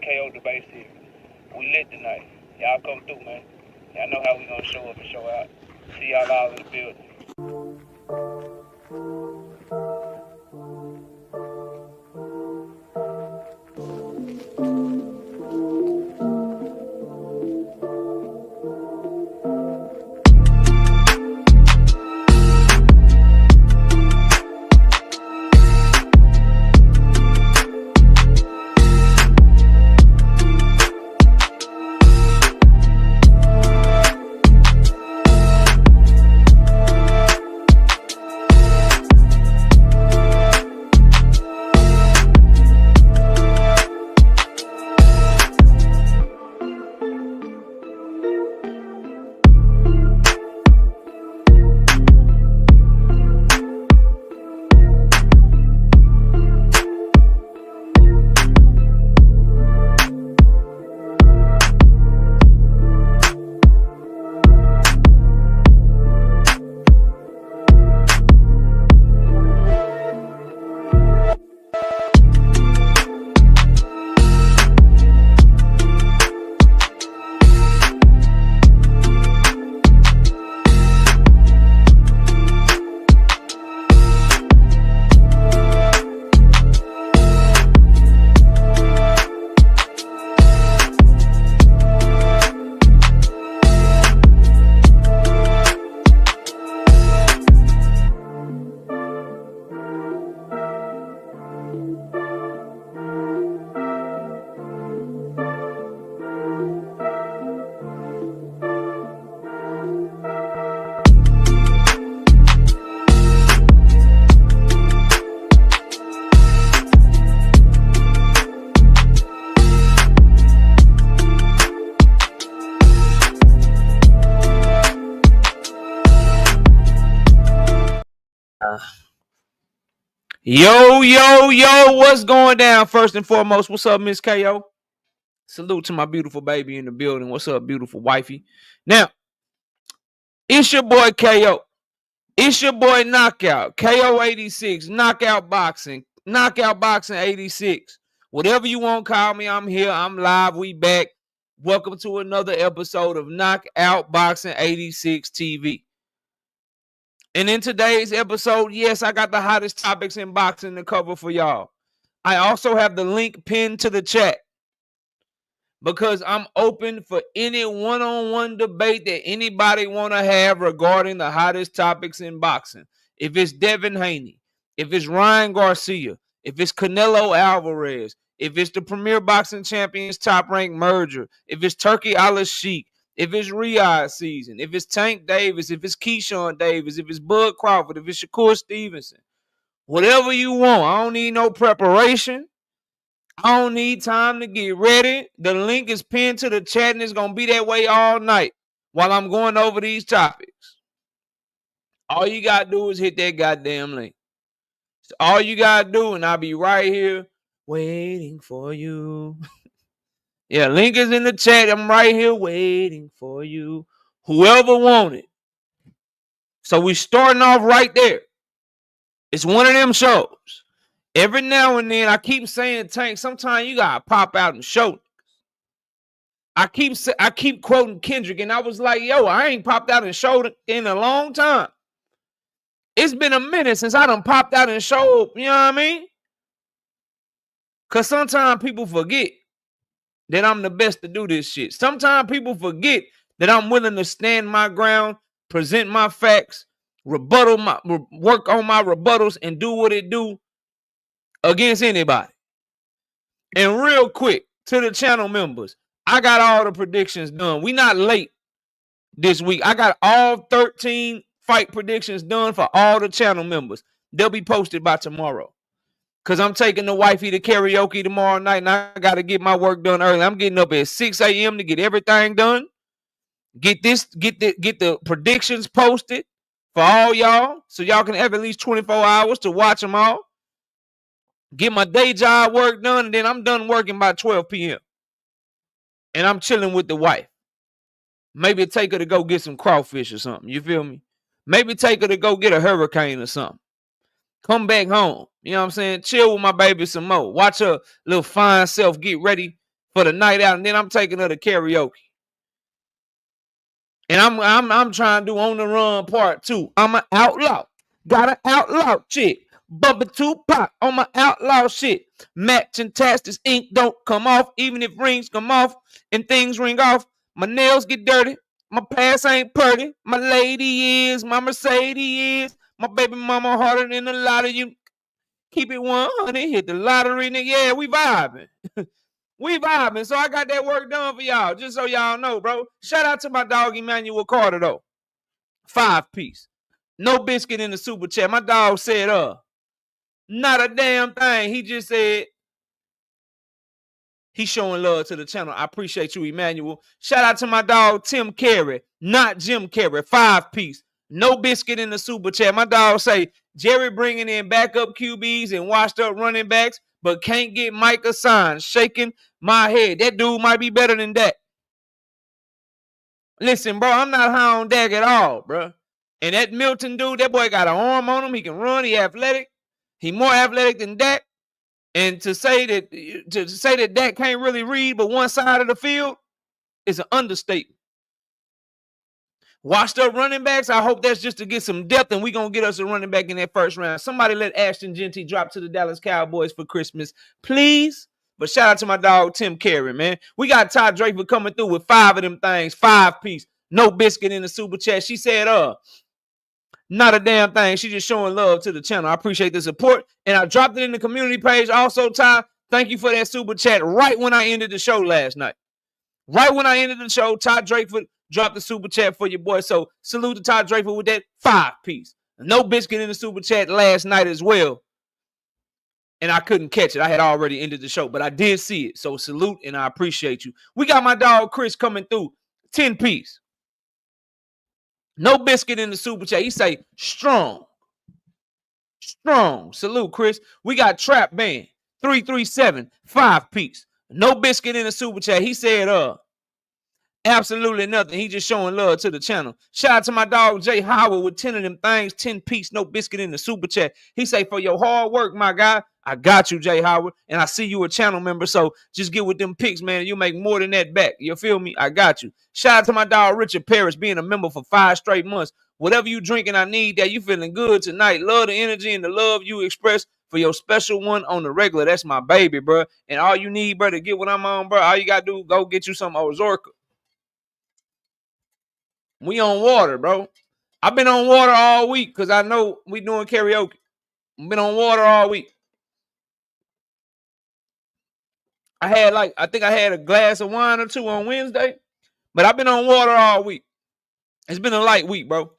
KO debate series. We lit tonight. Y'all come through, man. Y'all know how we gonna show up and show out. See y'all all in the building. Yo, what's going down? First and foremost, what's up, Miss KO? Salute to my beautiful baby in the building. What's up, beautiful wifey? Now, it's your boy KO. It's your boy Knockout, KO 86, Knockout Boxing 86. Whatever you want, call me. I'm here. I'm live. We back. Welcome to another episode of Knockout Boxing 86 TV. And in today's episode, yes, I got the hottest topics in boxing to cover for y'all. I also have the link pinned to the chat because I'm open for any one-on-one debate that anybody want to have regarding the hottest topics in boxing. If it's Devin Haney, if it's Ryan Garcia, if it's Canelo Alvarez, if it's the Premier Boxing Champions top-ranked merger, if it's Turki Al-Sheikh, if it's Riyadh season, if it's Tank Davis, if it's Keyshawn Davis, if it's Bud Crawford, if it's Shakur Stevenson, whatever you want. I don't need no preparation. I don't need time to get ready. The link is pinned to the chat and it's going to be that way all night while I'm going over these topics. All you got to do is hit that goddamn link. It's all you got to do, and I'll be right here waiting for you. Yeah, link is in the chat. I'm right here waiting for you. Whoever want it. So we starting off right there. It's one of them shows. Every now and then, I keep saying, Tank, sometimes you got to pop out and show. I keep quoting Kendrick, and I was like, yo, I ain't popped out and showed in a long time. It's been a minute since I done popped out and showed, you know what I mean? Because sometimes people forget that I'm the best to do this shit. Sometimes people forget that I'm willing to stand my ground, present my facts, work on my rebuttals, and do what it do against anybody. And real quick, to the channel members, I got all the predictions done. We not late this week. I got all 13 fight predictions done for all the channel members. They'll be posted by tomorrow. Because I'm taking the wifey to karaoke tomorrow night, and I got to get my work done early. I'm getting up at 6 a.m. to get everything done. Get the predictions posted for all y'all, so y'all can have at least 24 hours to watch them all. Get my day job work done, and then I'm done working by 12 p.m. And I'm chilling with the wife. Maybe take her to go get some crawfish or something. You feel me? Maybe take her to go get a hurricane or something. Come back home. You know what I'm saying? Chill with my baby some more. Watch her little fine self get ready for the night out, and then I'm taking her to karaoke. And I'm trying to do On the Run Part 2. I'm an outlaw. Got an outlaw shit. Bubba Tupac on my outlaw shit. Matching tastas, ink don't come off. Even if rings come off and things ring off. My nails get dirty. My pants ain't pretty. My lady is. My Mercedes is. My baby mama harder than a lot of you. Keep it 100. Hit the lottery, nigga. Yeah, we vibing. We vibing. So I got that work done for y'all. Just so y'all know, bro. Shout out to my dog Emmanuel Carter, though. 5-piece. No biscuit in the super chat. My dog said, not a damn thing. He just said he's showing love to the channel. I appreciate you, Emmanuel. Shout out to my dog Tim Carey, not Jim Carey. 5-piece. No biscuit in the super chat. My dog say Jerry bringing in backup QBs and washed up running backs, but can't get Mike a sign. Shaking my head. That dude might be better than that. Listen, bro, I'm not high on Dak at all, bro. And that Milton dude, that boy got an arm on him. He can run. He athletic. He more athletic than Dak. And to say that Dak can't really read but one side of the field is an understatement. Washed up running backs, I hope that's just to get some depth, and we're going to get us a running back in that first round. Somebody let Ashton Genty drop to the Dallas Cowboys for Christmas, please. But shout out to my dog, Tim Carey, man. We got Todd Draper coming through with 5 of them things, 5-piece. No biscuit in the super chat. She said, not a damn thing. She just showing love to the channel. I appreciate the support. And I dropped it in the community page. Also, Ty, thank you for that super chat right when I ended the show last night. Right when I ended the show, Todd Draper dropped the super chat for your boy. So salute to Todd Draper with that 5-piece. No biscuit in the super chat last night as well. And I couldn't catch it. I had already ended the show, but I did see it. So salute, and I appreciate you. We got my dog Chris coming through. 10-piece. No biscuit in the super chat. He say strong. Strong. Salute, Chris. We got Trap Band. 337. 5-piece. No biscuit in the super chat. He said, absolutely nothing. He just showing love to the channel. Shout out to my dog Jay Howard with 10 of them things, 10-piece, no biscuit in the super chat. He say, for your hard work, my guy, I got you, Jay Howard, and I see you a channel member, so just get with them picks, man, and you make more than that back. You feel me? I got you. Shout out to my dog Richard Parrish being a member for 5 straight months. Whatever you drinking, I need that. You feeling good tonight. Love the energy and the love you express for your special one on the regular. That's my baby, bro. And all you need, bro, to get what I'm on, bro, all you got to do, go get you some Ozorka. We on water, bro. I've been on water all week because I know we doing karaoke. I've been on water all week. I think I had a glass of wine or 2 on Wednesday, but I've been on water all week. It's been a light week, bro.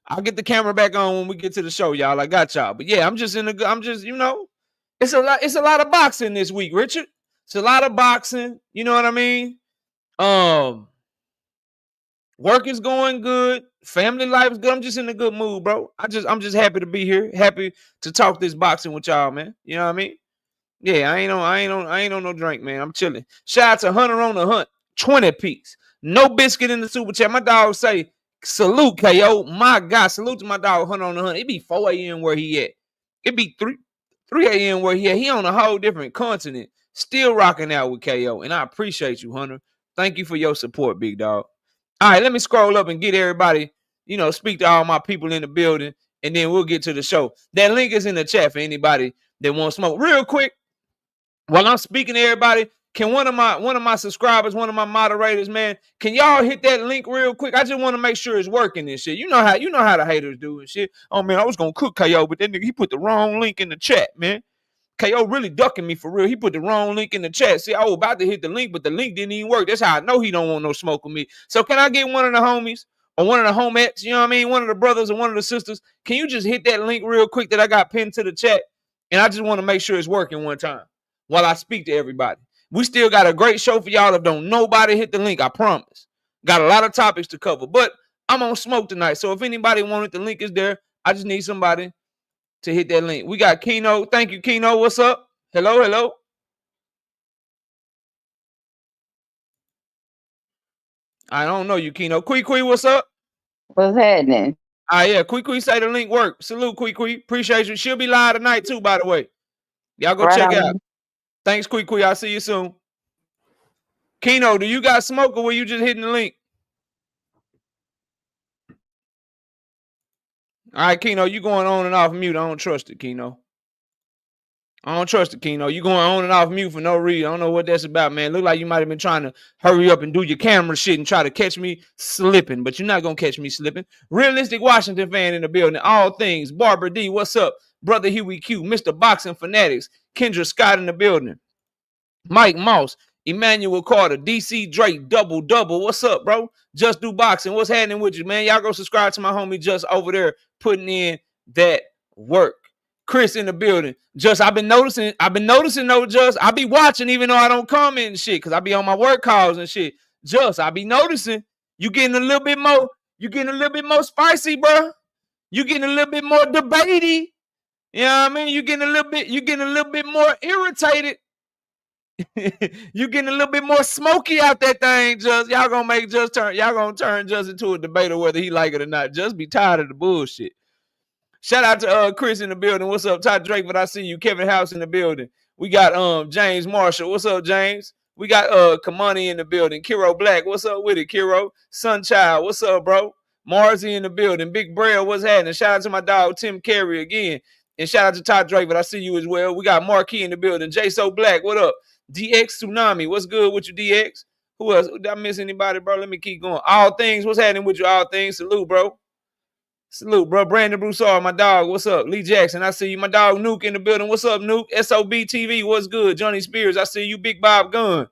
I'll get the camera back on when we get to the show, y'all. I got y'all. But yeah, I'm just, you know, it's a lot of boxing this week, Richard. It's a lot of boxing. You know what I mean? Work is going good. Family life is good. I'm just in a good mood, bro. I'm just happy to be here. Happy to talk this boxing with y'all, man. You know what I mean? Yeah, I ain't on no drink, man. I'm chilling. Shout out to Hunter on the Hunt. 20-piece. No biscuit in the super chat. My dog say, salute, KO. My God, salute to my dog Hunter on the Hunt. It be 4 a.m. where he at. It be 3 a.m. where he at. He on a whole different continent. Still rocking out with KO. And I appreciate you, Hunter. Thank you for your support, big dog. All right, let me scroll up and get everybody, you know, speak to all my people in the building, and then we'll get to the show. That link is in the chat for anybody that wants smoke. Real quick, while I'm speaking to everybody, can one of my subscribers, one of my moderators, man, can y'all hit that link real quick? I just want to make sure it's working and shit. You know how the haters do and shit. Oh man, I was gonna cook KO, but that nigga he put the wrong link in the chat, man. KO really ducking me for real. He put the wrong link in the chat. See, I was about to hit the link, but the link didn't even work. That's how I know he don't want no smoke with me. So can I get one of the homies or one of the homettes, you know what I mean? One of the brothers or one of the sisters. Can you just hit that link real quick that I got pinned to the chat? And I just want to make sure it's working one time while I speak to everybody. We still got a great show for y'all if don't nobody hit the link, I promise. Got a lot of topics to cover, but I'm on smoke tonight. So if anybody wanted, the link is there. I just need somebody to hit that link. We got Keno. Thank you, Keno. What's up? Hello. I don't know you, Keno. Kui, what's up? What's happening? Yeah, Kui say the link work. Salute, Kui. Appreciate you. She'll be live tonight too, by the way. Y'all go check out. Thanks, Kui. I'll see you soon. Keno, do you got smoke or were you just hitting the link? All right, Keno, you going on and off mute. I don't trust it, Keno. I don't trust it, Keno. You going on and off mute for no reason. I don't know what that's about, man. Look like you might have been trying to hurry up and do your camera shit and try to catch me slipping, but you're not going to catch me slipping. Realistic Washington fan in the building. All things. Barbara D, what's up? Brother Huey Q, Mr. Boxing Fanatics. Kendra Scott in the building. Mike Moss, Emmanuel Carter, DC Drake, double. What's up, bro? Just Do Boxing. What's happening with you, man? Y'all go subscribe to my homie Just over there putting in that work. Chris in the building. Just I've been noticing though, Just I be watching even though I don't comment and shit, because I be on my work calls and shit. Just I be noticing you getting a little bit more spicy, bro. You getting a little bit more debatey. You know what I mean? You getting a little bit more irritated. You getting a little bit more smoky out that thing, Just. Y'all gonna turn Just into a debater whether he like it or not. Just be tired of the bullshit. Shout out to Chris in the building. What's up, Todd Drake? But I see you. Kevin House in the building. We got James Marshall. What's up, James? We got Kamani in the building. Kiro Black. What's up with it, Kiro? Sunchild. What's up, bro? Marzi in the building. Big Braille. What's happening? Shout out to my dog Tim Carey again. And shout out to Todd Drake. But I see you as well. We got Marquis in the building. J So Black. What up? DX Tsunami. What's good with you, DX? Who else? Did I miss anybody, bro? Let me keep going. All things. What's happening with you? All things. Salute, bro. Salute, bro. Brandon Broussard, my dog. What's up? Lee Jackson, I see you. My dog Nuke in the building. What's up, Nuke? SOB TV, what's good? Johnny Spears, I see you. Big Bob Gunn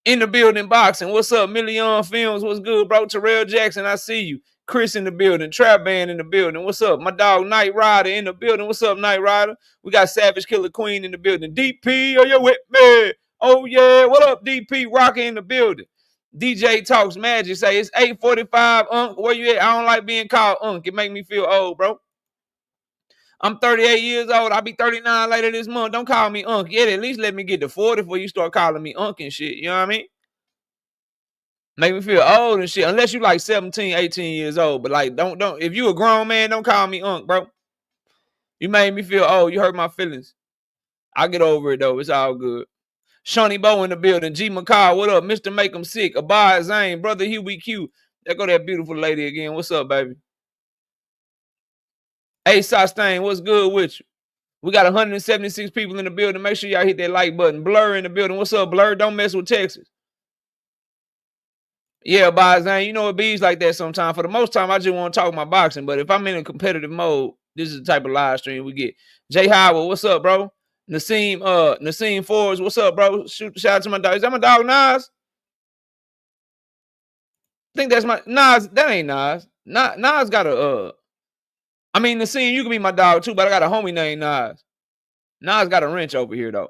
in the building. Boxing, what's up? Million Films, what's good, bro? Terrell Jackson, I see you. Chris in the building. Trap Band in the building. What's up? My dog Knight Rider in the building. What's up, Knight Rider? We got Savage Killer Queen in the building. DP, are you with me? Oh, yeah. What up, DP? Rocky in the building. DJ Talks Magic say it's 8:45. Unc, where you at? I don't like being called Unc. It make me feel old, bro. I'm 38 years old. I'll be 39 later this month. Don't call me Unc. Yeah, at least let me get to 40 before you start calling me Unc and shit. You know what I mean? Make me feel old and shit. Unless you like 17, 18 years old. But like, don't. If you a grown man, don't call me Unc, bro. You made me feel old. You hurt my feelings. I'll get over it though. It's all good. Shawnee Bow in the building. G McCall, what up? Mr. Make 'em Sick. Abad Zane. Brother Huey Q. There go that beautiful lady again. What's up, baby? Hey, Sostain, what's good with you? We got 176 people in the building. Make sure y'all hit that like button. Blur in the building. What's up, Blur? Don't mess with Texas. Yeah, Abad Zane, you know it bees like that sometimes. For the most time, I just want to talk my boxing. But if I'm in a competitive mode, this is the type of live stream we get. Jay Howard, what's up, bro? Nassim Forbes, what's up, bro? Shout out to my dog. Is that my dog Nas? I think that's my Nas. That ain't Nas. Nas got a I mean Nassim, you can be my dog too, but I got a homie named Nas. Nas got a wrench over here though.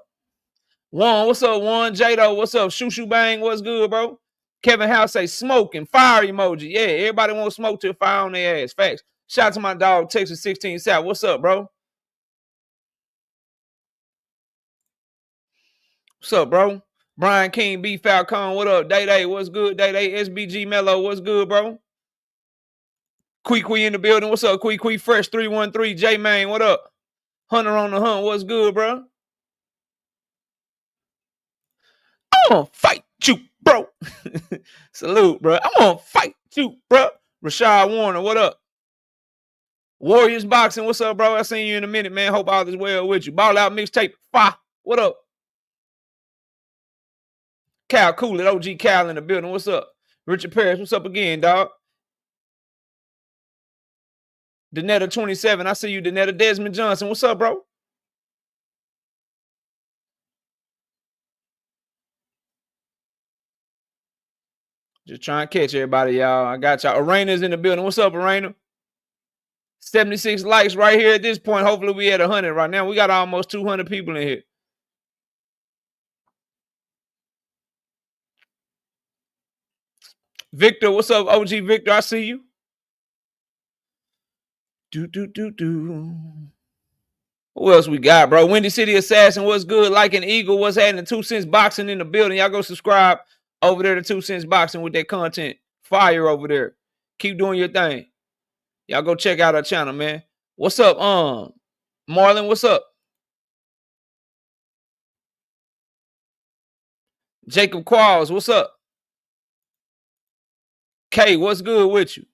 Juan, what's up, Juan? Jado, what's up? Shoo Shoo Bang, what's good, bro? Kevin House say smoke and fire emoji. Yeah, everybody wants smoke till fire on their ass. Facts. Shout out to my dog Texas 16 South. What's up, bro? What's up, bro? Brian King, B Falcon, what up? Day, what's good? Day, SBG Mello, what's good, bro? Quee in the building, what's up? Quee Fresh 313, J Man, what up? Hunter on the hunt, what's good, bro? I'm gonna fight you, bro. Salute, bro. I'm gonna fight you, bro. Rashad Warner, what up? Warriors Boxing, what's up, bro? I seen you in a minute, man. Hope all is well with you. Ball Out Mixtape, what up? Cal Cooley, OG Cal in the building. What's up? Richard Paris, what's up again, dog? Danetta 27, I see you, Danetta. Desmond Johnson, what's up, bro? Just trying to catch everybody, y'all. I got y'all. Arena's in the building. What's up, Arena? 76 likes right here at this point. Hopefully we at 100 right now. We got almost 200 people in here. Victor, what's up, OG Victor? I see you. Who else we got, bro? Windy City Assassin, what's good? Like an Eagle, what's happening? 2 Cents Boxing in the building. Y'all go subscribe over there to 2 Cents Boxing with that content. Fire over there. Keep doing your thing. Y'all go check out our channel, man. What's up, Marlon, what's up? Jacob Qualls, what's up? K, what's good with you?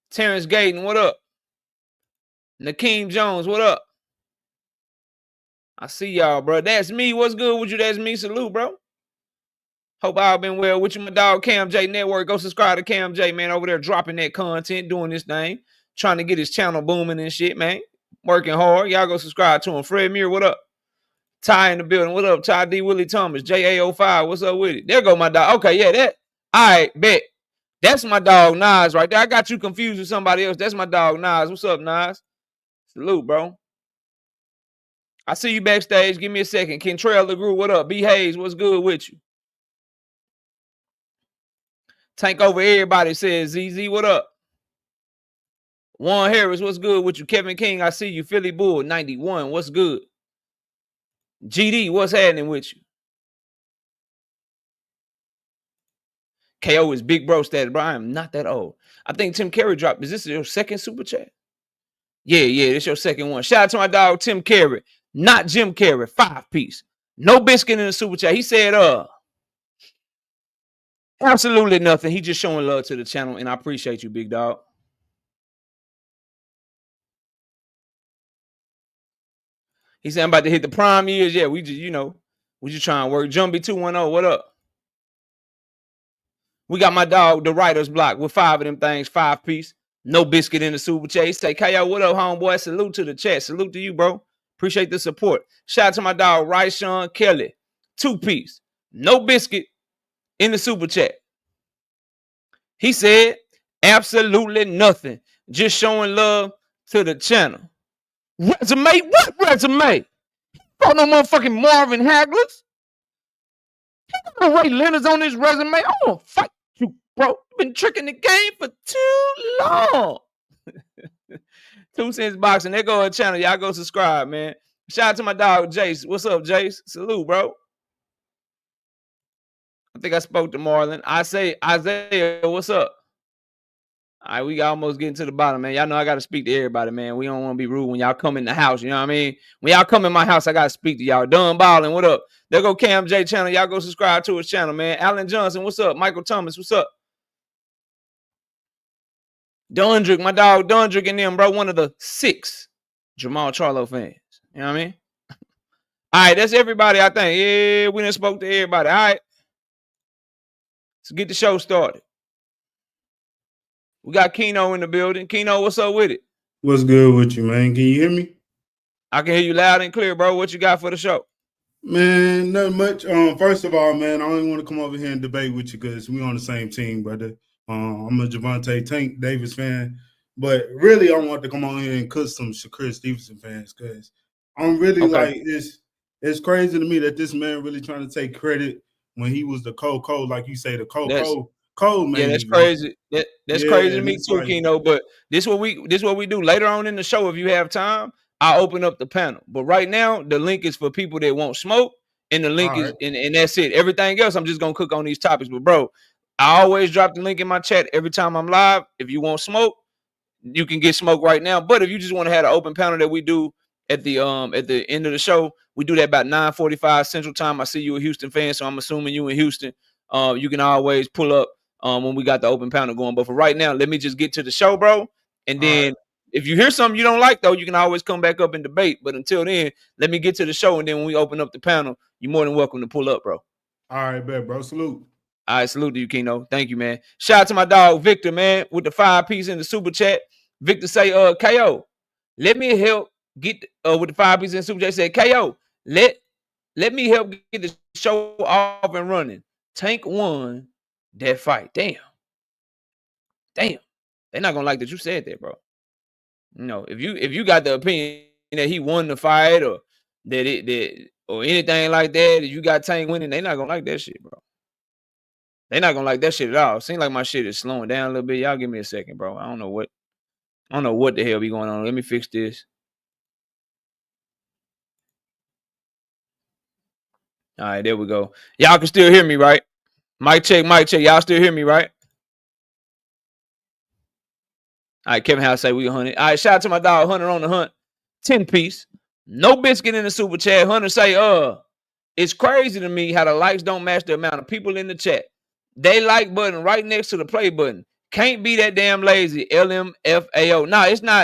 Terrence Gayton, what up? Nakeem Jones, what up? I see y'all, bro. That's me. What's good with you? That's me. Salute, bro. Hope all been well with you, my dog. Cam J Network. Go subscribe to Cam J, man. Over there dropping that content, doing this thing, trying to get his channel booming and shit, man. Working hard. Y'all go subscribe to him. Fred Muir, what up? Ty in the building. What up? Ty D. Willie Thomas. JA05. What's up with it? There go my dog. Okay, yeah, that. All right, bet. That's my dog Nas right there. I got you confused with somebody else. That's my dog Nas. What's up, Nas? Salute, bro. I see you backstage. Give me a second. Kentrell LeGroux, what up? B. Hayes, what's good with you? Tank over everybody says ZZ, what up? Juan Harris, what's good with you? Kevin King, I see you. Philly Bull 91, what's good? GD, what's happening with you? KO is big bro status, bro. I am not that old. I think Tim Carey dropped. Is this your second super chat? Yeah, this your second one. Shout out to my dog Tim Carey, not Jim Carey, 5-piece. No biscuit in the super chat. He said, absolutely nothing. He just showing love to the channel, and I appreciate you, big dog. He said, I'm about to hit the prime years. Yeah, we just trying to work. Jumbie 210, what up? We got my dog, the writer's block, with 5 of them things, 5-piece. No biscuit in the super chat. He say, KO, what up, homeboy? Salute to the chat. Salute to you, bro. Appreciate the support. Shout out to my dog, Ryshawn Kelly. 2-piece. No biscuit in the super chat. He said, absolutely nothing. Just showing love to the channel. Resume? What resume? Oh, no motherfucking Marvin Haglers. Ray Leonard's on his resume. I want to fight you, bro. You've been tricking the game for too long. 2 cents boxing. There go a channel. Y'all go subscribe, man. Shout out to my dog, Jace. What's up, Jace? Salute, bro. I think I spoke to Marlon. I say, Isaiah, what's up? All right, we almost getting to the bottom, man. Y'all know I got to speak to everybody, man. We don't want to be rude when y'all come in the house. You know what I mean? When y'all come in my house, I got to speak to y'all. Dun Ballin, what up? There go Cam J channel. Y'all go subscribe to his channel, man. Alan Johnson, what's up? Michael Thomas, what's up? Dundrick, my dog Dundrick and them, bro. One of the 6 Jamal Charlo fans. You know what I mean? All right, that's everybody, I think. Yeah, we done spoke to everybody. All right. Let's get the show started. We got Keno in the building. Keno, what's up with it? What's good with you, man? Can you hear me? I can hear you loud and clear, bro. What you got for the show? Man, not much. First of all, man, I don't want to come over here and debate with you because we on the same team, brother. I'm a Javante Tank Davis fan, but really I want to come on here and cook some Shakur Stevenson fans because I'm really like it's crazy to me that this man really trying to take credit when he was the cold, like you say, the cold man. Yeah, that's crazy. That's crazy to me too, like, Keno. But this what we do later on in the show. If you have time, I'll open up the panel. But right now, the link is for people that won't smoke, and the link is and that's it. Everything else, I'm just gonna cook on these topics. But bro, I always drop the link in my chat every time I'm live. If you want smoke, you can get smoke right now. But if you just want to have an open panel that we do at the end of the show, we do that about 9:45 Central Time. I see you a Houston fan, so I'm assuming you in Houston. You can always pull up when we got the open panel going. But for right now, let me just get to the show, bro. And then if you hear something you don't like, though, you can always come back up and debate. But until then, let me get to the show. And then when we open up the panel, you're more than welcome to pull up, bro. All right, bet, bro. Salute. All right, salute to you, Keno. Thank you, man. Shout out to my dog, Victor, man, with the 5-piece in the super chat. Victor say, KO, let me help get with the 5-piece in the super chat. Said, KO, let me help get the show off and running. Tank won that fight. Damn. They're not gonna like that you said that, bro. You know, if you got the opinion that he won the fight or that or anything like that, if you got Tank winning, they're not gonna like that shit, bro. They're not gonna like that shit at all. Seems like my shit is slowing down a little bit. Y'all give me a second, bro. I don't know what the hell be going on. Let me fix this. All right, there we go. Y'all can still hear me, right? Mic check. Y'all still hear me, right? All right, Kevin House say we 100. All right, shout out to my dog Hunter on the hunt. 10-piece. No biscuit in the super chat. Hunter say, it's crazy to me how the likes don't match the amount of people in the chat. They like button right next to the play button. Can't be that damn lazy. LMFAO. Nah,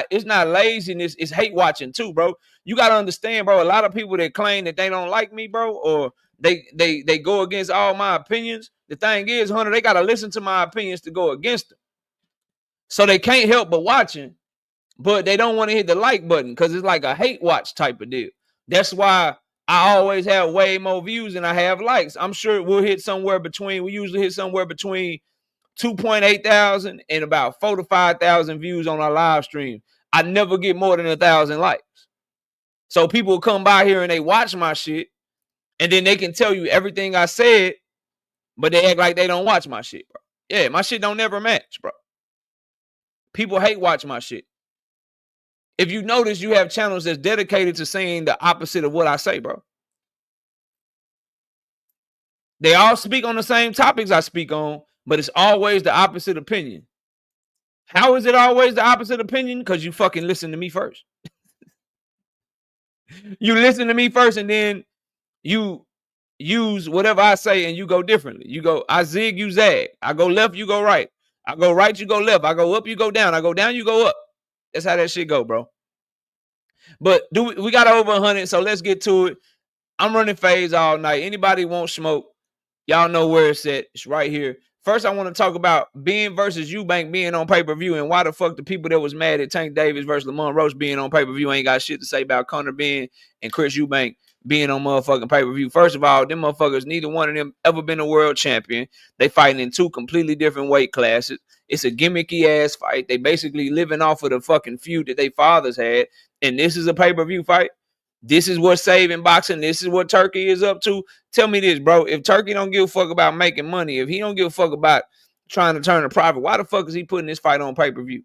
it's not laziness. It's hate watching too, bro. You gotta understand, bro. A lot of people that claim that they don't like me, bro, or they go against all my opinions. The thing is, Hunter, they gotta listen to my opinions to go against them. So they can't help but watching, but they don't want to hit the like button because it's like a hate watch type of deal. That's why I always have way more views than I have likes. I'm sure we'll hit somewhere between, we usually hit somewhere between 2.8 thousand and about 4 to 5,000 views on our live stream. I never get more than 1,000 likes. So people come by here and they watch my shit, and then they can tell you everything I said, but they act like they don't watch my shit, bro. Yeah, my shit don't never match, bro. People hate watch my shit. If you notice, you have channels that's dedicated to saying the opposite of what I say, bro. They all speak on the same topics I speak on, but it's always the opposite opinion. How is it always the opposite opinion? Because you fucking listen to me first. You listen to me first, and then you use whatever I say and you go differently. You go, I zig, you zag. I go left, you go right. I go right, you go left. I go up, you go down. I go down, you go up. That's how that shit go, bro. But we got over 100, so let's get to it. I'm running fades all night. Anybody want smoke? Y'all know where it's at. It's right here. First, I want to talk about Ben versus Eubank being on pay-per-view, and why the fuck the people that was mad at Tank Davis versus Lamont Roach being on pay-per-view ain't got shit to say about Conor Ben and Chris Eubank being on motherfucking pay-per-view. First of all, them motherfuckers, neither one of them ever been a world champion. They fighting in two completely different weight classes. It's a gimmicky ass fight. They basically living off of the fucking feud that they fathers had, and this is a pay-per-view fight. This is what's saving boxing. This is what Turki is up to. Tell me this, bro. If Turki don't give a fuck about making money, if he don't give a fuck about trying to turn a profit, why the fuck is he putting this fight on pay-per-view?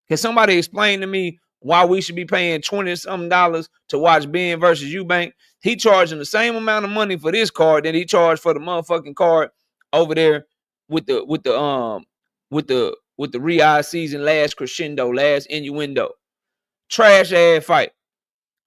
Can somebody explain to me why we should be paying $20-something to watch Ben versus Eubank? He charging the same amount of money for this card that he charged for the motherfucking card over there with the Riyadh season, last crescendo, last innuendo. Trash ass fight.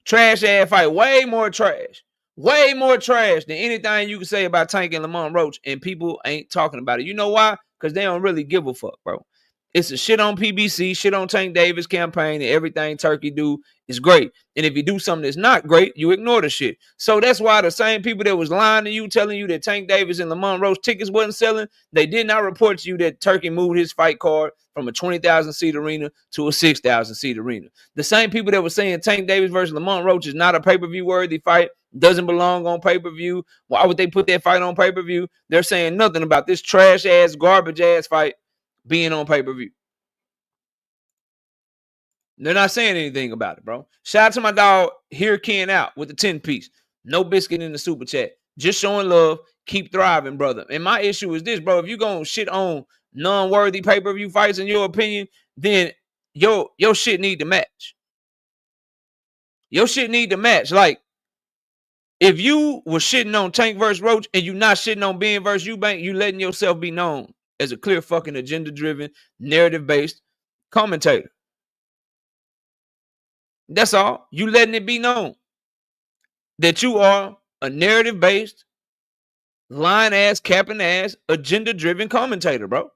Trash ass fight. Way more trash. Way more trash than anything you can say about Tank and Lamont Roach, and people ain't talking about it. You know why? Because they don't really give a fuck, bro. It's a shit on PBC, shit on Tank Davis campaign, and everything Turki do is great. And if you do something that's not great, you ignore the shit. So that's why the same people that was lying to you, telling you that Tank Davis and Lamont Roach tickets wasn't selling, they did not report to you that Turki moved his fight card from a 20,000 seat arena to a 6,000 seat arena. The same people that were saying Tank Davis versus Lamont Roach is not a pay-per-view worthy fight, doesn't belong on pay-per-view. Why would they put that fight on pay-per-view? They're saying nothing about this trash ass, garbage ass fight being on pay-per-view. They're not saying anything about it, bro. Shout out to my dog, Here Ken Out with the 10-piece. No biscuit in the super chat. Just showing love. Keep thriving, brother. And my issue is this, bro. If you gonna shit on non-worthy pay-per-view fights, in your opinion, then your shit need to match. Your shit need to match. Like, if you were shitting on Tank versus Roach and you not shitting on Ben versus Eubank, you letting yourself be known as a clear fucking agenda-driven, narrative-based commentator. That's all. You letting it be known that you are a narrative-based, line-ass, capping-ass, agenda-driven commentator, bro.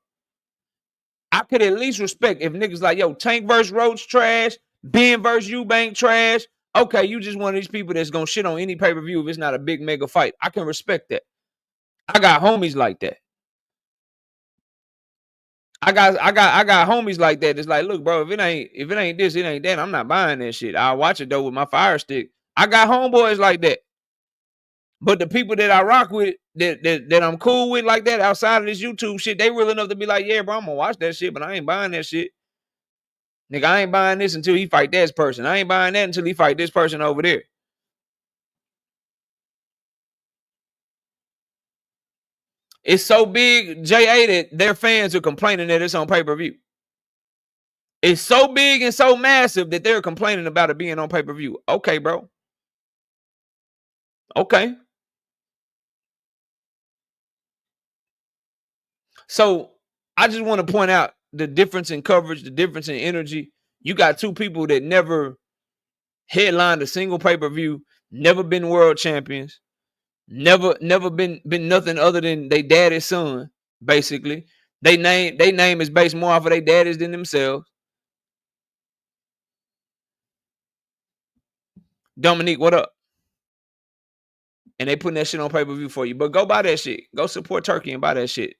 I could at least respect if niggas like, yo, Tank versus Roach trash, Ben versus Eubank trash. Okay, you just one of these people that's gonna shit on any pay-per-view if it's not a big mega fight. I can respect that. I got homies like that. I got homies like that. It's like, look, bro, if it ain't this, it ain't that. I'm not buying that shit. I'll watch it though with my fire stick. I got homeboys like that. But the people that I rock with, that I'm cool with like that, outside of this YouTube shit, they real enough to be like, yeah, bro, I'm gonna watch that shit, but I ain't buying that shit. Nigga, I ain't buying this until he fight that person. I ain't buying that until he fight this person over there. It's so big, JA, that their fans are complaining that it's on pay-per-view. It's so big and so massive that they're complaining about it being on pay-per-view. Okay, bro. Okay. So I just want to point out the difference in coverage, the difference in energy. You got two people that never headlined a single pay-per-view, never been world champions, never been nothing other than they daddy's son, basically. They name is based more off of their daddies than themselves. Dominique, what up? And they putting that shit on pay-per-view for you. But go buy that shit. Go support Turkey and buy that shit.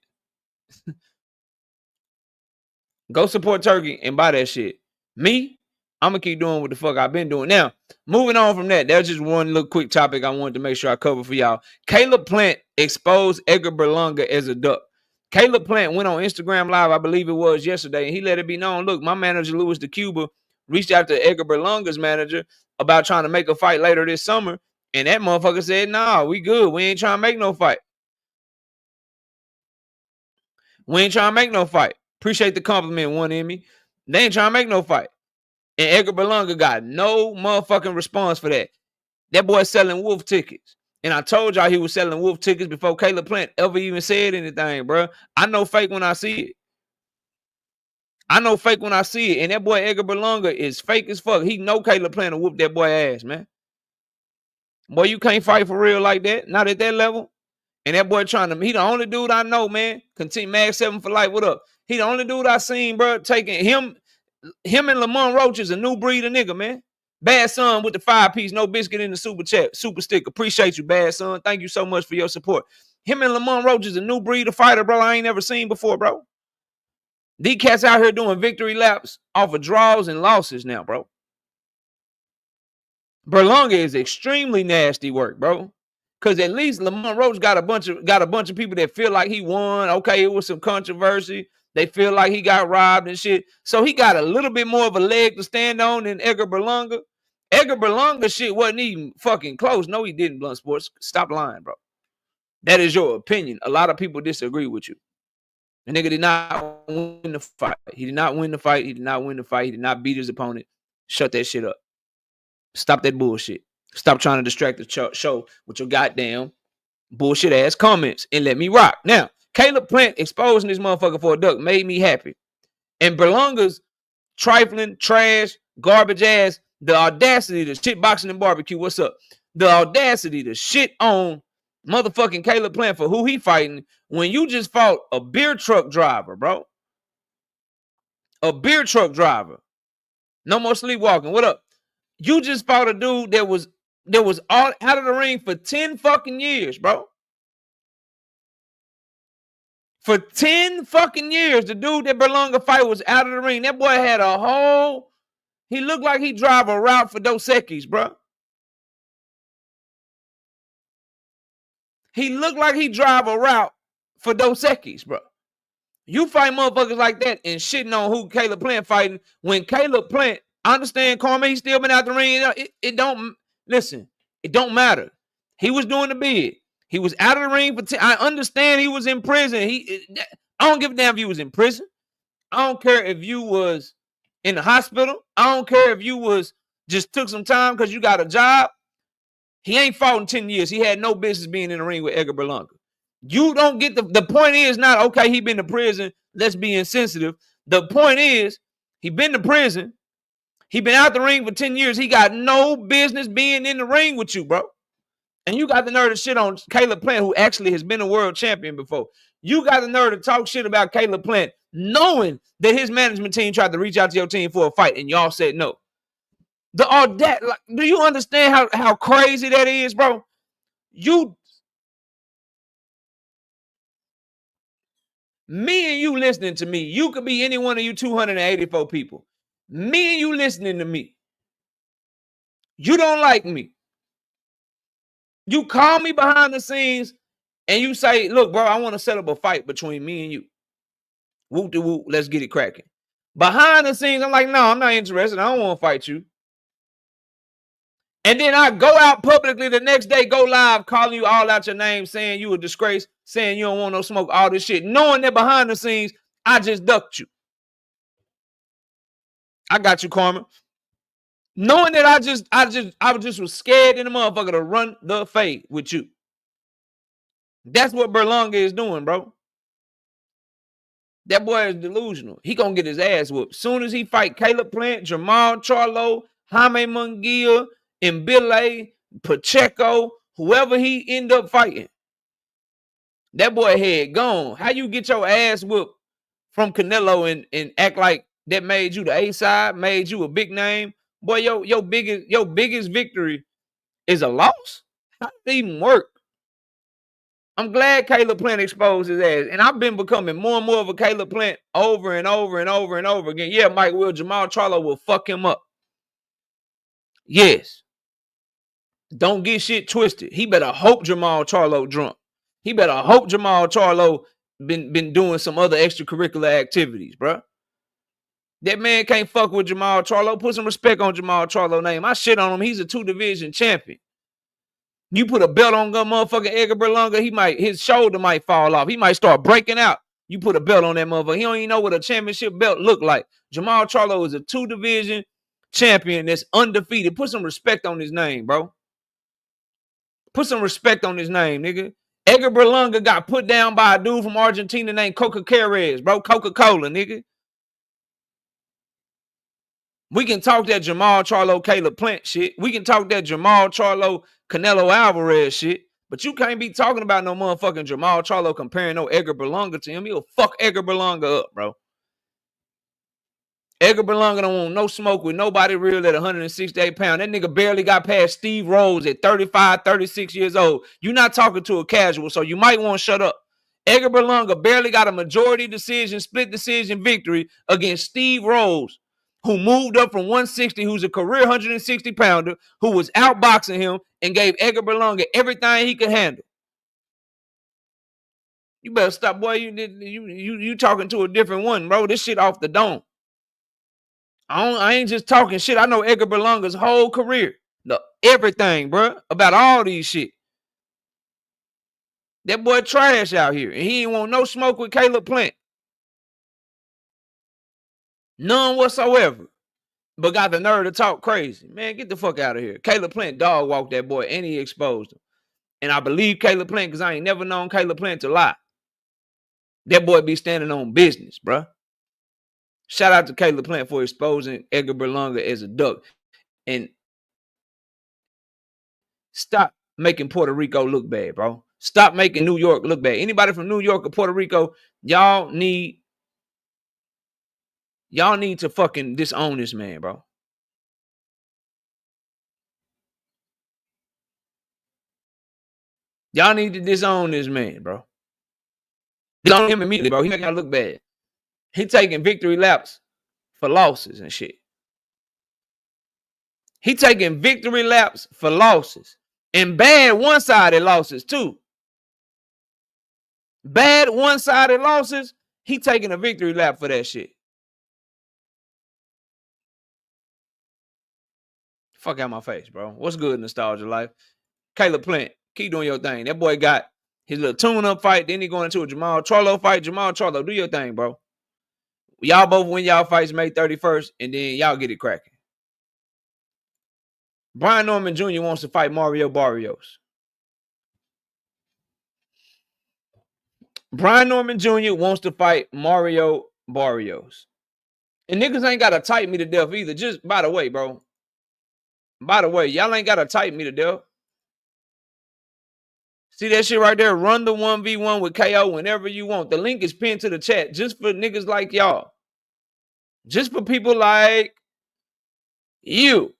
Go support Turkey and buy that shit. Me, I'm going to keep doing what the fuck I've been doing. Now, moving on from that, that's just one little quick topic I wanted to make sure I cover for y'all. Caleb Plant exposed Edgar Berlanga as a duck. Caleb Plant went on Instagram Live, I believe it was yesterday, and he let it be known, look, my manager, Louis DeCuba, reached out to Edgar Berlanga's manager about trying to make a fight later this summer, and that motherfucker said, nah, we good. We ain't trying to make no fight. We ain't trying to make no fight. Appreciate the compliment, one Emmy. They ain't trying to make no fight. And Edgar Berlanga got no motherfucking response for that. That boy selling wolf tickets. And I told y'all he was selling wolf tickets before Caleb Plant ever even said anything, bro. I know fake when I see it. I know fake when I see it. And that boy Edgar Berlanga is fake as fuck. He know Caleb Plant will whoop that boy ass, man. Boy, you can't fight for real like that. Not at that level. And that boy trying to, he the only dude I know, man. Continue Mag 7 for life. What up? He the only dude I seen, bro, taking him and Lamont Roach is a new breed of nigga, man. Bad Son with the 5-piece, no biscuit in the super chat, super stick. Appreciate you, Bad Son. Thank you so much for your support. Him and Lamont Roach is a new breed of fighter, bro. I ain't never seen before, bro. These cats out here doing victory laps off of draws and losses now, bro. Berlanga is extremely nasty work, bro. Cause at least Lamont Roach got a bunch of people that feel like he won. Okay, it was some controversy. They feel like he got robbed and shit. So he got a little bit more of a leg to stand on than Edgar Berlanga. Edgar Berlanga shit wasn't even fucking close. No, he didn't, Blunt Sports. Stop lying, bro. That is your opinion. A lot of people disagree with you. The nigga did not win the fight. He did not win the fight. He did not win the fight. He did not beat his opponent. Shut that shit up. Stop that bullshit. Stop trying to distract the show with your goddamn bullshit ass comments and let me rock. Now, Caleb Plant exposing this motherfucker for a duck made me happy. And Berlanga's trifling, trash, garbage ass, the audacity to shit boxing and barbecue. What's up? The audacity to shit on motherfucking Caleb Plant for who he fighting when you just fought a beer truck driver, bro. A beer truck driver. No more sleepwalking. What up? You just fought a dude that was all out of the ring for 10 fucking years, bro. For 10 fucking years, the dude that Berlanga fight was out of the ring. That boy had a whole, he looked like he drive a route for Dos Equis, bro. He looked like he drive a route for Dos Equis, bro. You fight motherfuckers like that and shitting on who Caleb Plant fighting when Caleb Plant, I understand Karma, he's still been out the ring. It don't, listen, it don't matter. He was doing the bid. He was out of the ring for 10. I understand he was in prison. I don't give a damn if you was in prison. I don't care if you was in the hospital. I don't care if you was just took some time because you got a job. He ain't fought in 10 years. He had no business being in the ring with Edgar Berlanga. You don't get the point is not, okay, he been to prison. Let's be insensitive. The point is, he been to prison. He been out the ring for 10 years. He got no business being in the ring with you, bro. And you got the nerve to shit on Caleb Plant, who actually has been a world champion before. You got the nerve to talk shit about Caleb Plant, knowing that his management team tried to reach out to your team for a fight, and y'all said no. The audacity, like, do you understand how crazy that is, bro? Me and you listening to me, you could be any one of you 284 people. Me and you listening to me. You don't like me. You call me behind the scenes and you say, look, bro, I want to set up a fight between me and you. Whoop de whoop, let's get it cracking. Behind the scenes, I'm like, no, I'm not interested. I don't want to fight you. And then I go out publicly the next day, go live, calling you all out your name, saying you a disgrace, saying you don't want no smoke, all this shit, knowing that behind the scenes, I just ducked you. I got you, Karma. Knowing that I just was scared in the motherfucker to run the fade with you. That's what Berlanga is doing, bro. That boy is delusional. He gonna get his ass whooped. Soon as he fight Caleb Plant, Jamal Charlo, Jaime Munguia, Mbile, Pacheco, whoever he end up fighting. That boy head gone. How you get your ass whooped from Canelo and act like that made you the A-side, made you a big name? Boy, your biggest victory is a loss? How does it even work? I'm glad Caleb Plant exposed his ass. And I've been becoming more and more of a Caleb Plant over and over and over and over again. Yeah, Mike Will, Jamal Charlo will fuck him up. Yes. Don't get shit twisted. He better hope Jamal Charlo drunk. He better hope Jamal Charlo been doing some other extracurricular activities, bro. That man can't fuck with Jamal Charlo. Put some respect on Jamal Charlo's name. I shit on him. He's a 2-division champion. You put a belt on motherfucking Edgar Berlanga, his shoulder might fall off. He might start breaking out. You put a belt on that motherfucker. He don't even know what a championship belt look like. Jamal Charlo is a 2-division champion that's undefeated. Put some respect on his name, bro. Put some respect on his name, nigga. Edgar Berlanga got put down by a dude from Argentina named Coca Carez, bro. Coca-Cola, nigga. We can talk that Jamal Charlo, Caleb Plant shit. We can talk that Jamal Charlo, Canelo Alvarez shit. But you can't be talking about no motherfucking Jamal Charlo comparing no Edgar Berlanga to him. He'll fuck Edgar Berlanga up, bro. Edgar Berlanga don't want no smoke with nobody real at 168 pounds. That nigga barely got past Steve Rose at 35, 36 years old. You're not talking to a casual, so you might want to shut up. Edgar Berlanga barely got a majority decision, split decision victory against Steve Rose, who moved up from 160, who's a career 160 pounder, who was outboxing him and gave Edgar Berlanga everything he could handle. You better stop, boy. You talking to a different one, bro. This shit off the dome. I ain't just talking shit. I know Edgar Berlanga's whole career. Everything, bro. About all these shit. That boy trash out here. And he ain't want no smoke with Caleb Plant. None whatsoever. But got the nerve to talk crazy. Man, get the fuck out of here. Caleb Plant dog walked that boy and he exposed him. And I believe Caleb Plant because I ain't never known Caleb Plant to lie. That boy be standing on business, bro. Shout out to Caleb Plant for exposing Edgar Berlanga as a duck. And stop making Puerto Rico look bad, bro. Stop making New York look bad. Anybody from New York or Puerto Rico, y'all need to fucking disown this man, bro. Y'all need to disown this man, bro. Disown him immediately, bro. He making y'all look bad. He taking victory laps for losses and shit. He taking victory laps for losses. And bad one-sided losses, too. Bad one-sided losses, he taking a victory lap for that shit. Fuck out my face, bro. What's good, Nostalgia Life? Caleb Plant, keep doing your thing. That boy got his little tune-up fight. Then he going into a Jamal Charlo fight. Jamal Charlo, do your thing, bro. Y'all both win y'all fights May 31st, and then y'all get it cracking. Brian Norman Jr. wants to fight Mario Barrios. Brian Norman Jr. wants to fight Mario Barrios. And niggas ain't got to type me to death either. Just, by the way, bro. By the way, y'all ain't got to type me to death. See that shit right there? Run the 1v1 with KO whenever you want. The link is pinned to the chat just for niggas like y'all. Just for people like you.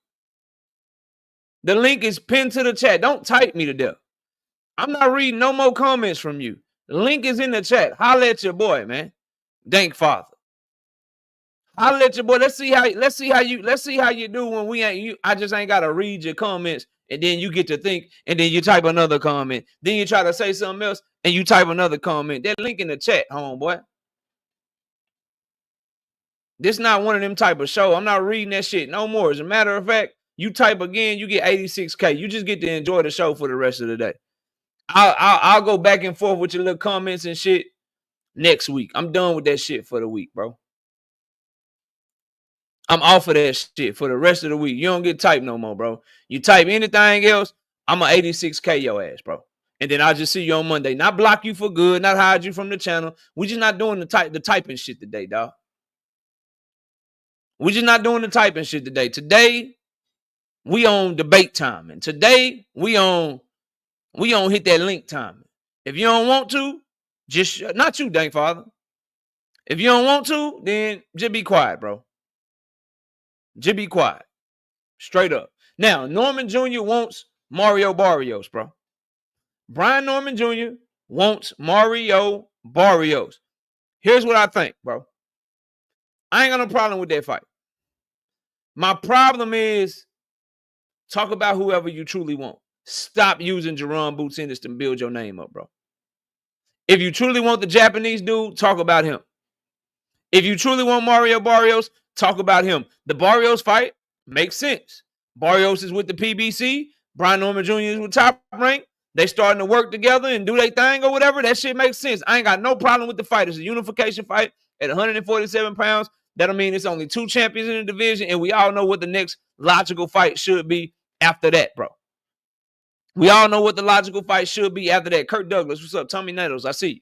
The link is pinned to the chat. Don't type me to death. I'm not reading no more comments from you. The link is in the chat. Holla at your boy, man. Dank father. Holla at your boy. Let's see how you do when we ain't you. I just ain't gotta read your comments, and then you get to think, and then you type another comment. Then you try to say something else, and you type another comment. That link in the chat, homeboy. This not one of them type of show. I'm not reading that shit no more. As a matter of fact, you type again, you get 86K. You just get to enjoy the show for the rest of the day. I'll go back and forth with your little comments and shit next week. I'm done with that shit for the week, bro. I'm off of that shit for the rest of the week. You don't get typed no more, bro. You type anything else, I'm going to 86K your ass, bro. And then I'll just see you on Monday. Not block you for good, not hide you from the channel. We just not doing the typing shit today, dog. We just not doing the typing shit today. Today, we on debate time. And today we on hit that link time. If you don't want to, just not you, dang father. If you don't want to, then just be quiet, bro. Just be quiet. Straight up. Now, Norman Jr. wants Mario Barrios, bro. Brian Norman Jr. wants Mario Barrios. Here's what I think, bro. I ain't got no problem with that fight. My problem is talk about whoever you truly want. Stop using Jerome Boots Ennis to build your name up, bro. If you truly want the Japanese dude, talk about him. If you truly want Mario Barrios, talk about him. The Barrios fight makes sense. Barrios is with the PBC. Brian Norman Jr. is with Top Rank. They starting to work together and do their thing or whatever. That shit makes sense. I ain't got no problem with the fight. It's a unification fight at 147 pounds. That'll mean it's only 2 champions in the division, and we all know what the next logical fight should be after that, bro. We all know what the logical fight should be after that. Kirk Douglas, what's up? Tommy Nettles, I see you.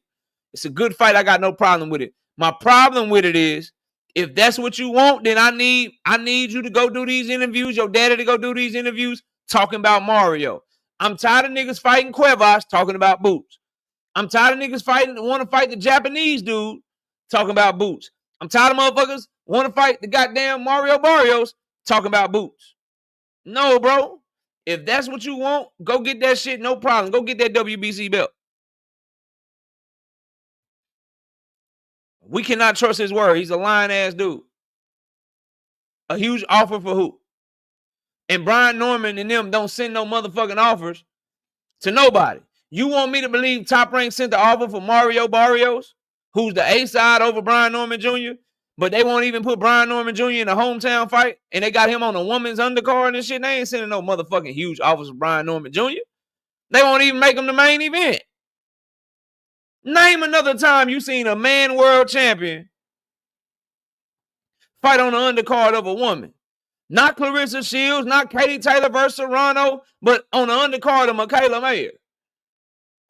It's a good fight. I got no problem with it. My problem with it is, if that's what you want, then I need you to go do these interviews, your daddy to go do these interviews talking about Mario. I'm tired of niggas fighting Cuevas talking about Boots. I'm tired of niggas want to fight the Japanese dude talking about Boots. I'm tired of motherfuckers want to fight the goddamn Mario Barrios talking about Boots. No, bro. If that's what you want, go get that shit, no problem. Go get that WBC belt. We cannot trust his word. He's a lying ass dude. A huge offer for who? And Brian Norman and them don't send no motherfucking offers to nobody. You want me to believe Top Rank sent the offer for Mario Barrios, who's the A side over Brian Norman Jr., but they won't even put Brian Norman Jr. in a hometown fight, and they got him on a woman's undercard and shit. They ain't sending no motherfucking huge offers for Brian Norman Jr. They won't even make him the main event. Name another time you seen a man world champion fight on the undercard of a woman. Not Clarissa Shields, not Katie Taylor versus Serrano, but on the undercard of Michaela Mayer.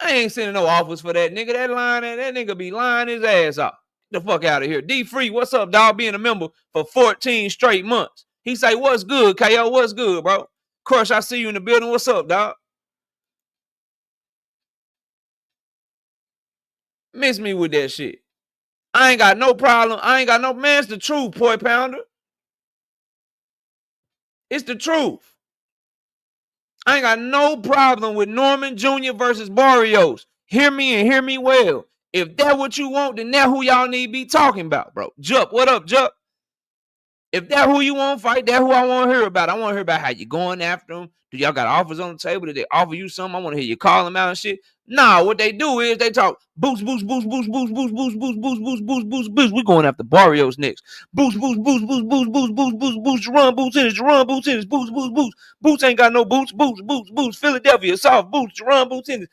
I ain't sending no offers for that nigga. That nigga be lying his ass off. Get the fuck out of here. D Free, what's up, dog? Being a member for 14 straight months. He say, what's good, KO? What's good, bro? Crush, I see you in the building. What's up, dog? Miss me with that shit. I ain't got no problem. I ain't got no, man, it's the truth, Boy Pounder. It's the truth. I ain't got no problem with Norman Jr. versus Barrios. Hear me and hear me well. If that's what you want, then that's who y'all need to be talking about, bro. Jup, what up, Jup? If that's who you want to fight, that's who I want to hear about. I want to hear about how you going after them. Do y'all got offers on the table? Did they offer you something? I want to hear you call them out and shit. Nah, what they do is they talk boost. We going after Barrios next. Boost. Jerome Boots Ennis. Boots ain't got no boots. Boots. Philadelphia, soft boots. Jerome Boots Ennis.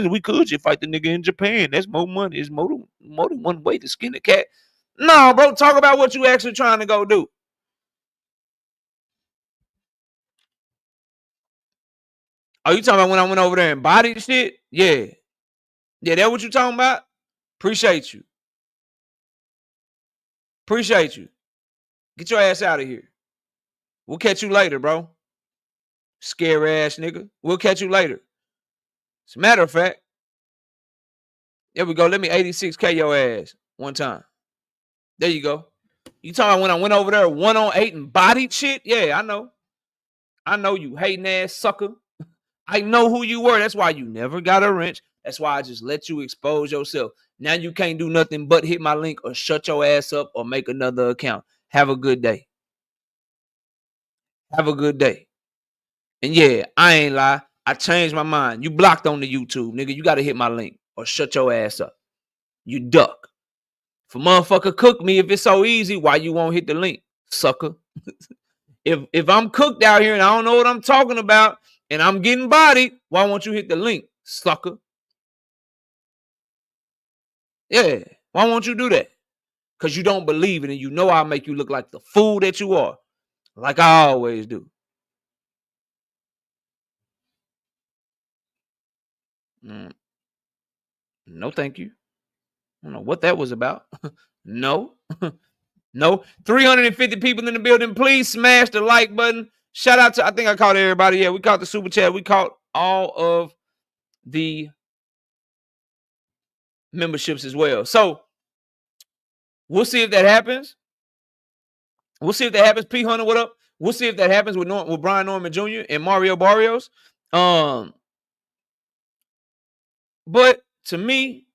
We could just fight the nigga in Japan. That's more money. It's more than one way to skin a cat. No, bro, talk about what you actually trying to go do. Oh, you talking about when I went over there and bodied shit? Yeah. Yeah, that what you talking about? Appreciate you. Get your ass out of here. We'll catch you later, bro. Scary ass nigga. We'll catch you later. As a matter of fact, there we go. Let me 86K your ass one time. There you go. You talking about when I went over there 1-on-8 and bodied shit? Yeah, I know. I know you hating ass sucker. I know who you were. That's why you never got a wrench. That's why I just let you expose yourself. Now you can't do nothing but hit my link or shut your ass up or make another account. Have a good day. And yeah, I ain't lie. I changed my mind. You blocked on the YouTube, nigga. You got to hit my link or shut your ass up. You duck. If a motherfucker cook me, if it's so easy, why you won't hit the link, sucker? If I'm cooked out here and I don't know what I'm talking about and I'm getting bodied, why won't you hit the link, sucker? Yeah, why won't you do that? Because you don't believe it and you know I'll make you look like the fool that you are, like I always do. No, thank you. I don't know what that was about. No. 350 people in the building. Please smash the like button. Shout out to, I think I caught everybody. Yeah, we caught the super chat. We caught all of the memberships as well. So we'll see if that happens. We'll see if that happens. P Hunter, what up? We'll see if that happens with Brian Norman Jr. and Mario Barrios. But to me,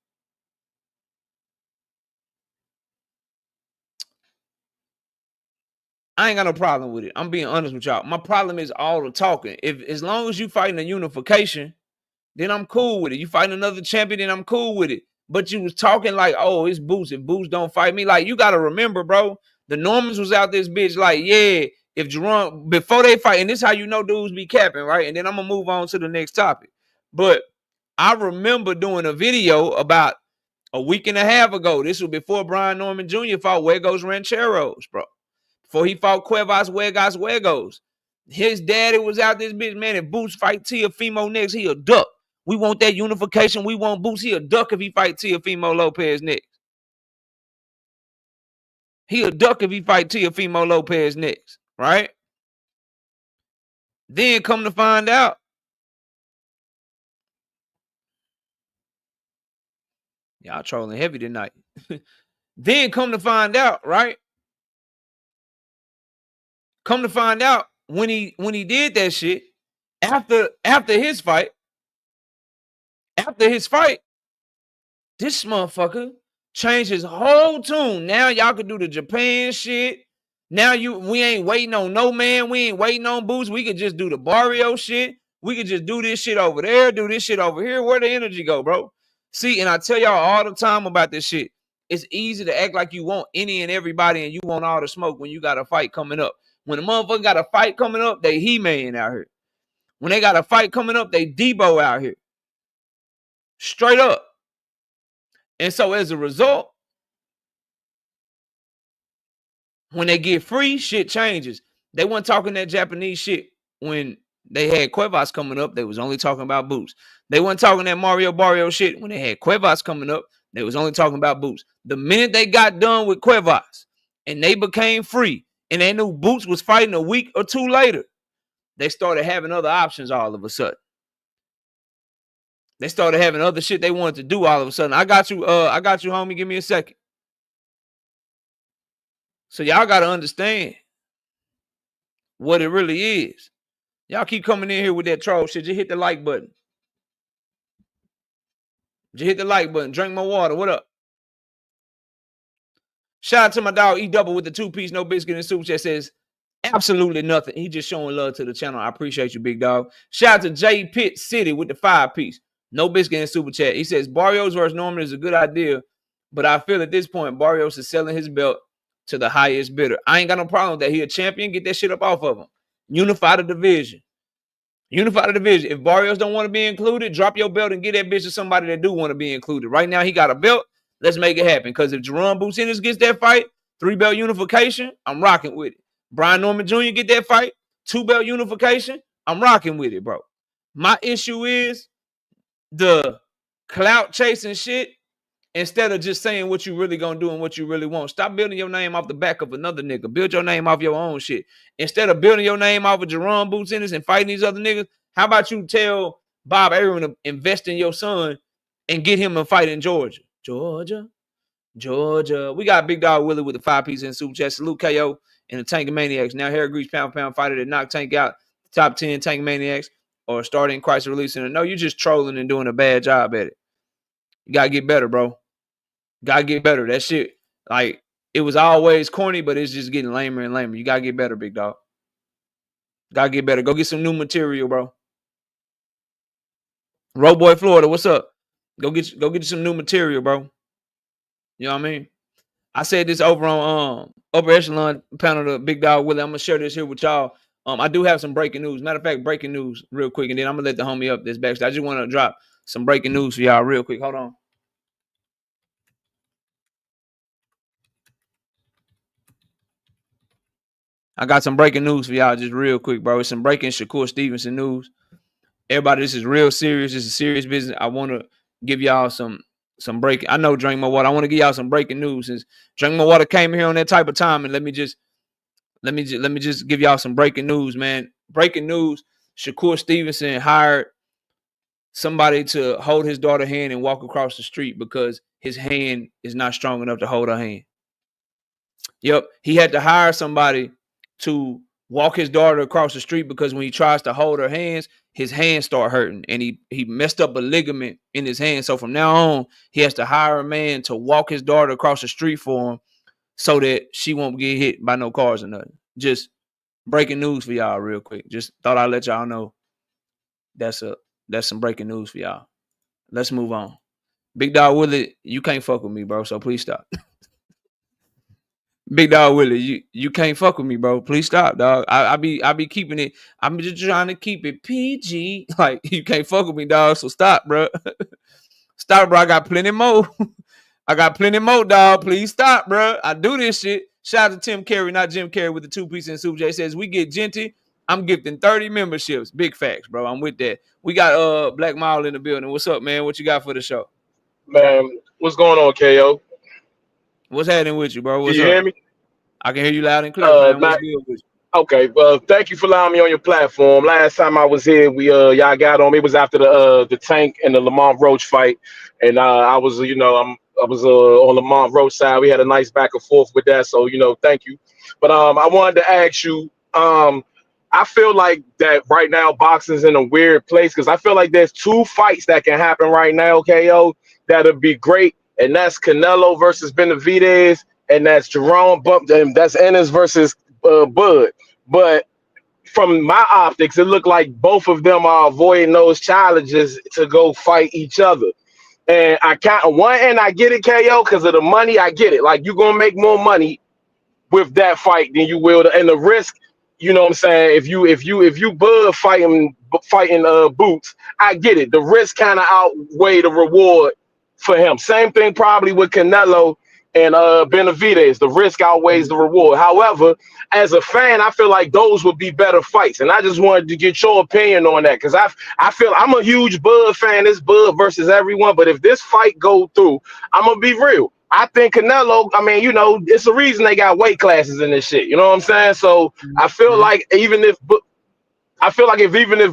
I ain't got no problem with it. I'm being honest with y'all. My problem is all the talking. If as long as you fighting a unification, then I'm cool with it. You fighting another champion, then I'm cool with it. But you was talking like, oh, it's Boots. If Boots don't fight me, like, you got to remember, bro, the Normans was out this bitch like, yeah, if Jerome, before they fight, and this is how you know dudes be capping, right? And then I'm going to move on to the next topic. But I remember doing a video about a week and a half ago. This was before Brian Norman Jr. fought Huegos Rancheros, bro. Before he fought Cuevas Huegos. His daddy was out this bitch, man. If Boots fight Teofimo next, he'll duck. We want that unification. We want Boots. He'll duck if he fight Teofimo Lopez next. He'll duck if he fight Teofimo Lopez next, right? Then come to find out, y'all trolling heavy tonight. Then come to find out, right? Come to find out when he did that shit after his fight, this motherfucker changed his whole tune. Now y'all can do the Japan shit. Now we ain't waiting on no man. We ain't waiting on Boots. We could just do the Barrio shit. We could just do this shit over there, do this shit over here. Where the energy go, bro? See, and I tell y'all all the time about this shit. It's easy to act like you want any and everybody and you want all the smoke when you got a fight coming up. When a motherfucker got a fight coming up, they He-Man out here. When they got a fight coming up, they Debo out here. Straight up. And so as a result, when they get free, shit changes. They weren't talking that Japanese shit when they had Cuevas coming up. They was only talking about Boots. They weren't talking that Mario Barrio shit when they had Cuevas coming up. They was only talking about Boots. The minute they got done with Cuevas and they became free and they knew Boots was fighting a week or two later, they started having other options all of a sudden. They started having other shit they wanted to do all of a sudden. I got you, homie. Give me a second. So y'all got to understand what it really is. Y'all keep coming in here with that troll shit. Just hit the like button. Drink my water. What up? Shout out to my dog E-Double with the 2-piece, no biscuit and soup chat says, absolutely nothing. He just showing love to the channel. I appreciate you, big dog. Shout out to J Pitt City with the 5-piece. No biscuit and super chat. He says, Barrios versus Norman is a good idea, but I feel at this point, Barrios is selling his belt to the highest bidder. I ain't got no problem with that. He a champion. Get that shit up off of him. Unify the division. If Barrios don't want to be included, drop your belt and get that bitch to somebody that do want to be included. Right now, he got a belt. Let's make it happen. Because if Jerome Boots Ennis gets that fight, 3-belt unification, I'm rocking with it. Brian Norman Jr. get that fight, 2-belt unification, I'm rocking with it, bro. My issue is the clout chasing shit instead of just saying what you really gonna do and what you really want. Stop building your name off the back of another nigga. Build your name off your own shit. Instead of building your name off of Jerome Boots Ennis and fighting these other niggas, how about you tell Bob Aaron to invest in your son and get him a fight in Georgia? Georgia. We got Big Dog Willie with the 5-piece and super chat. Salute KO and the Tank Maniacs. Now Hair Grease pound fighter that knocked Tank out. Top 10 Tank Maniacs or starting Christ releasing it. No, you're just trolling and doing a bad job at it. You gotta get better, bro. Gotta get better. That shit, like, it was always corny, but it's just getting lamer and lamer. You gotta get better, big dog. Gotta get better. Go get some new material, bro. Roadboy Florida, what's up? Go get you some new material, bro. You know what I mean? I said this over on Upper Echelon panel to Big Dog Willie. I'm gonna share this here with y'all. I do have some breaking news. Matter of fact, breaking news real quick, and then I'm gonna let the homie up this backstage. I just want to drop some breaking news for y'all real quick. Hold on. I got some breaking news for y'all just real quick, bro. It's some breaking Shakur Stevenson news. Everybody, this is real serious. This is serious business. I want to give y'all some breaking. I know Drink My Water. I want to give y'all some breaking news. Since Drink My Water came here on that type of time, and let me just Let me just give y'all some breaking news, man. Breaking news: Shakur Stevenson hired somebody to hold his daughter's hand and walk across the street because his hand is not strong enough to hold her hand. Yep, he had to hire somebody to walk his daughter across the street because when he tries to hold her hands, his hands start hurting, and he messed up a ligament in his hand. So from now on, he has to hire a man to walk his daughter across the street for him so that she won't get hit by no cars or nothing. Just breaking news for y'all real quick. Just thought I'd let y'all know that's some breaking news for y'all. Let's move on. Big Dog Willie, you can't fuck with me, bro. So please stop. Big Dog Willie, you can't fuck with me, bro. Please stop, dog. I be keeping it. I'm just trying to keep it PG. Like you can't fuck with me, dog. So stop, bro. Stop, bro. I got plenty more. I got plenty more, dog. Please stop, bro. I do this shit. Shout out to Tim Carey, not Jim Carey, with the 2-piece and Super J. Says we get Genty. I'm gifting 30 memberships. Big facts, bro. I'm with that. We got Black Mile in the building. What's up, man? What you got for the show? Man, what's going on, KO? What's happening with you, bro? Can What's you up? hear me? I can hear you loud and clear, fam. What's good with you? Okay, well, thank you for allowing me on your platform. Last time I was here, we y'all got on me. It was after the Tank and the Lamont Roach fight, and I was I was on Lamont Roach side. We had a nice back and forth with that, so thank you. But I wanted to ask you, I feel like that right now boxing's in a weird place because I feel like there's two fights that can happen right now, KO, that'll be great, and that's Canelo versus Benavidez, and that's Jerome Bump, and that's Ennis versus Bud. But from my optics, it looked like both of them are avoiding those challenges to go fight each other. And I get it, KO, because of the money. I get it. Like you're gonna make more money with that fight than you will, and the risk. You know what I'm saying? If you Bud fighting Boots, I get it. The risk kind of outweigh the reward for him. Same thing probably with Canelo and Benavidez. The risk outweighs the reward. However, as a fan, I feel like those would be better fights, and I just wanted to get your opinion on that because I feel I'm a huge Bud fan. It's Bud versus everyone, but if this fight go through, I'm gonna be real. I think Canelo, I mean, it's a reason they got weight classes in this shit. You know what I'm saying? So I feel like even if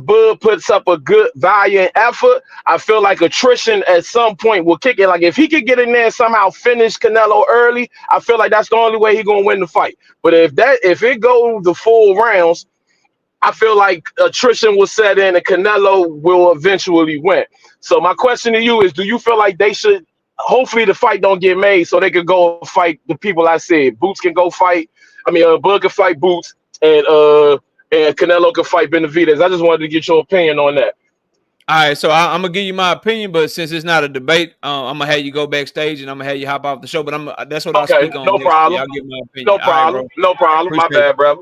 Bud puts up a good valiant effort, I feel like attrition at some point will kick it. Like if he could get in there and somehow finish Canelo early, I feel like that's the only way he's gonna win the fight. But if it goes the full rounds, I feel like attrition will set in and Canelo will eventually win. So my question to you is, do you feel like they should, hopefully the fight don't get made so they could go fight the people I said? Boots can go fight. Bud can fight Boots and Canelo can fight Benavidez. I just wanted to get your opinion on that. All right, so I'm gonna give you my opinion, but since it's not a debate, I'm gonna have you go backstage and I'm gonna have you hop off the show. But that's what I'll speak on. No problem. I'll give my opinion. No problem. Right, no problem. Appreciate my bad, brother.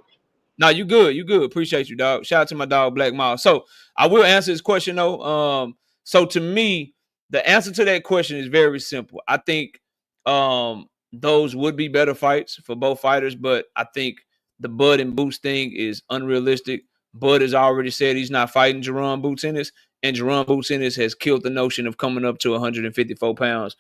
No, you good. You good. Appreciate you, dog. Shout out to my dog Black Mile. So I will answer this question though. So to me, the answer to that question is very simple. I think those would be better fights for both fighters, but I think the Bud and Boots thing is unrealistic. Bud has already said he's not fighting Jerome Boots Ennis, and Jerome Boots Ennis has killed the notion of coming up to 154 pounds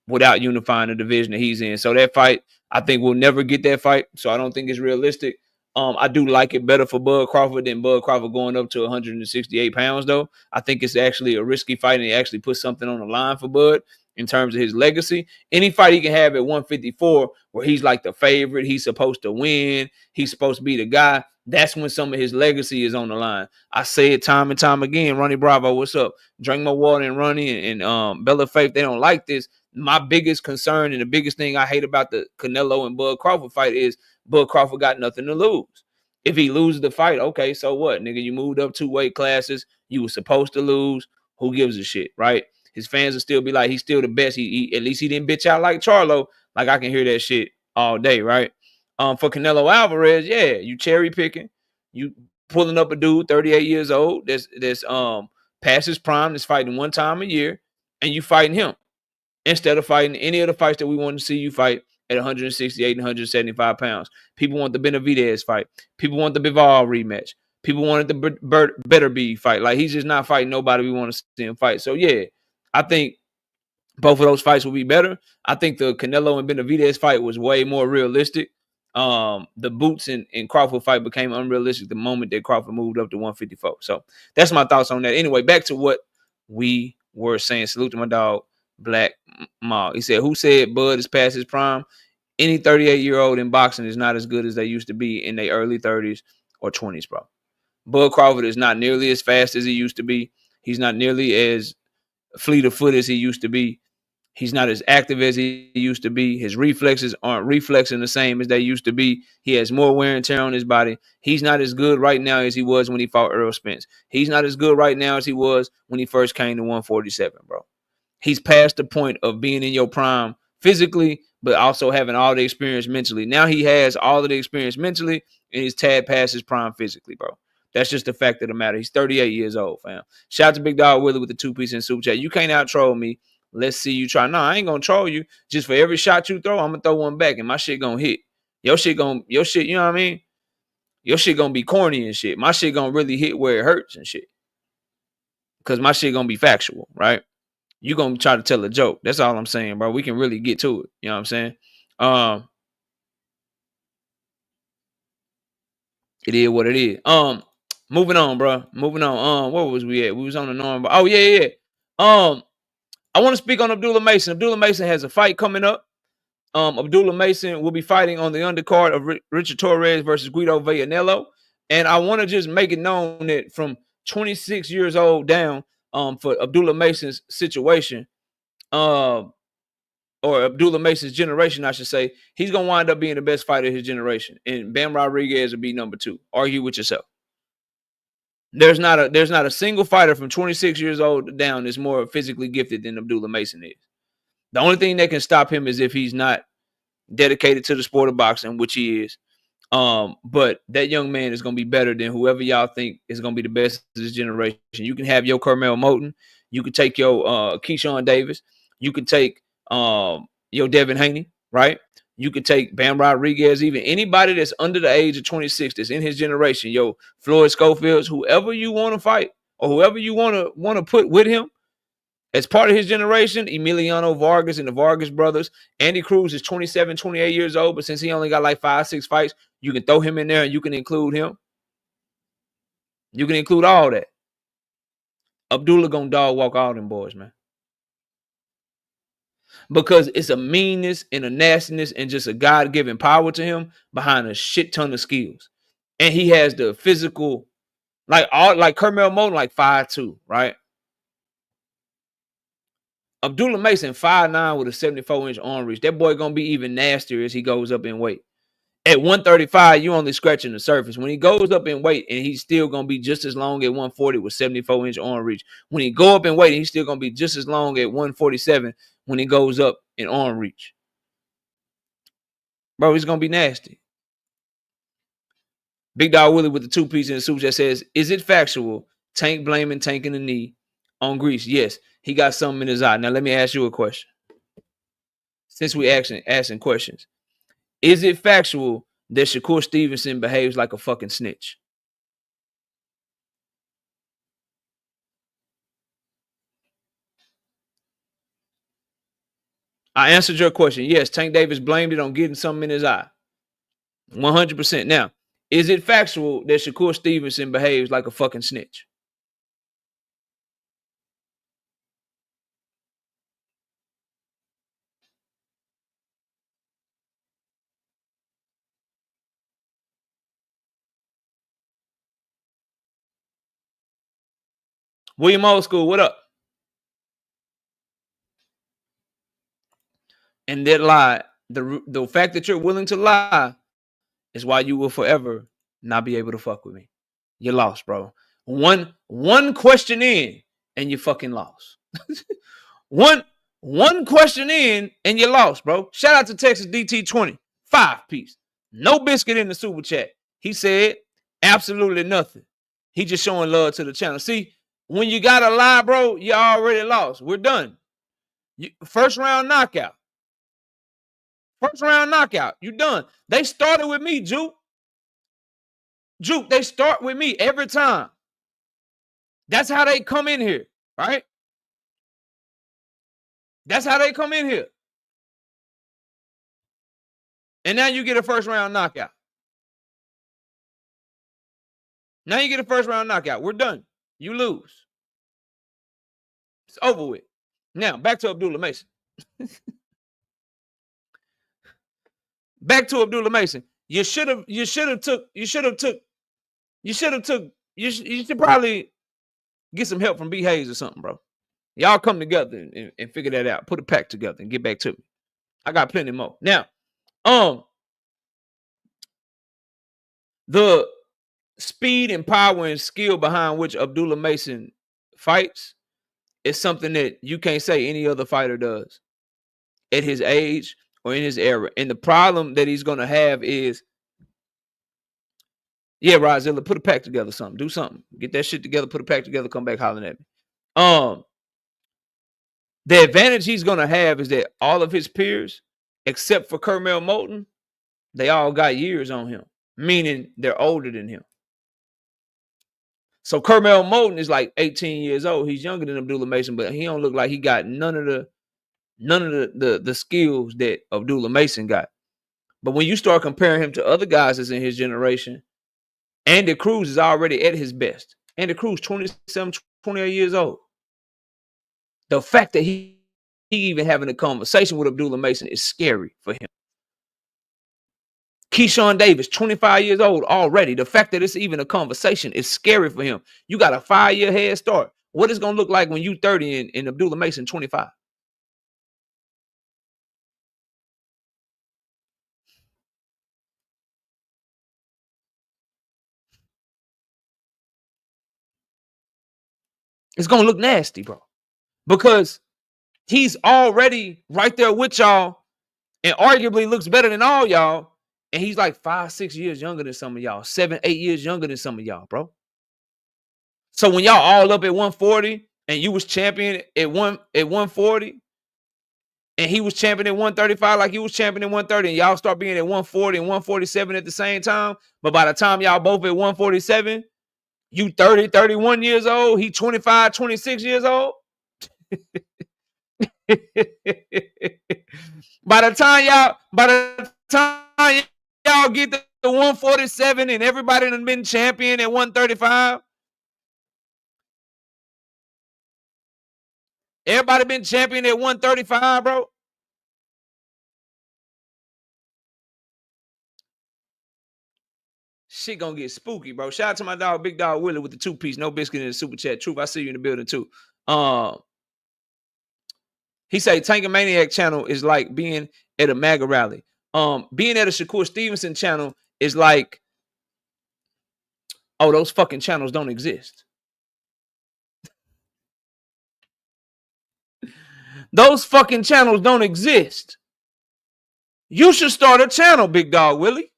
without unifying the division that he's in. So that fight, I think we'll never get that fight. So I don't think it's realistic. I do like it better for Bud Crawford than Bud Crawford going up to 168 pounds, though. I think it's actually a risky fight, and he actually puts something on the line for Bud in terms of his legacy. Any fight he can have at 154 where he's like the favorite, he's supposed to win, he's supposed to be the guy, that's when some of his legacy is on the line. I say it time and time again. Ronnie Bravo, what's up? Drink my water and Ronnie and Bella Faith, they don't like this. My biggest concern and the biggest thing I hate about the Canelo and Bud Crawford fight is Bud Crawford got nothing to lose. If he loses the fight, okay, so what? Nigga, you moved up 2 weight classes. You were supposed to lose. Who gives a shit, right? His fans will still be like, he's still the best. He at least he didn't bitch out like Charlo. Like I can hear that shit all day, right? For Canelo Alvarez, yeah, you cherry picking. You pulling up a dude, 38 years old, that's past his prime, that's fighting 1 time a year, and you fighting him instead of fighting any of the fights that we want to see you fight at 168 and 175 pounds. People want the Benavidez fight. People want the Bivol rematch. People wanted the Better Be fight. Like, he's just not fighting nobody we want to see him fight. So, yeah, I think both of those fights will be better. I think the Canelo and Benavidez fight was way more realistic. The Boots and Crawford fight became unrealistic the moment that Crawford moved up to 154. So that's my thoughts on that. Anyway, back to what we were saying. Salute to my dog, Black Ma. He said, who said Bud is past his prime? Any 38-year-old in boxing is not as good as they used to be in their early 30s or 20s, bro. Bud Crawford is not nearly as fast as he used to be. He's not nearly as fleet of foot as he used to be. He's not as active as he used to be. His reflexes aren't reflexing the same as they used to be. He has more wear and tear on his body. He's not as good right now as he was when he fought Earl Spence. He's not as good right now as he was when he first came to 147, bro. He's past the point of being in your prime physically, but also having all the experience mentally. Now he has all of the experience mentally, and he's tad past his prime physically, bro. That's just the fact of the matter. He's 38 years old, fam. Shout out to Big Dog Willie with the 2-piece in super chat. You can't out troll me. Let's see you try. No, I ain't gonna troll you. Just for every shot you throw, I'm gonna throw one back, and my shit gonna hit. Your shit, you know what I mean? Your shit gonna be corny and shit. My shit gonna really hit where it hurts and shit. Cause my shit gonna be factual, right? You gonna try to tell a joke. That's all I'm saying, bro. We can really get to it. You know what I'm saying? It is what it is. Moving on, bro. Moving on. Where was we at? We was on the norm. Oh, yeah. I want to speak on Abdullah Mason. Abdullah Mason has a fight coming up. Abdullah Mason will be fighting on the undercard of Richard Torres versus Guido Villanello. And I want to just make it known that from 26 years old down, for Abdullah Mason's situation, or Abdullah Mason's generation, I should say, he's gonna wind up being the best fighter of his generation. And Bam Rodriguez will be number 2. Argue with yourself. There's not a single fighter from 26 years old down that's more physically gifted than Abdullah Mason is. The only thing that can stop him is if he's not dedicated to the sport of boxing, which he is. But that young man is going to be better than whoever y'all think is going to be the best of this generation. You can have your Carmel Moulton. You can take your Keyshawn Davis. You can take your Devin Haney, right? You could take Bam Rodriguez, even anybody that's under the age of 26 that's in his generation, yo, Floyd Schofields, whoever you want to fight or whoever you want to put with him as part of his generation, Emiliano Vargas and the Vargas brothers. Andy Cruz is 27, 28 years old, but since he only got like 5-6 fights, you can throw him in there and you can include him. You can include all that. Abdullah gonna dog walk all them boys, man. Because it's a meanness and a nastiness and just a God-given power to him behind a shit ton of skills. And he has the physical, like Carmel Moulton, like 5'2", right? Abdullah Mason, 5'9" with a 74-inch arm reach. That boy gonna be even nastier as he goes up in weight. At 135, you only scratching the surface. When he goes up in weight, and he's still gonna be just as long at 140 with 74-inch arm reach. When he go up in weight, he's still gonna be just as long at 147 when he goes up in arm reach. Bro, he's gonna be nasty. Big Dog Willie with the 2-piece in the super that says, is it factual Tank blaming Tank in the knee on Grease? Yes, he got something in his eye. Now let me ask you a question. Since we asking questions, is it factual that Shakur Stevenson behaves like a fucking snitch? I answered your question. Yes, Tank Davis blamed it on getting something in his eye. 100%. Now, is it factual that Shakur Stevenson behaves like a fucking snitch? William Old School, what up? And that lie, the fact that you're willing to lie is why you will forever not be able to fuck with me. You lost, bro. One question in and you fucking lost. one question in and you lost, bro. Shout out to Texas DT20. 5-piece. No biscuit in the super chat. He said absolutely nothing. He just showing love to the channel. See, when you got to lie, bro, you already lost. We're done. First round knockout. First round knockout. You done. They started with me, Juke. Juke, they start with me every time. That's how they come in here, right? That's how they come in here. And now you get a first round knockout. Now you get a first round knockout. We're done. You lose. It's over with. Now back to Abdullah Mason. Back to Abdullah Mason. You should probably get some help from B. Hayes or something, bro. Y'all come together and figure that out. Put a pack together and get back to me. I got plenty more. Now, the speed and power and skill behind which Abdullah Mason fights is something that you can't say any other fighter does at his age or in his era. And the problem that he's going to have is, yeah, Rozilla, put a pack together, something. Do something. Get that shit together, put a pack together, come back hollering at me. The advantage he's going to have is that all of his peers, except for Kermel Moulton, they all got years on him, meaning they're older than him. So Kermel Moulton is like 18 years old. He's younger than Abdullah Mason, but he don't look like he got none of the skills that Abdullah Mason got. But when you start comparing him to other guys that's in his generation, Andy Cruz is already at his best. Andy Cruz, 27, 28 years old. The fact that he even having a conversation with Abdullah Mason is scary for him. Keyshawn Davis, 25 years old already. The fact that it's even a conversation is scary for him. You got a 5-year head start. What is going to look like when you 30 and Abdullah Mason 25? It's going to look nasty, bro. Because he's already right there with y'all and arguably looks better than all y'all. And he's like 5-6 years younger than some of y'all, 7-8 years younger than some of y'all, bro. So when y'all all up at 140 and you was champion at 140 and he was champion at 135 like you was champion at 130 and y'all start being at 140 and 147 at the same time, but by the time y'all both at 147, you 30, 31 years old, he 25, 26 years old. By the time y'all get to 147 and everybody done been champion at 135. Everybody been champion at 135, bro. Shit gonna get spooky, bro. Shout out to my dog, Big Dog Willie with the 2-piece, no biscuit in the super chat. Truth, I see you in the building too. He say Tank Maniac channel is like being at a MAGA rally. Being at a Shakur Stevenson channel is like, oh, those fucking channels don't exist. Those fucking channels don't exist. You should start a channel, Big Dog Willie,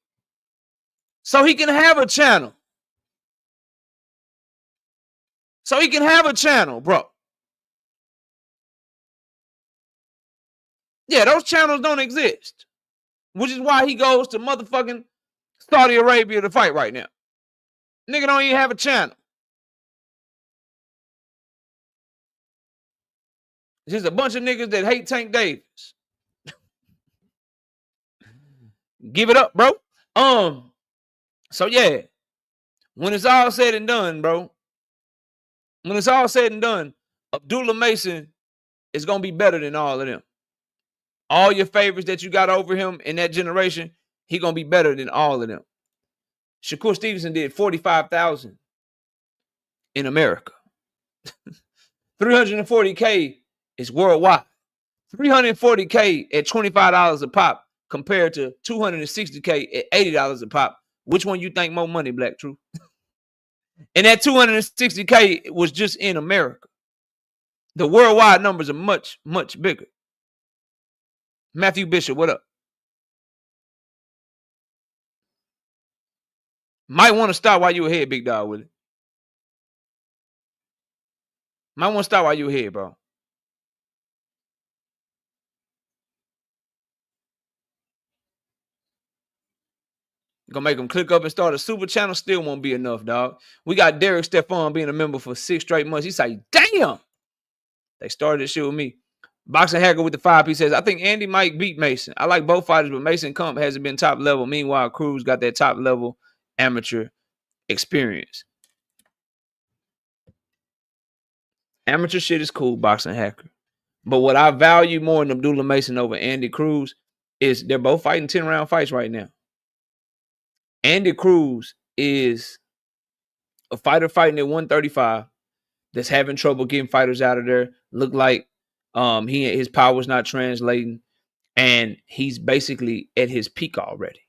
so he can have a channel. So he can have a channel, bro. Yeah, those channels don't exist, which is why he goes to motherfucking Saudi Arabia to fight right now. Nigga don't even have a channel. It's just a bunch of niggas that hate Tank Davis. Give it up, bro. So yeah, when it's all said and done, bro, when it's all said and done, Abdullah Mason is gonna be better than all of them. All your favorites that you got over him in that generation, he gonna be better than all of them. Shakur Stevenson did 45,000 in America. 340K is worldwide. 340K at $25 a pop compared to 260K at $80 a pop. Which one you think more money, Black Truth? And that 260K was just in America. The worldwide numbers are much, much bigger. Matthew Bishop, what up? Might want to stop while you ahead, Big Dog, with it. Might want to stop while you ahead, bro. Gonna make them click up and start a super channel. Still won't be enough, dog. We got Derek Stephon being a member for 6 straight months. He's like, damn. They started this shit with me. Boxing Hacker with the 5P says, I think Andy might beat Mason. I like both fighters, but Mason Kump hasn't been top level. Meanwhile, Cruz got that top level amateur experience. Amateur shit is cool, Boxing Hacker. But what I value more in Abdullah Mason over Andy Cruz is they're both fighting 10-round fights right now. Andy Cruz is a fighter fighting at 135 that's having trouble getting fighters out of there. Look like his power's not translating, and he's basically at his peak already.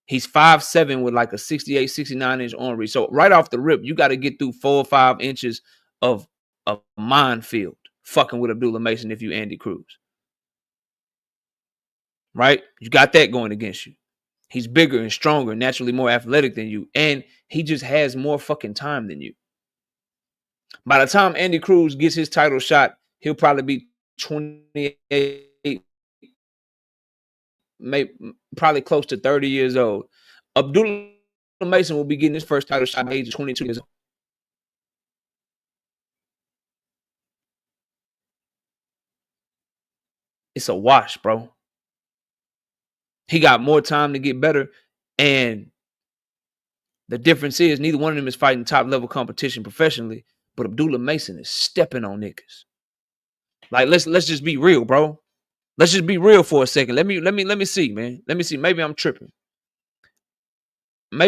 He's 5'7" with like a 68, 69-inch arm reach. So right off the rip, you got to get through 4 or 5 inches of a minefield fucking with Abdullah Mason if you Andy Cruz. Right? You got that going against you. He's bigger and stronger, naturally more athletic than you, and he just has more fucking time than you. By the time Andy Cruz gets his title shot, he'll probably be 28, maybe probably close to 30 years old. Abdullah Mason will be getting his first title shot at the age of 22 years old. It's a wash, bro. He got more time to get better, and the difference is neither one of them is fighting top level competition professionally, but Abdullah Mason is stepping on niggas. Like let's just be real, bro. Let's just be real for a second. Let me see, man. Let me see. Maybe I'm tripping. Right?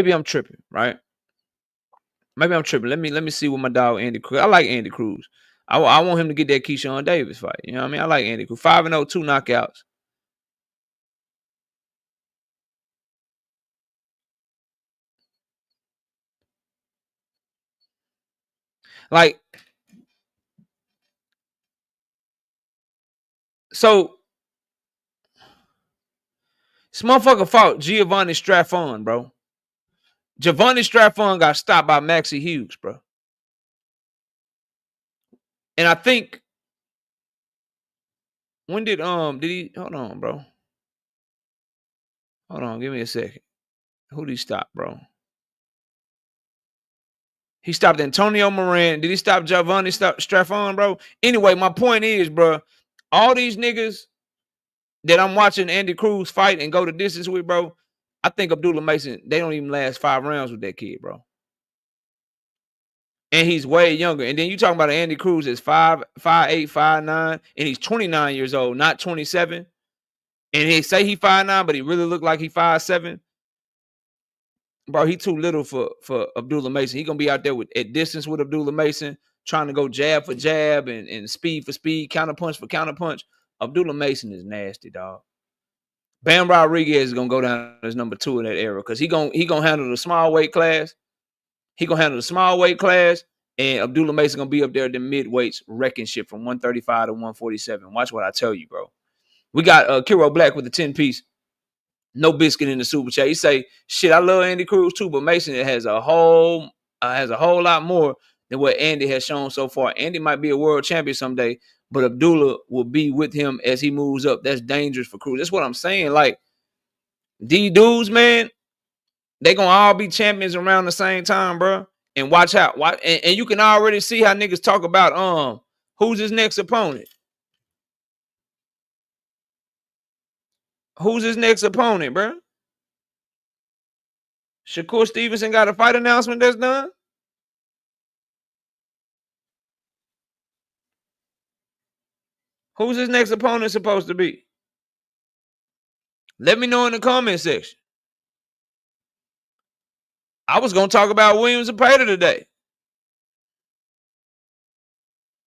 Maybe I'm tripping. Let me see what my dog Andy Cruz. I like Andy Cruz. I want him to get that Keyshawn Davis fight. You know what I mean? I like Andy Cruz. 5-0, 2 knockouts. Like, so this motherfucker fought Giovanni Straffon, bro. Giovanni Straffon got stopped by Maxie Hughes, bro. And I think when did he hold on, bro? Hold on, give me a second. Who did he stop, bro? He stopped Antonio Moran. Did he stop Giovanni Straffon, bro? Anyway, my point is, bro, all these niggas that I'm watching Andy Cruz fight and go the distance with, bro, I think Abdullah Mason, they don't even last 5 rounds with that kid, bro. And he's way younger. And then you talking about Andy Cruz is 5'8", 5'9", and he's 29 years old, not 27. And he say he 5'9", but he really look like he 5'7". Bro, he too little for Abdullah Mason. He gonna be out there at distance with Abdullah Mason, trying to go jab for jab and speed for speed, counter punch for counter punch. Abdullah Mason is nasty, dog. Bam Rodriguez is gonna go down as number 2 in that era because he gonna handle the small weight class. He gonna handle the small weight class, and Abdullah Mason gonna be up there at the midweights wrecking shit from 135 to 147. Watch what I tell you, bro. We got Kiro Black with the 10-piece. No biscuit in the super chat. He say, shit, I love Andy Cruz too, but Mason has a whole lot more than what Andy has shown so far. Andy might be a world champion someday, but Abdullah will be with him as he moves up. That's dangerous for Cruz. That's what I'm saying. Like, these dudes, man, they gonna all be champions around the same time, bro. And watch out. And you can already see how niggas talk about who's his next opponent. Who's his next opponent, bro? Shakur Stevenson got a fight announcement that's done? Who's his next opponent supposed to be? Let me know in the comment section. I was going to talk about Williams Zepeda today.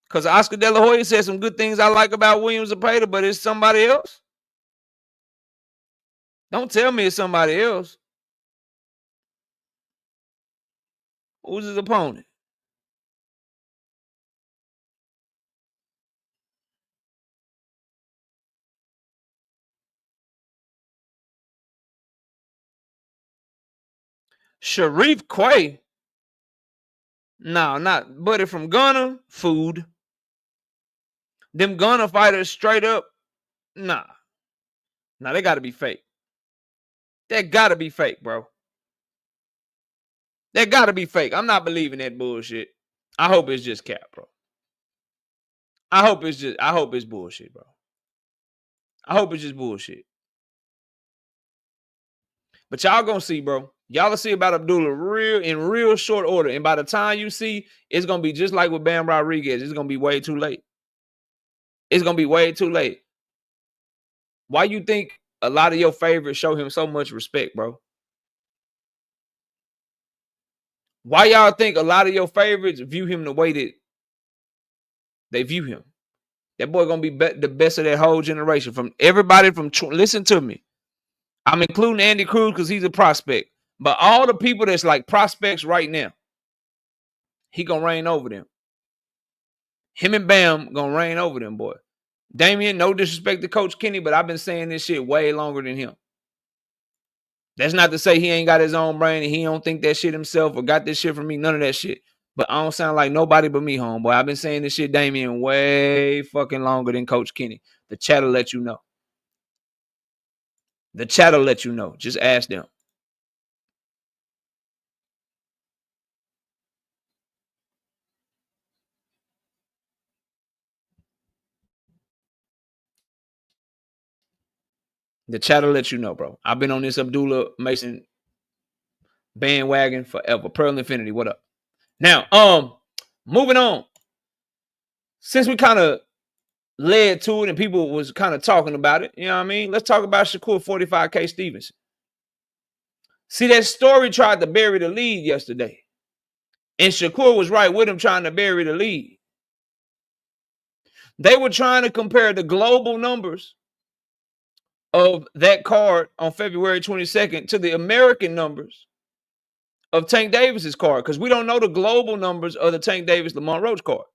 Because Oscar De La Hoya said some good things I like about Williams Zepeda, but it's somebody else. Don't tell me it's somebody else. Who's his opponent? Sharif Quay. No, not Buddy from Ghana. Food. Them Ghana fighters straight up. Nah. Nah, they got to be fake. That got to be fake, bro. That got to be fake. I'm not believing that bullshit. I hope it's just cap, bro. I hope it's bullshit, bro. I hope it's just bullshit. But y'all gonna see, bro. Y'all will see about Abdullah in real short order. And by the time you see, it's gonna be just like with Bam Rodriguez. It's gonna be way too late. It's gonna be way too late. Why you think a lot of your favorites show him so much respect, bro? Why y'all think a lot of your favorites view him the way that they view him? That boy gonna be the best of that whole generation. From everybody from listen to me. I'm including Andy Cruz because he's a prospect. But all the people that's like prospects right now, he gonna reign over them. Him and Bam gonna reign over them, boy. Damian, no disrespect to Coach Kenny, but I've been saying this shit way longer than him. That's not to say he ain't got his own brain and he don't think that shit himself or got this shit from me. None of that shit. But I don't sound like nobody but me, homeboy. I've been saying this shit, Damian, way fucking longer than Coach Kenny. The chat will let you know. The chat will let you know. Just ask them. The chat will let you know, bro. I've been on this Abdullah Mason bandwagon forever. Pearl Infinity, what up? Now, moving on. Since we kind of led to it and people was kind of talking about it, you know what I mean? Let's talk about Shakur 45K Stevenson. See, that story tried to bury the lead yesterday. And Shakur was right with him trying to bury the lead. They were trying to compare the global numbers of that card on February 22nd to the American numbers of Tank Davis's card, because we don't know the global numbers of the Tank Davis Lamont Roach card.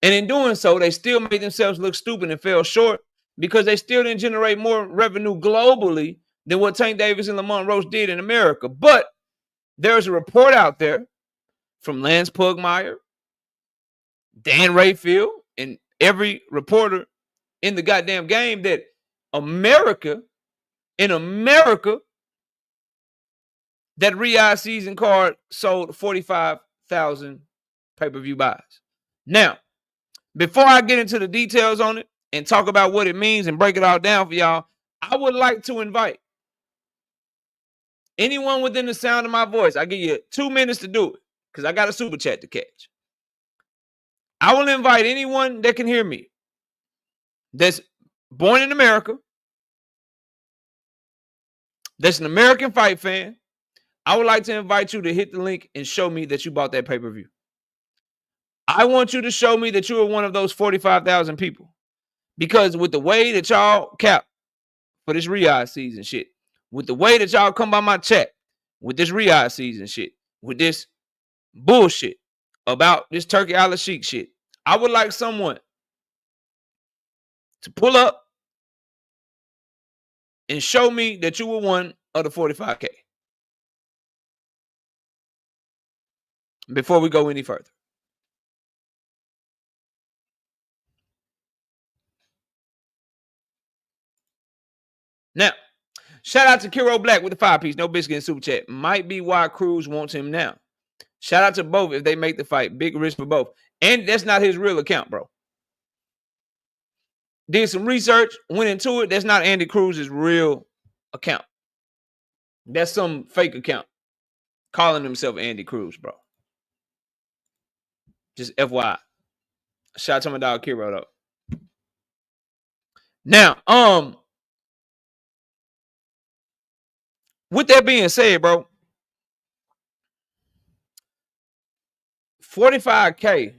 And in doing so, they still made themselves look stupid and fell short because they still didn't generate more revenue globally than what Tank Davis and Lamont Roach did in America. But there's a report out there from Lance Pugmire, Dan Rayfield, and every reporter in the goddamn game that in America, that Riyadh season card sold 45,000 pay-per-view buys. Now, before I get into the details on it and talk about what it means and break it all down for y'all, I would like to invite anyone within the sound of my voice. I give you 2 minutes to do it because I got a super chat to catch. I will invite anyone that can hear me that's born in America, that's an American fight fan. I would like to invite you to hit the link and show me that you bought that pay-per-view. I want you to show me that you are one of those 45,000 people. Because with the way that y'all cap for this Riyadh season shit, with the way that y'all come by my chat, with this Riyadh season shit, with this bullshit about this Turki Al-Sheikh shit, I would like someone to pull up and show me that you were one of the 45K before we go any further. Now, shout out to Kiro Black with the 5-piece, no biscuit and super chat. Might be why Cruz wants him now. Shout out to both if they make the fight. Big risk for both. And that's not his real account, bro. Did some research, went into it. That's not Andy Cruz's real account. That's some fake account calling himself Andy Cruz, bro. Just FYI. Shout out to my dog Kiro, though. Now, with that being said, bro, 45K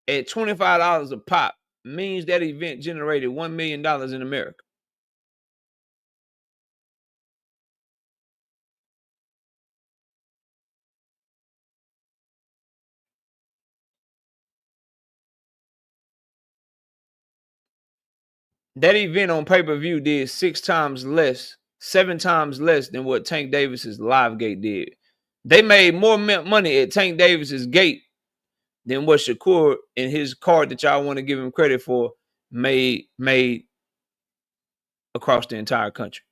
at $25 a pop means that event generated $1 million in America. That event on pay-per-view did 7 times less than what Tank Davis's live gate did. They made more money at Tank Davis's gate than what Shakur and his card that y'all want to give him credit for made across the entire country.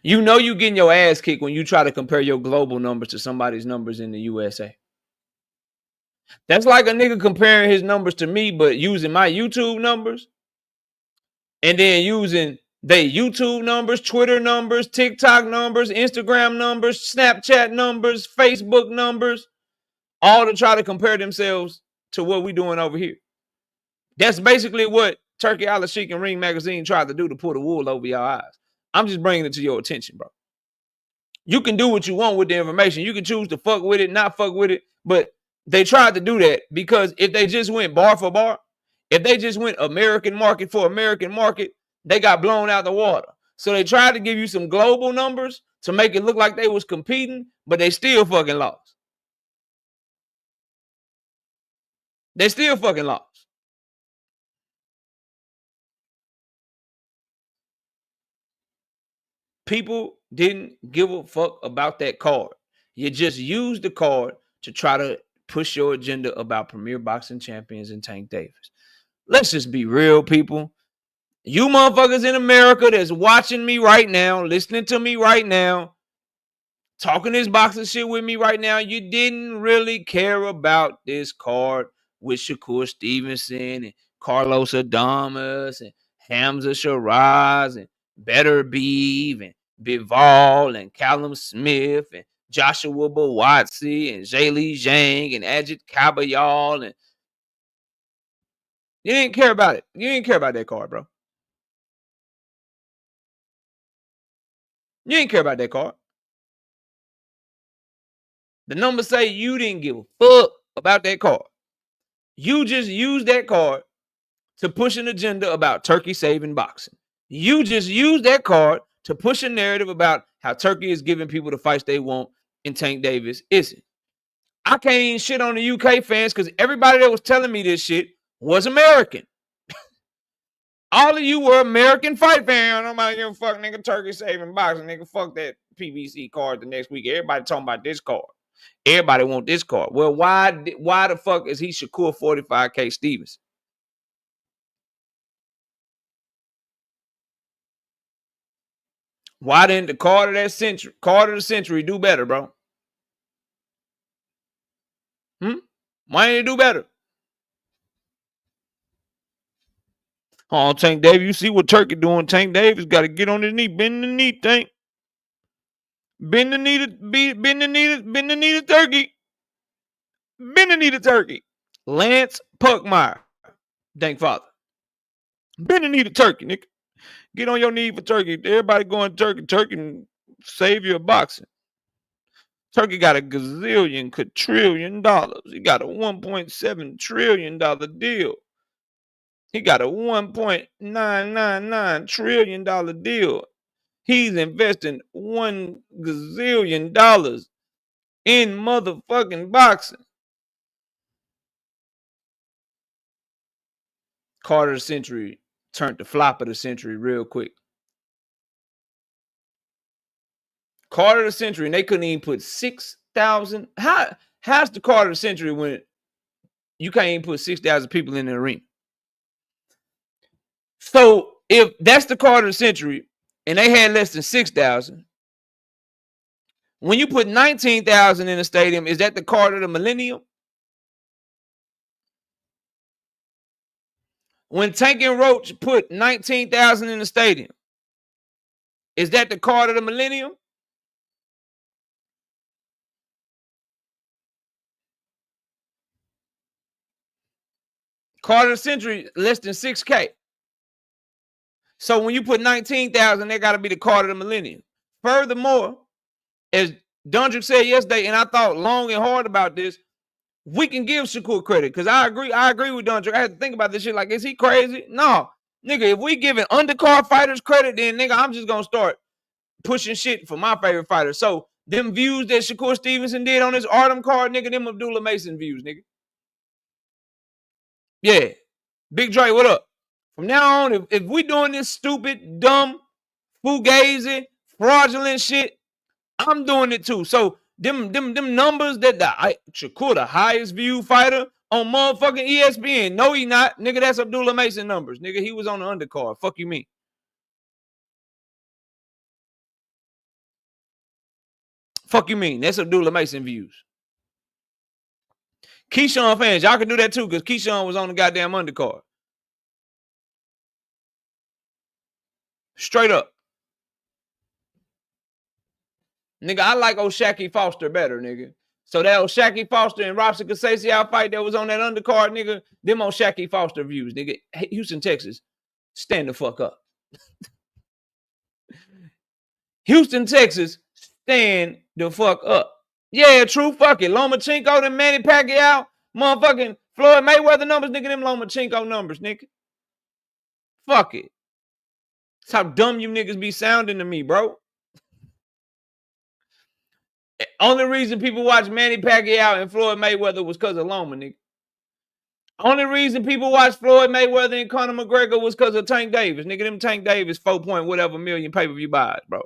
You know you getting your ass kicked when you try to compare your global numbers to somebody's numbers in the USA. That's like a nigga comparing his numbers to me, but using my YouTube numbers and then using they YouTube numbers, Twitter numbers, TikTok numbers, Instagram numbers, Snapchat numbers, Facebook numbers, all to try to compare themselves to what we doing over here. That's basically what Turkey, Allah Sheik, and Ring Magazine tried to do to pull the wool over your eyes. I'm just bringing it to your attention, bro. You can do what you want with the information. You can choose to fuck with it, not fuck with it. But they tried to do that because if they just went bar for bar, if they just went American market for American market, they got blown out the water. So they tried to give you some global numbers to make it look like they was competing, but they still fucking lost. They still fucking lost. People didn't give a fuck about that card. You just used the card to try to push your agenda about Premier Boxing Champions and Tank Davis. Let's just be real, people. You motherfuckers in America that's watching me right now, listening to me right now, talking this boxing shit with me right now, you didn't really care about this card with Shakur Stevenson and Carlos Adames and Hamza Shiraz and Better Beeve and Bivol and Callum Smith and Joshua Bawatsi and Jaylee Zhang and Ajit Kabayal. And you didn't care about it. You didn't care about that card, bro. You didn't care about that card. The numbers say you didn't give a fuck about that card. You just used that card to push an agenda about Turkey saving boxing. You just used that card to push a narrative about how Turkey is giving people the fights they want and Tank Davis isn't. I can't even shit on the UK fans because everybody that was telling me this shit was American. All of you were American fight fans. Nobody give a fuck, nigga. Turkey saving boxing, nigga. Fuck that PBC card the next week. Everybody talking about this card. Everybody want this card. Well, why the fuck is he Shakur 45K Stevenson? Why didn't the card of the century do better, bro? Why didn't it do better? Oh, Tank Davis, you see what Turkey doing? Tank Davis got to get on his knee, bend the knee, Tank. Bend the knee to Turkey. Bend the knee to Turkey. Lance Puckmeyer. Thank Father. Bend the knee to Turkey, nigga. Get on your knee for Turkey. Everybody going Turkey. Turkey savior of boxing. Turkey got a gazillion quadrillion dollars. He got a $1.7 trillion deal. He got a $1.999 trillion deal. He's investing $1 gazillion in motherfucking boxing. Carter of the century turned the flop of the century real quick. Carter of the century, and they couldn't even put 6,000. How's the Carter of the century when you can't even put 6,000 people in the arena? So if that's the Carter of the century and they had less than 6,000, when you put 19,000 in the stadium, is that the Carter of the millennium? When Tank and Roach put 19,000 in the stadium, is that the Carter of the millennium? Carter of the century, less than 6K. So when you put 19,000, they got to be the Carter of the millennium. Furthermore, as Dundrick said yesterday, and I thought long and hard about this, we can give Shakur credit because I agree with Dundrick. I had to think about this shit like, is he crazy? No. Nigga, if we giving undercard fighters credit, then nigga, I'm just going to start pushing shit for my favorite fighters. So them views that Shakur Stevenson did on his Artem card, nigga, them Abdullah Mason views, nigga. Yeah. Big Dre, what up? From now on, if we doing this stupid, dumb, fugazi, fraudulent shit, I'm doing it too. So them numbers that Shakur, the highest viewed fighter on motherfucking ESPN. No, he not. Nigga, that's Abdullah Mason numbers. Nigga, he was on the undercard. Fuck you mean? Fuck you mean? That's Abdullah Mason views. Keyshawn fans, y'all can do that too, because Keyshawn was on the goddamn undercard. Straight up. Nigga, I like O'Shaquie Foster better, nigga. So that O'Shaquie Foster and Robson Casasio fight that was on that undercard, nigga, them O'Shaquie Foster views, nigga. Houston, Texas, stand the fuck up. Houston, Texas, stand the fuck up. Yeah, true, fuck it. Lomachenko, them Manny Pacquiao, motherfucking Floyd Mayweather numbers, nigga, them Lomachenko numbers, nigga. Fuck it. That's how dumb you niggas be sounding to me, bro. Only reason people watch Manny Pacquiao and Floyd Mayweather was because of Loma, nigga. Only reason people watch Floyd Mayweather and Conor McGregor was because of Tank Davis. Nigga, them Tank Davis 4-point-whatever million pay-per-view buys, bro.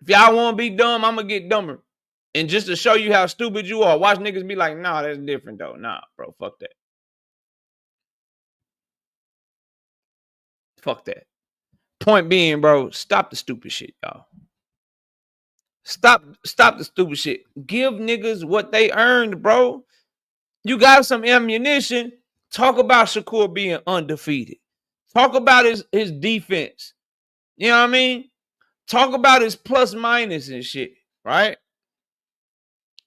If y'all want to be dumb, I'm going to get dumber. And just to show you how stupid you are, watch niggas be like, nah, that's different, though. Nah, bro, fuck that. Fuck that. Point being, bro, stop the stupid shit, y'all. Stop the stupid shit. Give niggas what they earned, bro. You got some ammunition. Talk about Shakur being undefeated. Talk about his defense. You know what I mean? Talk about his plus minus and shit, right?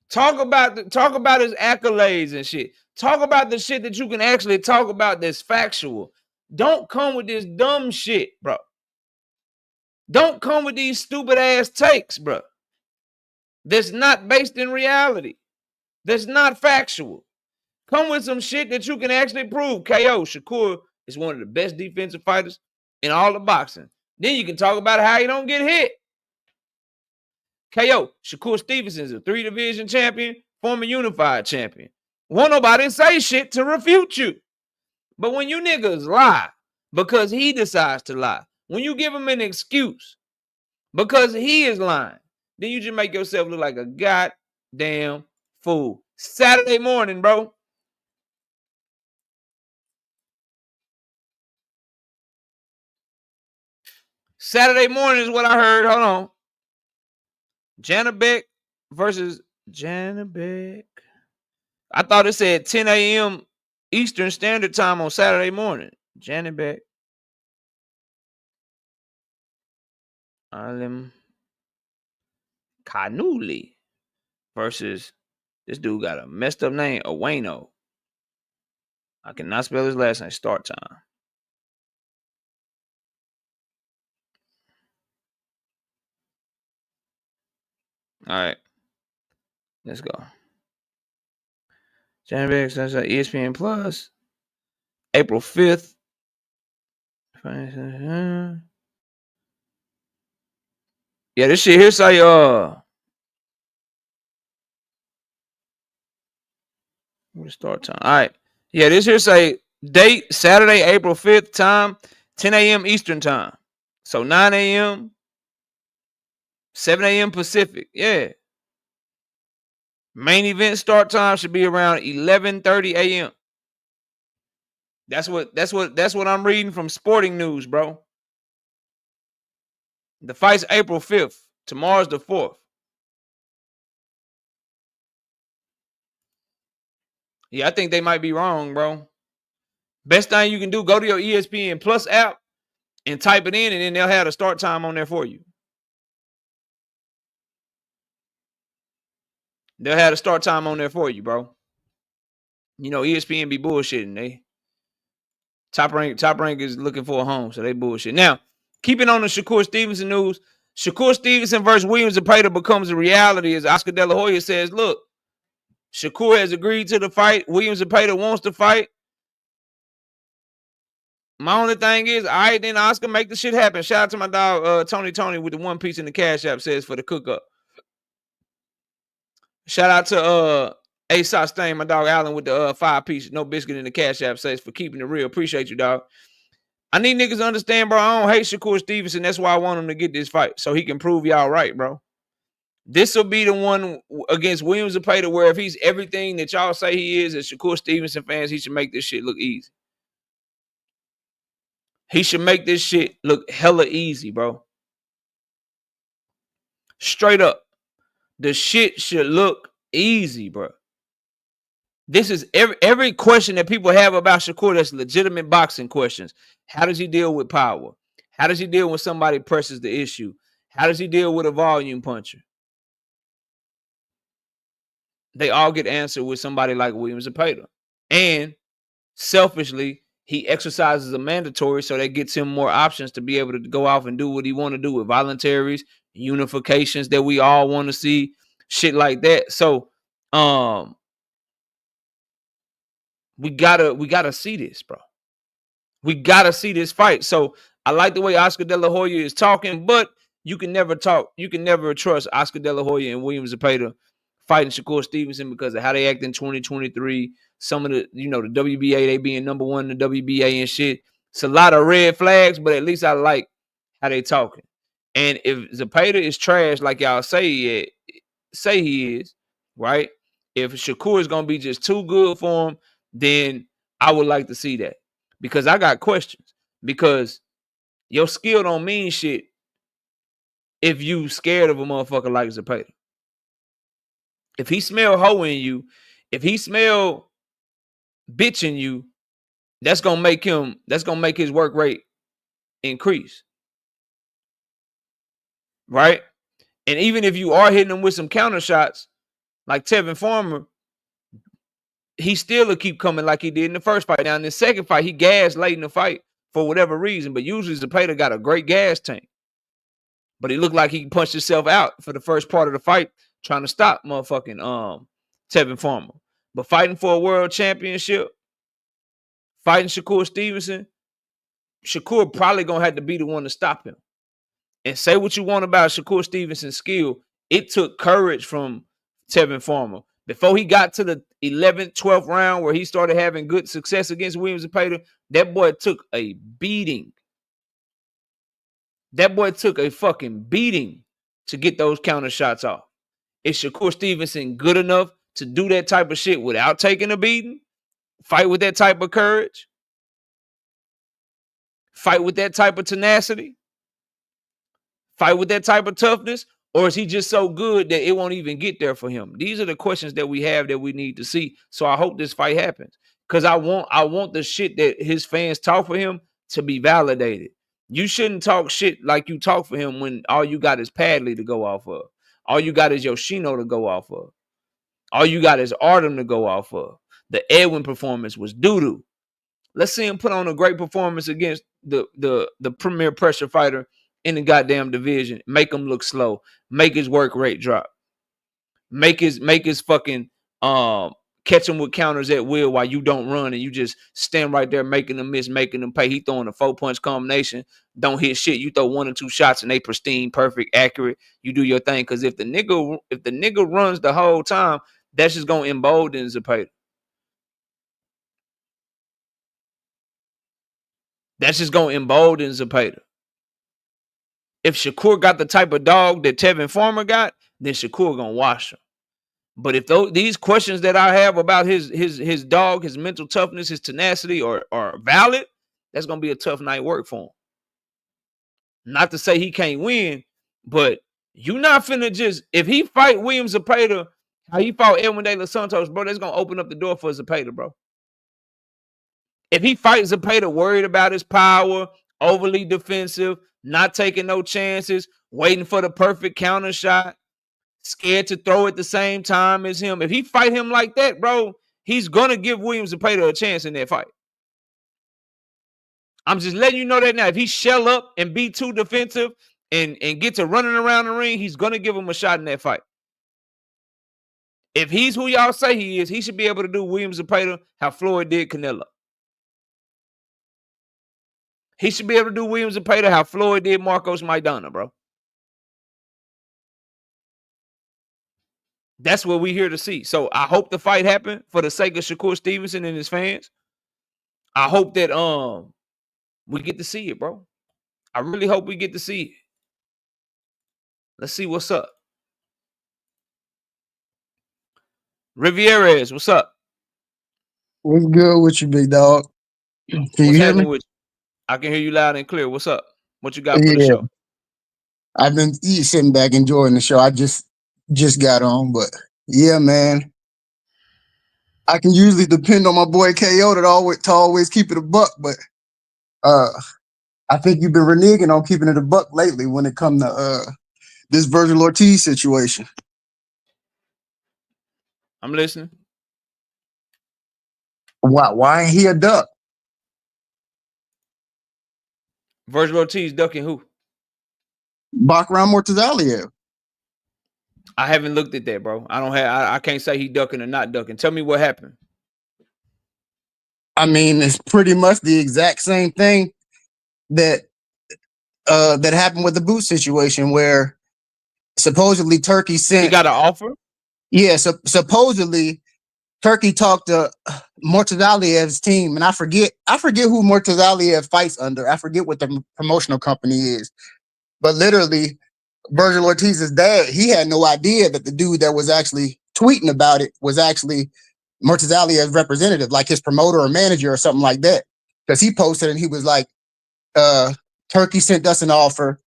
Talk about his accolades and shit. Talk about the shit that you can actually talk about that's factual. Don't come with this dumb shit, bro. Don't come with these stupid ass takes, bro. That's not based in reality. That's not factual. Come with some shit that you can actually prove. KO, Shakur is one of the best defensive fighters in all of boxing. Then you can talk about how he don't get hit. KO, Shakur Stevenson is a 3-division champion, former unified champion. Won't nobody say shit to refute you. But when you niggas lie because he decides to lie, when you give him an excuse because he is lying, then you just make yourself look like a goddamn fool. Saturday morning, bro. Saturday morning is what I heard. Hold on. Janabek versus Janabek. I thought it said 10 a.m. Eastern Standard Time on Saturday morning. Janabek. Alim Kanuli versus this dude got a messed up name, Oweno. I cannot spell his last name. Start time. All right. Let's go. Janabek, ESPN Plus. April 5th. Yeah, this shit here say what the start time? All right. Yeah, this here say date Saturday, April 5th, time 10 a.m. Eastern time. So 9 a.m. 7 a.m. Pacific. Yeah. Main event start time should be around 11:30 a.m. That's what I'm reading from Sporting News, bro. The fight's April 5th. Tomorrow's the 4th. Yeah, I think they might be wrong, bro. Best thing you can do, go to your ESPN Plus app and type it in, and then they'll have the start time on there for you. They'll have the start time on there for you, bro. You know, ESPN be bullshitting. They top rank is looking for a home, so they bullshit. Now, keeping on the Shakur Stevenson news, Shakur Stevenson versus Williams Zepeda becomes a reality as Oscar De La Hoya says, look, Shakur has agreed to the fight. Williams Zepeda wants to fight. My only thing is, all right, then Oscar, make the shit happen. Shout out to my dog, Tony with the one piece in the Cash App says for the cook up. Shout out to A-Sauce Stain, my dog Allen with the 5-piece, no biscuit in the Cash App says for keeping it real. Appreciate you, dog. I need niggas to understand, bro. I don't hate Shakur Stevenson. That's why I want him to get this fight so he can prove y'all right, bro. This will be the one against Williams Zepeda where if he's everything that y'all say he is as Shakur Stevenson fans, he should make this shit look easy. He should make this shit look hella easy, bro. Straight up. The shit should look easy, bro. This is every question that people have about Shakur that's legitimate boxing questions. How does he deal with power? How does he deal when somebody presses the issue? How does he deal with a volume puncher? They all get answered with somebody like Williams Zepeda. And selfishly, he exercises a mandatory, so that gets him more options to be able to go off and do what he want to do with voluntaries, unifications that we all want to see, shit like that. So, we gotta see this, bro. We gotta see this fight. So I like the way Oscar De La Hoya is talking, but you can never trust Oscar De La Hoya and Williams Zepeda fighting Shakur Stevenson because of how they act in 2023. Some of the, the WBA, they being number one in the WBA and shit. It's a lot of red flags, but at least I like how they talking. And if Zepeda is trash, like y'all say he is, right? If Shakur is gonna be just too good for him, then I would like to see that. Because I got questions. Because your skill don't mean shit if you scared of a motherfucker like Zepeda. If he smell hoeing you, if he smell bitching you, that's gonna make his work rate increase. Right? And even if you are hitting him with some counter shots, like Tevin Farmer, he still will keep coming like he did in the first fight. Now in the second fight, he gassed late in the fight for whatever reason, but usually Zepeda got a great gas tank. But he looked like he punched himself out for the first part of the fight, trying to stop motherfucking Tevin Farmer. But fighting for a world championship, fighting Shakur Stevenson, Shakur probably gonna have to be the one to stop him. And say what you want about Shakur Stevenson's skill, it took courage from Tevin Farmer. Before he got to the 11th, 12th round where he started having good success against Williams Zepeda, that boy took a beating. That boy took a fucking beating to get those counter shots off. Is Shakur Stevenson good enough to do that type of shit without taking a beating? Fight with that type of courage? Fight with that type of tenacity? Fight with that type of toughness? Or is he just so good that it won't even get there for him? These are the questions that we have that we need to see. So I hope this fight happens. Because I want the shit that his fans talk for him to be validated. You shouldn't talk shit like you talk for him when all you got is Padley to go off of. All you got is Yoshino to go off of. All you got is Artem to go off of. The Edwin performance was doo-doo. Let's see him put on a great performance against the premier pressure fighter in the goddamn division. Make him look slow. Make his work rate drop. Make his fucking catch him with counters at will while you don't run and you just stand right there making them miss, making them pay. He throwing a 4-punch combination, don't hit shit. You throw 1 or 2 shots and they pristine, perfect, accurate. You do your thing. Because if the nigga runs the whole time, that's just gonna embolden Zepeda. That's just gonna embolden Zepeda. If Shakur got the type of dog that Tevin Farmer got, then Shakur gonna wash him. But if these questions that I have about his dog, his mental toughness, his tenacity are valid, that's gonna be a tough night work for him. Not to say he can't win, but you not finna just, if he fight Williams Zepeda, how he fought Edwin De Los Santos, bro, that's gonna open up the door for Zepeda, bro. If he fights Zepeda worried about his power, overly defensive, not taking no chances, waiting for the perfect counter shot, scared to throw at the same time as him. If he fight him like that, bro, he's gonna give Williams Zepeda a chance in that fight. I'm just letting you know that now. If he shell up and be too defensive and get to running around the ring, he's gonna give him a shot in that fight. If he's who y'all say he is, he should be able to do Williams Zepeda how Floyd did Canelo. He should be able to do Williams Zepeda how Floyd did Marcos Maidana, bro. That's what we're here to see. So I hope the fight happen for the sake of Shakur Stevenson and his fans. I hope that we get to see it, bro. I really hope we get to see it. Let's see what's up. Rivieres, what's up? What's good with you, big dog? Can you hear me? With you? I can hear you loud and clear. What's up? What you got for the show? I've been sitting back enjoying the show. I just got on, but yeah, man. I can usually depend on my boy KO to always keep it a buck, but I think you've been reneging on keeping it a buck lately when it comes to this Virgil Ortiz situation. I'm listening. Why ain't he a duck? Virgil Ortiz ducking who? Bakram Murtazaliev. I haven't looked at that, bro. I can't say he ducking or not ducking. Tell me what happened. I mean, it's pretty much the exact same thing that happened with the boot situation, where supposedly Turki sent. He got an offer. Yeah, supposedly Turki talked to Murtazaliev's team, and I forget who Murtazaliev fights under. I forget what the promotional company is, but literally, Virgil Ortiz's dad, he had no idea that the dude that was actually tweeting about it was actually Murtazaliev's representative, like his promoter or manager or something like that. Because he posted and he was like, Turki sent us an offer.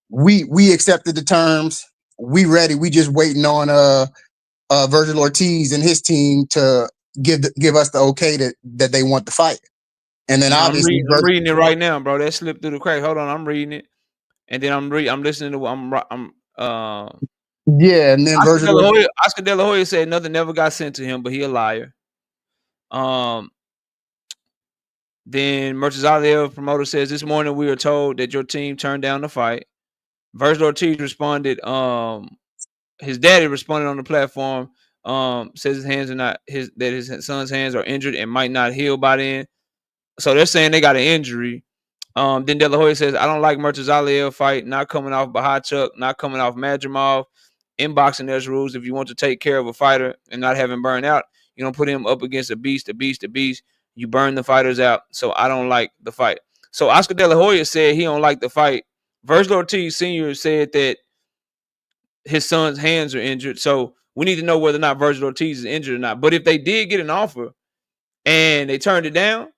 We accepted the terms. We ready. We just waiting on Virgil Ortiz and his team to give us the okay that they want to fight. And then obviously I'm reading it right now, bro. That slipped through the crack. Hold on, I'm reading it. And then I'm listening to yeah, and then Oscar De La Hoya said nothing never got sent to him, but he a liar. Then Murtazaliev promoter says this morning we were told that your team turned down the fight. Virgil Ortiz responded. His daddy responded on the platform. Says his hands are not his son's hands are injured and might not heal by then. So they're saying they got an injury. Then De La Hoya says, I don't like Murtazaliev fight, not coming off Bahachuk, not coming off Madrimov. In boxing, there's rules. If you want to take care of a fighter and not have him burn out, you don't put him up against a beast. You burn the fighters out. So I don't like the fight. So Oscar De La Hoya said he don't like the fight. Virgil Ortiz Sr. said that his son's hands are injured. So we need to know whether or not Virgil Ortiz is injured or not. But if they did get an offer and they turned it down,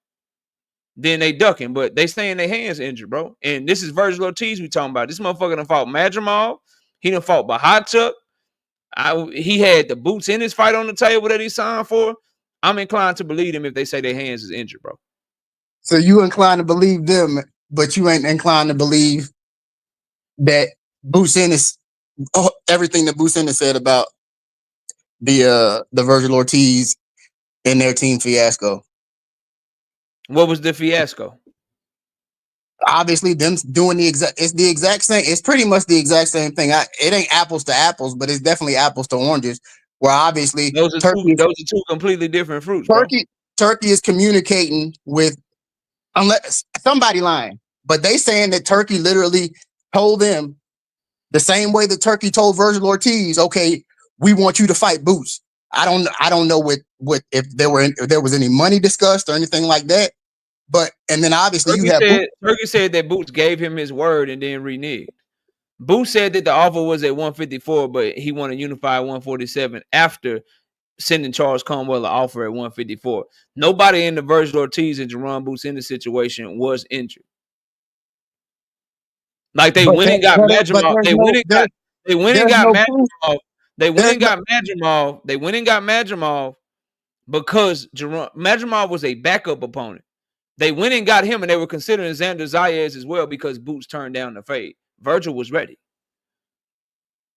then they ducking, but they saying their hands injured, bro. And this is Virgil Ortiz we talking about. This motherfucker done fought Madrimov. He done fought Bahachuk. He had the boots in his fight on the table that he signed for. I'm inclined to believe them if they say their hands is injured, bro. So you inclined to believe them, but you ain't inclined to believe that Boots Ennis, everything that Boots Ennis said about the Virgil Ortiz and their team fiasco. What was the fiasco? Obviously, them doing it's the exact same. It's pretty much the exact same thing. It ain't apples to apples, but it's definitely apples to oranges. Where obviously those are two completely different fruits. Turki is communicating with, unless somebody lying, but they saying that Turki literally told them the same way that Turki told Virgil Ortiz, okay, we want you to fight Boots. I don't know what if there was any money discussed or anything like that. But and then obviously Turki said that Boots gave him his word and then reneged. Boots said that the offer was at 154, but he wanted unified 147 after sending Charles Conwell an offer at 154. Nobody in the Virgil Ortiz and Jerron Boots in the situation was injured. Like they went and got Madrimov. They went and got Madrimov because Madrimov was a backup opponent. They went and got him, and they were considering Xander Zayas as well because Boots turned down the fade. Virgil was ready.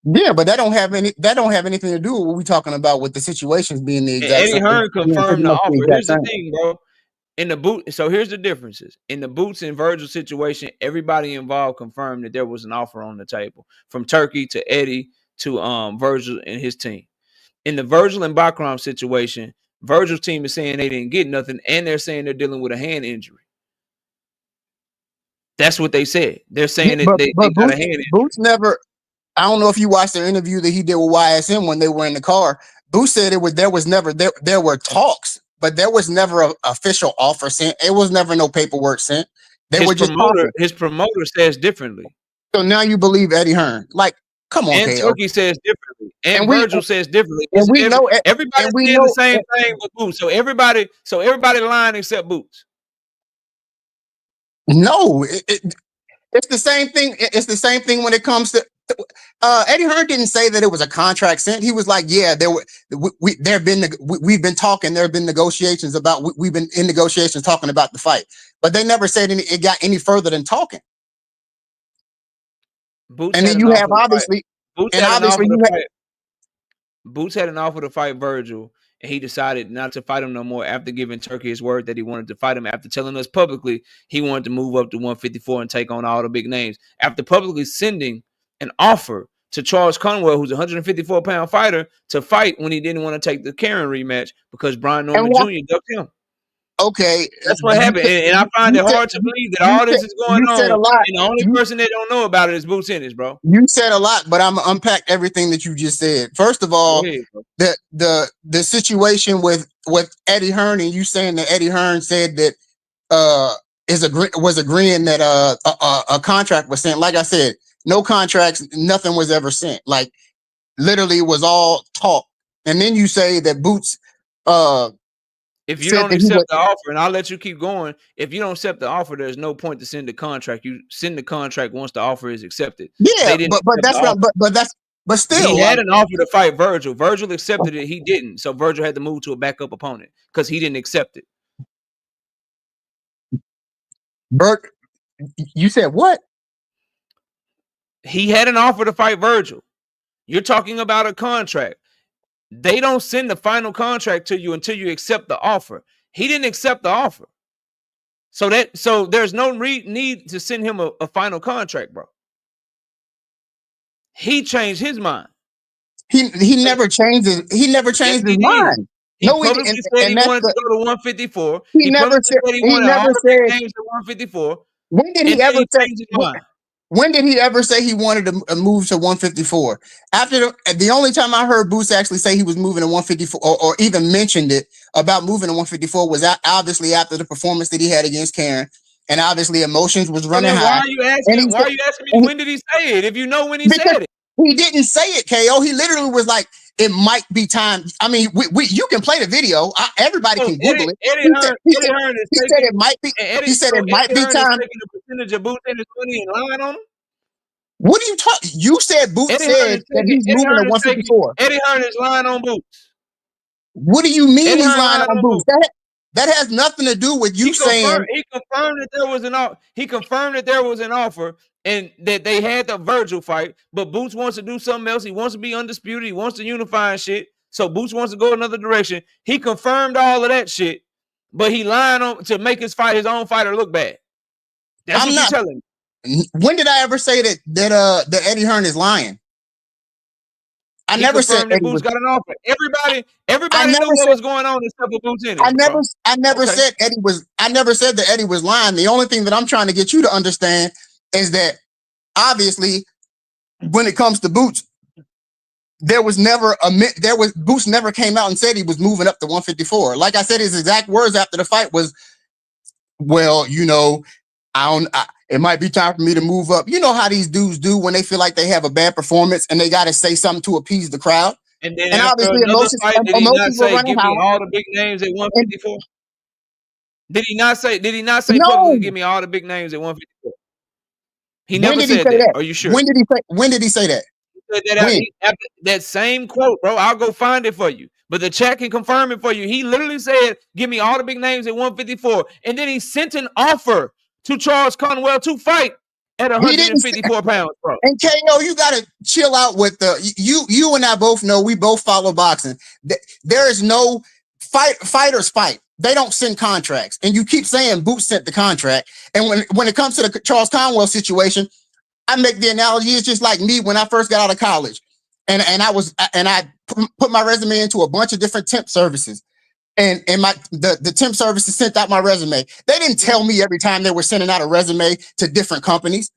Yeah, but that don't have anything to do with what we're talking about with the situations being the exact same. Eddie Hearn confirmed the offer. Here's the thing, bro. So here's the differences. In the Boots and Virgil situation, everybody involved confirmed that there was an offer on the table. From Turki to Eddie to Virgil and his team. In the Virgil and Bakram situation, Virgil's team is saying they didn't get nothing, and they're saying they're dealing with a hand injury. That's what they said. They're saying that they got a hand injury. Boots never. I don't know if you watched the interview that he did with YSM when they were in the car. Boots said there were talks, but there was never an official offer sent. It was never no paperwork sent. His promoter says differently. So now you believe Eddie Hearn? Like, come on, and KO. Turki says differently, and Virgil says differently. And we know everybody saying the same thing with Boots. So everybody lying except Boots. No, it's the same thing. It's the same thing when it comes to Eddie Hearn didn't say that it was a contract sent. He was like, yeah, we've been talking. There have been negotiations about. We've been in negotiations talking about the fight, but they never said it got any further than talking. Boots and had then an you offer have to fight. obviously, Boots and had an obviously offer to you fight. Boots had an offer to fight Virgil, and he decided not to fight him no more after giving Turki his word that he wanted to fight him, after telling us publicly he wanted to move up to 154 and take on all the big names, after publicly sending an offer to Charles Conwell, who's a 154-pound fighter, to fight when he didn't want to take the Karen rematch because Brian Norman Jr. ducked him. Okay, that's what happened, and I find it hard to believe that all this is going on, said a lot. And the only person that don't know about it is Boots Ennis, bro. You said a lot, but I'm gonna unpack everything that you just said. First of all, the situation with Eddie Hearn, and you saying that Eddie Hearn said that was agreeing that a contract was sent. Like I said, no contracts, nothing was ever sent. Like literally, it was all talk. And then you say that Boots if you don't accept the offer, and I'll let you keep going. If you don't accept the offer, there's no point to send the contract. You send the contract once the offer is accepted. Yeah, but still, he had an offer to fight Virgil. Virgil accepted it. He didn't. So Virgil had to move to a backup opponent because he didn't accept it. Bert, you said what? He had an offer to fight Virgil. You're talking about a contract. They don't send the final contract to you until you accept the offer. He didn't accept the offer. So there's no need to send him a final contract, bro. He changed his mind. He never changed his mind. He publicly said he wanted to go to 154. He never said he wanted all the big names to 154. When did he ever say his mind? When did he ever say he wanted to move to 154? After the only time I heard Boots actually say he was moving to 154 or even mentioned it about moving to 154 was obviously after the performance that he had against Karen, and obviously emotions was running high. Why are you asking me when did he say it? If you know when he said it, he didn't say it. KO. He literally was like, "It might be time." I mean, you can play the video. Everybody can Google it. He said it might be. He said it might be time. Taking a percentage of Boots Ennis' money and lying on him. What are you talking? You said Boots said that he's moving to 154. Eddie Hearn is lying on Boots. What do you mean he's lying on Boots? That has nothing to do with you saying. He confirmed that there was an offer. He confirmed that there was an offer and that they had the Virgil fight. But Boots wants to do something else. He wants to be undisputed. He wants to unify and shit. So Boots wants to go another direction. He confirmed all of that shit, but he lying on to make his own fighter look bad. That's what you're telling me. When did I ever say that Eddie Hearn is lying? I never said that Boots got an offer. Everybody knew what was going on except for Boots Ennis. I never said Eddie was. I never said that Eddie was lying. The only thing that I'm trying to get you to understand is that obviously, when it comes to Boots, Boots never came out and said he was moving up to 154. Like I said, his exact words after the fight was, "Well, it might be time for me to move up." You know how these dudes do when they feel like they have a bad performance and they got to say something to appease the crowd. And then obviously emotions were running high. All the big names at 154. Did he not say publicly give me all the big names at 154? He never said that. Are you sure? When did he say that? He said that that same quote, bro. I'll go find it for you. But the chat can confirm it for you. He literally said, "Give me all the big names at 154," and then he sent an offer to Charles Conwell to fight at 154 pounds, bro. And KO, you gotta chill out with you and I both know, we both follow boxing. There is no fighters fight. They don't send contracts. And you keep saying Boots sent the contract. And when it comes to the Charles Conwell situation, I make the analogy, it's just like me when I first got out of college. And I put my resume into a bunch of different temp services. And the temp services sent out my resume. They didn't tell me every time they were sending out a resume to different companies,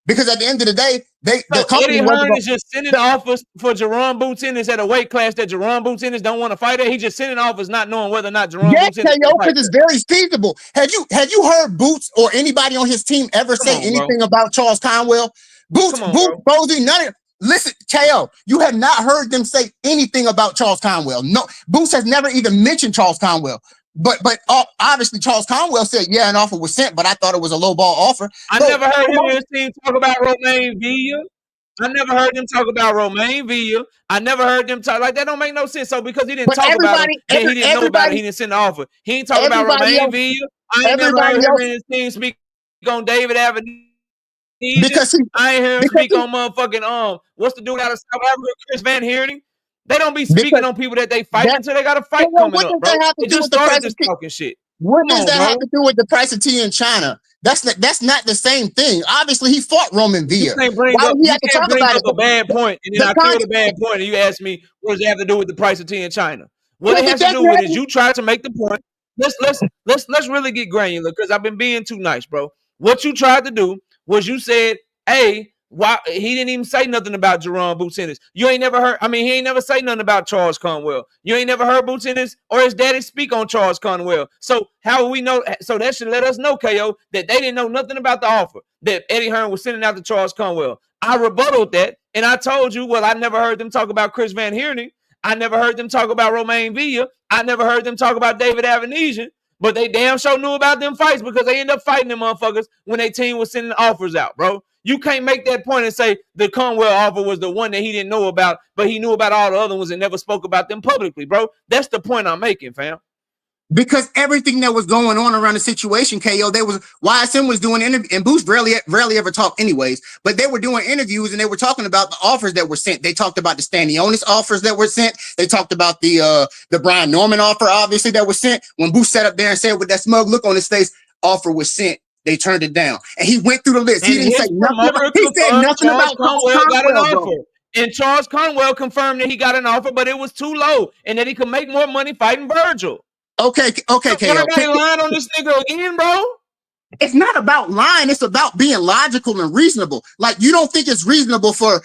because at the end of the day, the company Eddie Hearn is just sending offers for Jerome Boots Ennis at a weight class that Jerome Boots Ennis don't want to fight at. He just sending offers, not knowing whether or not Jerome Boots Ennis. Because it's very feasible. Have you heard Boots or anybody on his team ever say anything about Charles Conwell? Boots, Bozy, none of. Listen, KO, you have not heard them say anything about Charles Conwell. No, Boots has never even mentioned Charles Conwell. But obviously Charles Conwell said, yeah, an offer was sent, but I thought it was a low ball offer. I never heard him and his team talk about Romain Villa. I never heard them talk about Romain Villa. I never heard them talk like that. Don't make no sense. So because he didn't talk about him, then he didn't know about it. He didn't send the offer. He ain't talk about Romain Villa. I ain't never heard him and his team speak on David Avenue. Because I ain't hear him speak on motherfucking what's the dude out of South Africa, Chris Van Heerden. They don't be speaking on people that they fight until they got a fight coming up, bro. They just started this talking shit. What does that have to do with the price of tea in China? That's not the same thing. Obviously, he fought Roman Villa. You can't bring up a bad point, and then I killed a bad point, and you ask me what does it have to do with the price of tea in China? What it has to do with is you try to make the point. Let's really get granular because I've been being too nice, bro. What you tried to do was you said, hey, why he didn't even say nothing about Jerome Boots Ennis. You ain't never heard. I mean, he ain't never say nothing about Charles Conwell. You ain't never heard Boots Ennis or his daddy speak on Charles Conwell. So how will we know? So that should let us know, KO, that they didn't know nothing about the offer that Eddie Hearn was sending out to Charles Conwell. I rebutted that, and I told you, well, I never heard them talk about Chris Van Heerden. I never heard them talk about Romain Villa. I never heard them talk about David Avenesian. But they damn sure knew about them fights because they ended up fighting them motherfuckers when their team was sending offers out, bro. You can't make that point and say the Conwell offer was the one that he didn't know about, but he knew about all the other ones and never spoke about them publicly, bro. That's the point I'm making, fam. Because everything that was going on around the situation, KO, YSM was doing interviews, and Boost rarely ever talked anyways, but they were doing interviews and they were talking about the offers that were sent. They talked about the Stanionis offers that were sent. They talked about the Brian Norman offer, obviously, that was sent. When Boost sat up there and said with that smug look on his face, offer was sent. They turned it down. And he went through the list. He didn't say nothing about Conwell got an offer. And Charles Conwell confirmed that he got an offer, but it was too low and that he could make more money fighting Virgil. Okay, KO. Everybody lying on this nigga again, bro? It's not about lying. It's about being logical and reasonable. Like, you don't think it's reasonable for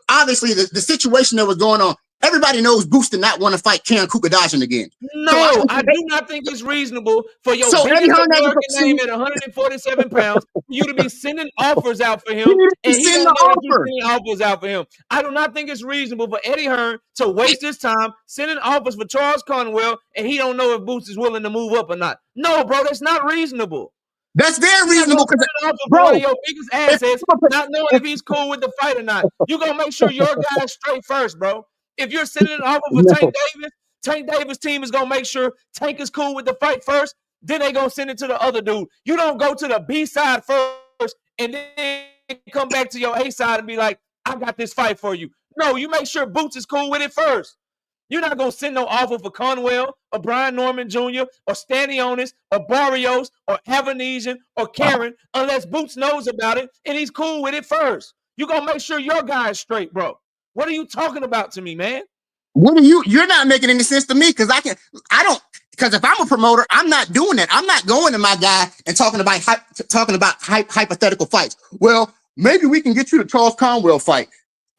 obviously the situation that was going on. Everybody knows Boost did not want to fight Karen Kukadashian again. No, I do not think it's reasonable for your biggest American name at 147 pounds for you to be sending offers out for him, and he don't know that you're sending offers out for him. I do not think it's reasonable for Eddie Hearn to waste his time sending offers for Charles Conwell, and he don't know if Boost is willing to move up or not. No, bro, that's not reasonable. That's very reasonable because one of your biggest assets, not knowing if he's cool with the fight or not. You gonna make sure your guy's straight first, bro. If you're sending an offer for Tank Davis' team is gonna make sure Tank is cool with the fight first. Then they gonna send it to the other dude. You don't go to the B side first and then come back to your A side and be like, "I got this fight for you." No, you make sure Boots is cool with it first. You're not gonna send no offer for Conwell or Brian Norman Jr. or Stanionis or Barrios or Avenesian or Karen unless Boots knows about it and he's cool with it first. You're gonna make sure your guy is straight, bro. What are you talking about to me, man? You're not making any sense to me because because if I'm a promoter, I'm not doing that. I'm not going to my guy and talking about hypothetical fights. Well, maybe we can get you the Charles Conwell fight.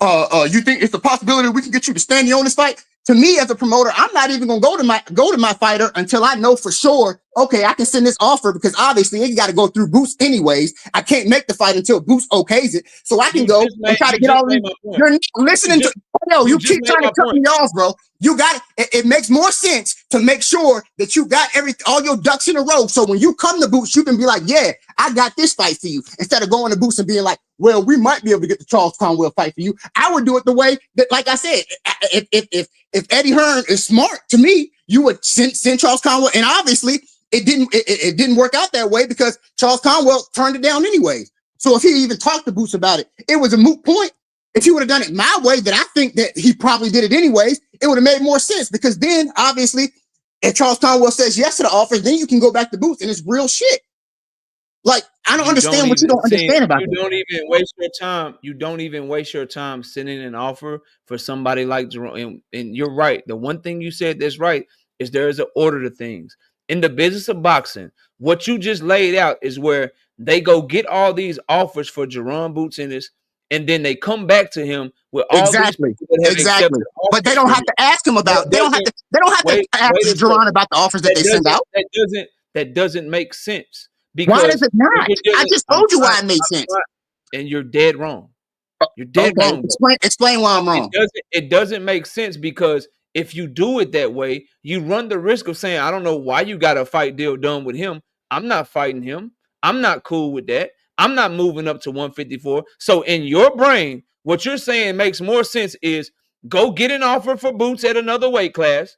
You think it's a possibility we can get you to Stanionis fight? To me, as a promoter, I'm not even gonna go to my fighter until I know for sure. Okay, I can send this offer because obviously it got to go through Boost anyways. I can't make the fight until Boost okays it, so I can go and try to get all these. You're not listening to. Yo, you keep trying to cut me off, bro. You got it. It makes more sense to make sure that you got all your ducks in a row. So when you come to Boost, you can be like, "Yeah, I got this fight for you." Instead of going to Boost and being like, "Well, we might be able to get the Charles Conwell fight for you." I would do it the way that, like I said, if Eddie Hearn is smart, to me, you would send Charles Conwell, and obviously it didn't work out that way because Charles Conwell turned it down anyways. So if he even talked to Boost about it, it was a moot point. If he would have done it my way, that I think that he probably did it anyways, it would have made more sense because then obviously if Charles Conwell says yes to the offer, then you can go back to Boost and it's real shit. Like, I don't understand what you don't understand about it. You don't even waste your time. You don't even waste your time sending an offer for somebody like Jerome. And you're right. The one thing you said that's right is there is an order to things. In the business of boxing, what you just laid out is where they go get all these offers for Jerome Boots Ennis, and then they come back to him with all exactly. But they don't have to ask him about. They don't have to ask Jerome about the offers that they send out. That doesn't make sense. Why does it not? I just told you why it made sense. And you're dead wrong. You're dead wrong. Explain why I'm wrong. It doesn't make sense because if you do it that way, you run the risk of saying, I don't know why you got a fight deal done with him. I'm not fighting him. I'm not cool with that. I'm not moving up to 154. So in your brain, What you're saying makes more sense is go get an offer for Boots at another weight class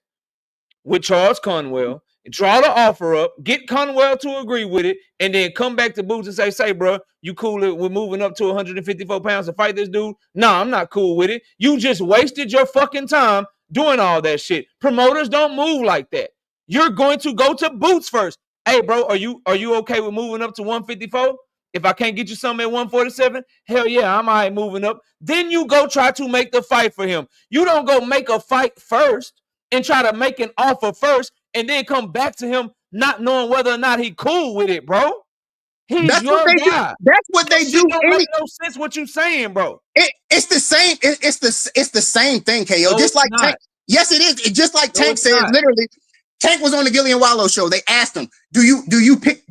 with Charles Conwell, draw the offer up, get Conwell to agree with it, and then come back to Boots and say, bro, you cool with moving up to 154 pounds to fight this dude? No, I'm not cool with it. You just wasted your fucking time doing all that shit. Promoters don't move like that. You're going to go to Boots first. Hey, bro, are you okay with moving up to 154? If I can't get you something at 147, hell yeah, I'm all right moving up. Then you go try to make the fight for him. You don't go make a fight first and try to make an offer first and then come back to him not knowing whether or not he cool with it, bro. He's your guy. That's what they do. Don't make no sense what you saying, bro. It's the same. It's the same thing, KO. No, just like Tank. Yes, it is. Just like Tank said, literally. Tank was on the Gillian Wallow show. They asked him, do you pick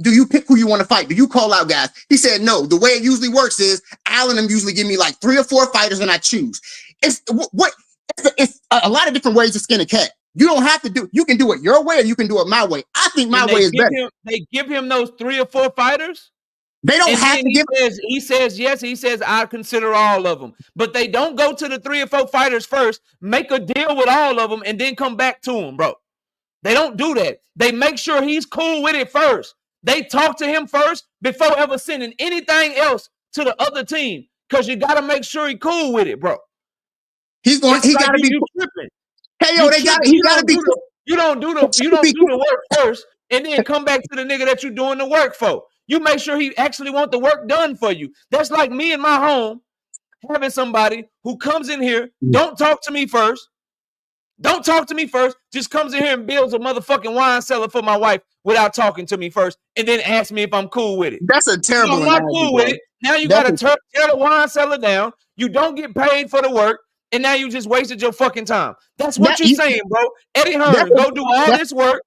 who you want to fight? Do you call out guys? He said no. The way it usually works is Al and them usually give me like 3 or 4 fighters and I choose. It's a lot of different ways to skin a cat. You don't have to do. You can do it your way or you can do it my way. I think my way is better. They give him those 3 or 4 fighters. They don't have to give. He says yes. He says I consider all of them, but they don't go to the 3 or 4 fighters first, make a deal with all of them, and then come back to him, bro. They don't do that. They make sure he's cool with it first. They talk to him first before ever sending anything else to the other team because you got to make sure he's cool with it, bro. He got to be tripping. Hey, yo, he got to be. You don't do the work first and then come back to the nigga that you're doing the work for. You make sure he actually want the work done for you. That's like me in my home having somebody who comes in here, don't talk to me first. Don't talk to me first. Just comes in here and builds a motherfucking wine cellar for my wife without talking to me first, and then asks me if I'm cool with it. That's a terrible. I'm not cool with it. Now you got to tear the wine cellar down. You don't get paid for the work, and now you just wasted your fucking time. That's what you're saying, bro. Eddie Hearn, go do all this work.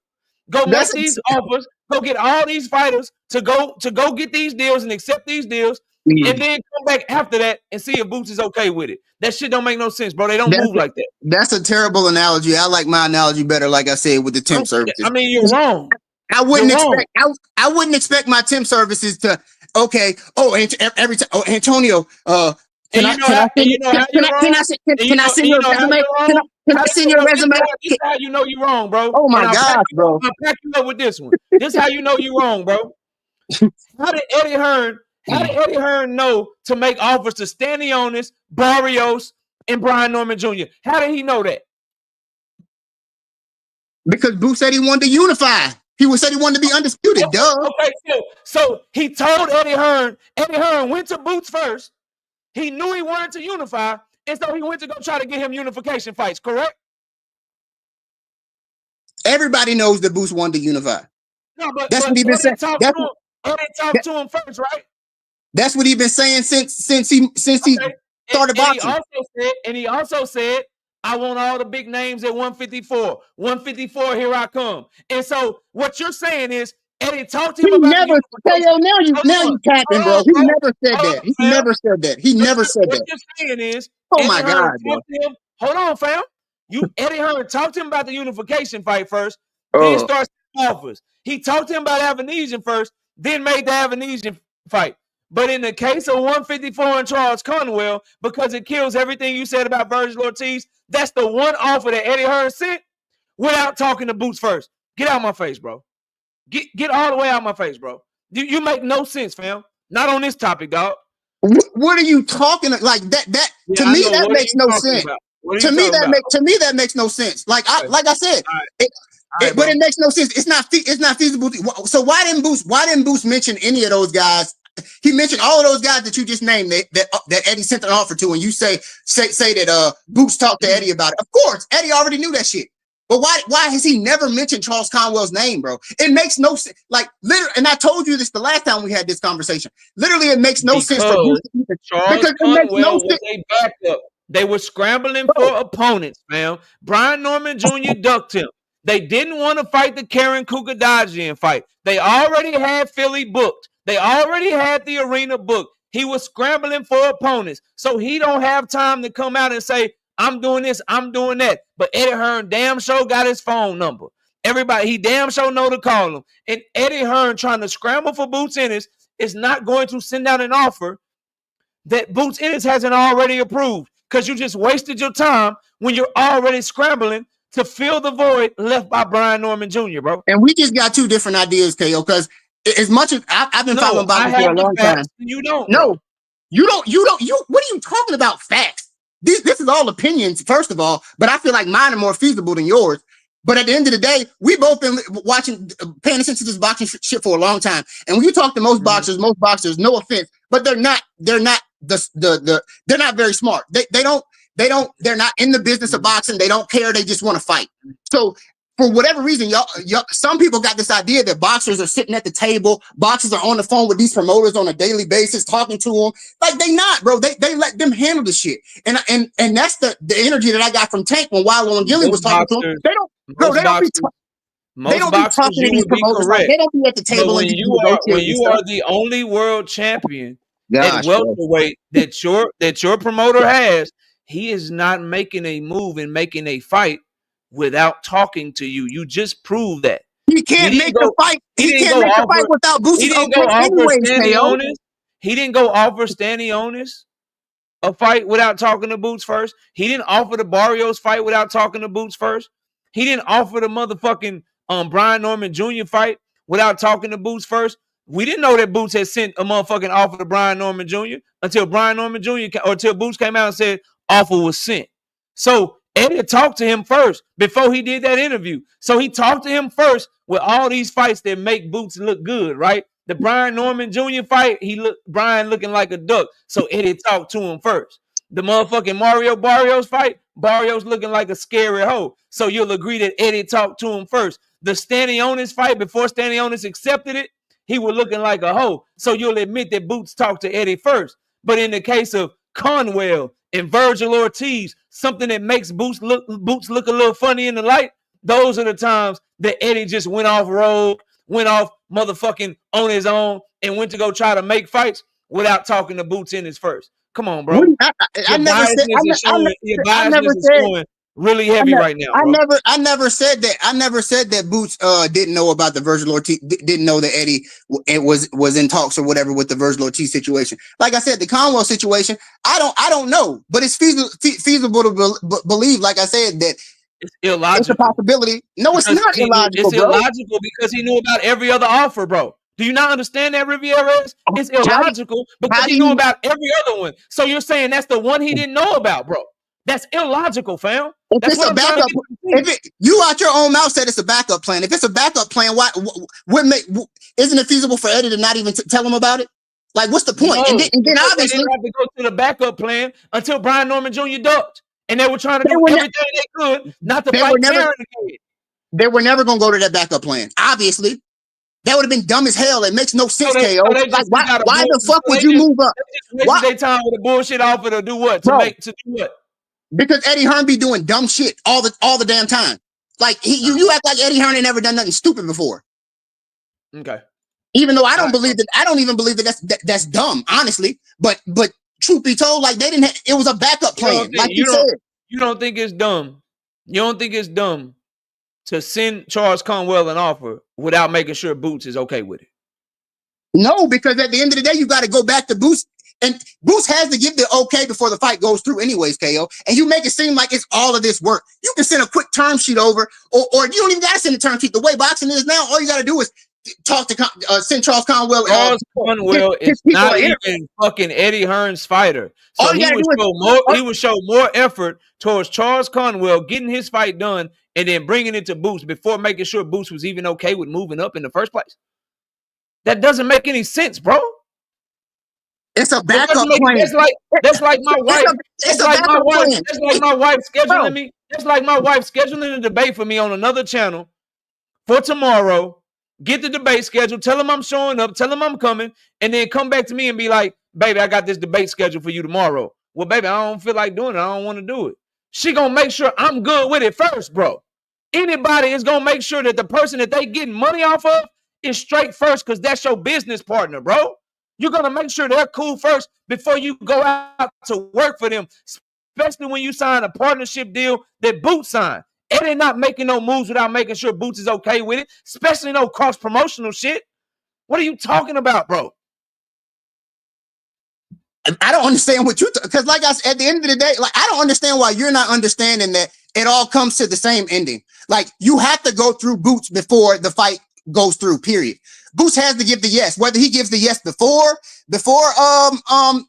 Go make these offers. Go get all these fighters to go get these deals and accept these deals. And then come back after that and see if Boots is okay with it. That shit don't make no sense, bro. They don't move like that. That's a terrible analogy. I like my analogy better, like I said, with the temp services. I mean, you're wrong. I wouldn't expect my temp services to every time. Oh, Antonio, can I send your resume? Can I send your resume? This is how you know you're wrong, bro. Oh my gosh, bro. I'll pack you up with this one. This is how you know you're wrong, bro. How did Eddie Hearn know to make offers to Stanley Onis, Barrios, and Brian Norman Jr.? How did he know that? Because Boots said he wanted to unify. He said he wanted to be undisputed, Okay, so he told Eddie Hearn. Eddie Hearn went to Boots first. He knew he wanted to unify, and so he went to go try to get him unification fights, correct? Everybody knows that Boots wanted to unify. No, but that's what he been saying. Eddie talked to him first, right? That's what he's been saying since he started boxing. He also said, I want all the big names at 154. 154, here I come. And so what you're saying is Eddie talked to him about now you capping, bro. He never said that. He never said that. He never said that. What you're saying is, oh my God, hold on, fam. Eddie Hearn talked to him about the unification fight first, then starts offers. He talked to him about Avanesian first, then made the Avanesian fight. But in the case of 154 and Charles Conwell, because it kills everything you said about Virgil Ortiz, that's the one offer that Eddie Hearn sent without talking to Boots first. Get out of my face, bro. Get all the way out of my face, bro. You make no sense, fam. Not on this topic, dog. What are you talking like that? To me, that makes no sense. To me, that makes no sense. Like I said, but it makes no sense. It's not feasible. So why didn't Boots mention any of those guys? He mentioned all of those guys that you just named that Eddie sent an offer to, and you say that Boots talked to Eddie about it. Of course, Eddie already knew that shit. But why has he never mentioned Charles Conwell's name, bro? It makes no sense. Like literally, and I told you this the last time we had this conversation. Literally, it makes no sense for Boots. Charles Conwell was a backup. They were scrambling for opponents, man. Brian Norman Jr. ducked him. They didn't want to fight the Karen Kukadajian fight. They already had Philly booked. They already had the arena booked. He was scrambling for opponents. So he don't have time to come out and say, I'm doing this, I'm doing that. But Eddie Hearn damn sure got his phone number. Everybody, he damn sure know to call him. And Eddie Hearn trying to scramble for Boots Ennis is not going to send out an offer that Boots Ennis hasn't already approved? Because you just wasted your time when you're already scrambling to fill the void left by Brian Norman Jr., bro. And we just got two different ideas, KO, because as much as I've been following boxing for a long time. You don't. No, bro. you don't. What are you talking about? Facts. This is all opinions, first of all, but I feel like mine are more feasible than yours. But at the end of the day, we both been paying attention to this boxing shit for a long time. And when you talk to most boxers, no offense, but they're not they're not very smart. They're not in the business of boxing. They don't care. They just want to fight. So for whatever reason, y'all, some people got this idea that boxers are sitting at the table, boxers are on the phone with these promoters on a daily basis, talking to them. Like they not, bro. They let them handle the shit. And that's the energy that I got from Tank when Wilder and Gilly was talking to him. They don't be talking to these promoters. Like, they don't be at the table. When you are the only world champion at welterweight that your promoter has, he is not making a move and making a fight without talking to you. You just proved that. He can't make the fight. He can't make the fight without Boots. He didn't go offer Stanionis a fight without talking to Boots first. He didn't offer the Barrios fight without talking to Boots first. He didn't offer the motherfucking Brian Norman Jr. fight without talking to Boots first. We didn't know that Boots had sent a motherfucking offer to Brian Norman Jr. until Boots came out and said offer was sent. So Eddie talked to him first before he did that interview. So he talked to him first with all these fights that make Boots look good, right? The Brian Norman Jr. fight, Brian looking like a duck. So Eddie talked to him first. The motherfucking Mario Barrios fight, Barrios looking like a scary hoe. So you'll agree that Eddie talked to him first. The Stanionis fight, before Stanionis accepted it, he was looking like a hoe. So you'll admit that Boots talked to Eddie first. But in the case of Conwell and Virgil Ortiz, something that makes Boots look a little funny in the light, those are the times that Eddie just went off road, went off motherfucking on his own, and went to go try to make fights without talking to Boots Ennis first. Come on, bro. I never said really heavy right now. Bro. I never said that. I never said that Boots didn't know about the Virgil Ortiz, didn't know that Eddie was in talks or whatever with the Virgil Ortiz situation. Like I said, the Conwell situation, I don't know, but it's feasible to believe, like I said, that it's illogical. It's a possibility. No, it's not illogical. It's illogical because he knew about every other offer, bro. Do you not understand that, Rivieras? It's illogical because he knew about every other one. So you're saying that's the one he didn't know about, bro. That's illogical, fam. That's what a backup. You out your own mouth said it's a backup plan. If it's a backup plan, isn't it feasible for Eddie to not even tell him about it? Like, what's the point? No, and then obviously they didn't have to go to the backup plan until Brian Norman Jr. ducked, and they were trying to do everything they could not to fight Karen again. They were never going to go to that backup plan. Obviously. That would have been dumb as hell. It makes no sense, KO. Why the fuck would you move up? Why they time with a bullshit offer to do what? To do what? Because Eddie Hearn be doing dumb shit all the damn time. Like you act like Eddie Hearn ain't never done nothing stupid before. Okay. Even though I don't even believe that that's dumb, honestly. But truth be told, like they didn't. It was a backup plan. You don't think it's dumb. You don't think it's dumb to send Charles Conwell an offer without making sure Boots is okay with it? No, because at the end of the day, you got to go back to Boots. And Boots has to give the okay before the fight goes through anyways, KO. And you make it seem like it's all of this work. You can send a quick term sheet over, or you don't even got to send a term sheet. The way boxing is now, all you got to do is talk to send Charles Conwell. Charles Conwell is not even fucking Eddie Hearn's fighter. So he would show more effort towards Charles Conwell getting his fight done and then bringing it to Boots before making sure Boots was even okay with moving up in the first place. That doesn't make any sense, bro. It's a backup plan. That's like my wife. That's like my wife scheduling me. That's like my wife scheduling a debate for me on another channel for tomorrow. Get the debate scheduled. Tell them I'm showing up. Tell them I'm coming, and then come back to me and be like, "Baby, I got this debate scheduled for you tomorrow." Well, baby, I don't feel like doing it. I don't want to do it. She gonna make sure I'm good with it first, bro. Anybody is gonna make sure that the person that they getting money off of is straight first, because that's your business partner, bro. You're going to make sure they're cool first before you go out to work for them, especially when you sign a partnership deal that Boots signed. Eddie not making no moves without making sure Boots is okay with it, especially no cross-promotional shit. What are you talking about, bro? I don't understand what you because like I said, at the end of the day, like I don't understand why you're not understanding that it all comes to the same ending. Like you have to go through Boots before the fight goes through, period. Boots has to give the yes, whether he gives the yes before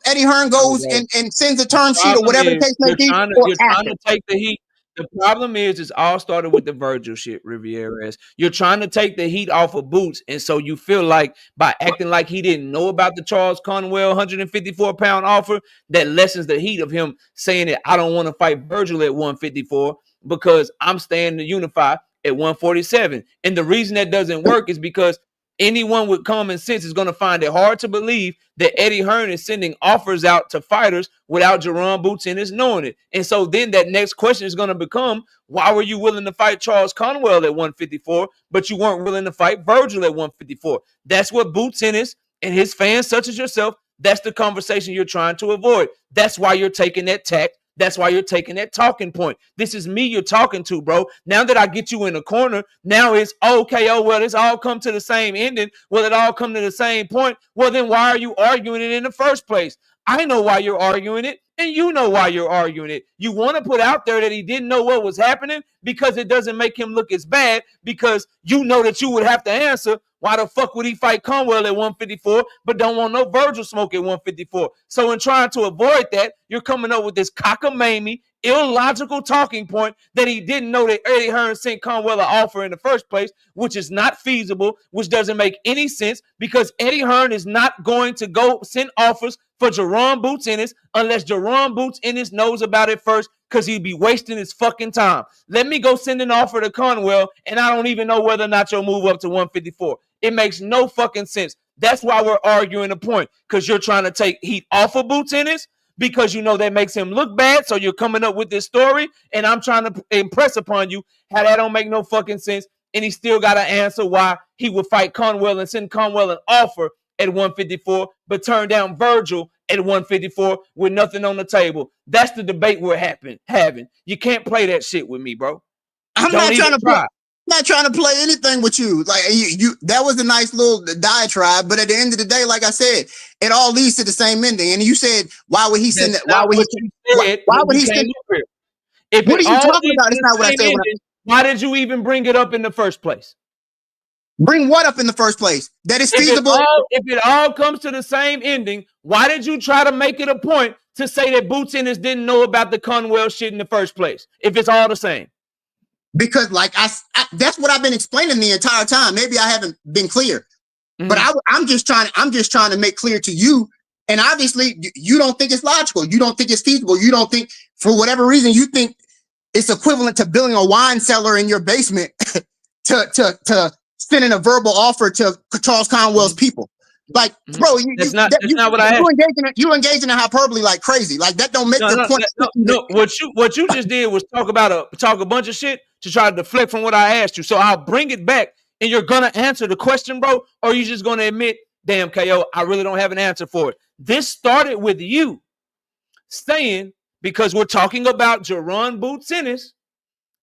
Eddie Hearn goes and sends a term sheet or whatever the case may be, or you're trying after. to take the heat. The problem is, it's all started with the Virgil shit, Rivieras. You're trying to take the heat off of Boots, and so you feel like by acting like he didn't know about the Charles Conwell 154-pound offer, that lessens the heat of him saying that I don't want to fight Virgil at 154 because I'm staying to unify at 147. And the reason that doesn't work is because anyone with common sense is going to find it hard to believe that Eddie Hearn is sending offers out to fighters without Jerome Boots Ennis knowing it. And so then that next question is going to become, why were you willing to fight Charles Conwell at 154, but you weren't willing to fight Virgil at 154? That's what Boots Ennis and his fans, such as yourself, that's the conversation you're trying to avoid. That's why you're taking that tack. That's why you're taking that talking point. This is me you're talking to, bro. Now that I get you in the corner, now it's okay. Oh, well, it's all come to the same ending. Well, it all come to the same point. Well, then why are you arguing it in the first place? I know why you're arguing it, and you know why you're arguing it. You want to put out there that he didn't know what was happening because it doesn't make him look as bad, because you know that you would have to answer, why the fuck would he fight Conwell at 154 but don't want no Virgil smoke at 154? So in trying to avoid that, you're coming up with this cockamamie, illogical talking point that he didn't know that Eddie Hearn sent Conwell an offer in the first place, which is not feasible, which doesn't make any sense, because Eddie Hearn is not going to go send offers for Jerome Boots Ennis unless Jerome Boots Ennis knows about it first, because he'd be wasting his fucking time. Let me go send an offer to Conwell, and I don't even know whether or not you'll move up to 154. It makes no fucking sense. That's why we're arguing the point, because you're trying to take heat off of Boots Ennis because you know that makes him look bad, so you're coming up with this story, and I'm trying to impress upon you how that don't make no fucking sense, and he still got to answer why he would fight Conwell and send Conwell an offer at 154, but turn down Virgil at 154 with nothing on the table. That's the debate we're having. You can't play that shit with me, bro. I'm not trying to play anything with you. Like you that was a nice little diatribe, but at the end of the day, like I said, it all leads to the same ending. And you said, why would he send it? Why would he send it? If what are you talking about? It's not what I said. Why did you even bring it up in the first place? Bring what up in the first place? That is feasible. If it all comes to the same ending, why did you try to make it a point to say that Boots Ennis didn't know about the Conwell shit in the first place? If it's all the same. Because like I that's what I've been explaining the entire time. Maybe I haven't been clear, but I'm just trying to make clear to you. And obviously you don't think it's logical. You don't think it's feasible. You don't think, for whatever reason, you think it's equivalent to building a wine cellar in your basement to sending a verbal offer to Charles Conwell's people. Like, bro, that's not what I asked. You engaging in hyperbole like crazy. Like that don't make the point. No, what you just did was talk a bunch of shit to try to deflect from what I asked you. So I'll bring it back, and you're gonna answer the question, bro, or are you just gonna admit, damn, KO, I really don't have an answer for it. This started with you saying, because we're talking about Jerron Boots Ennis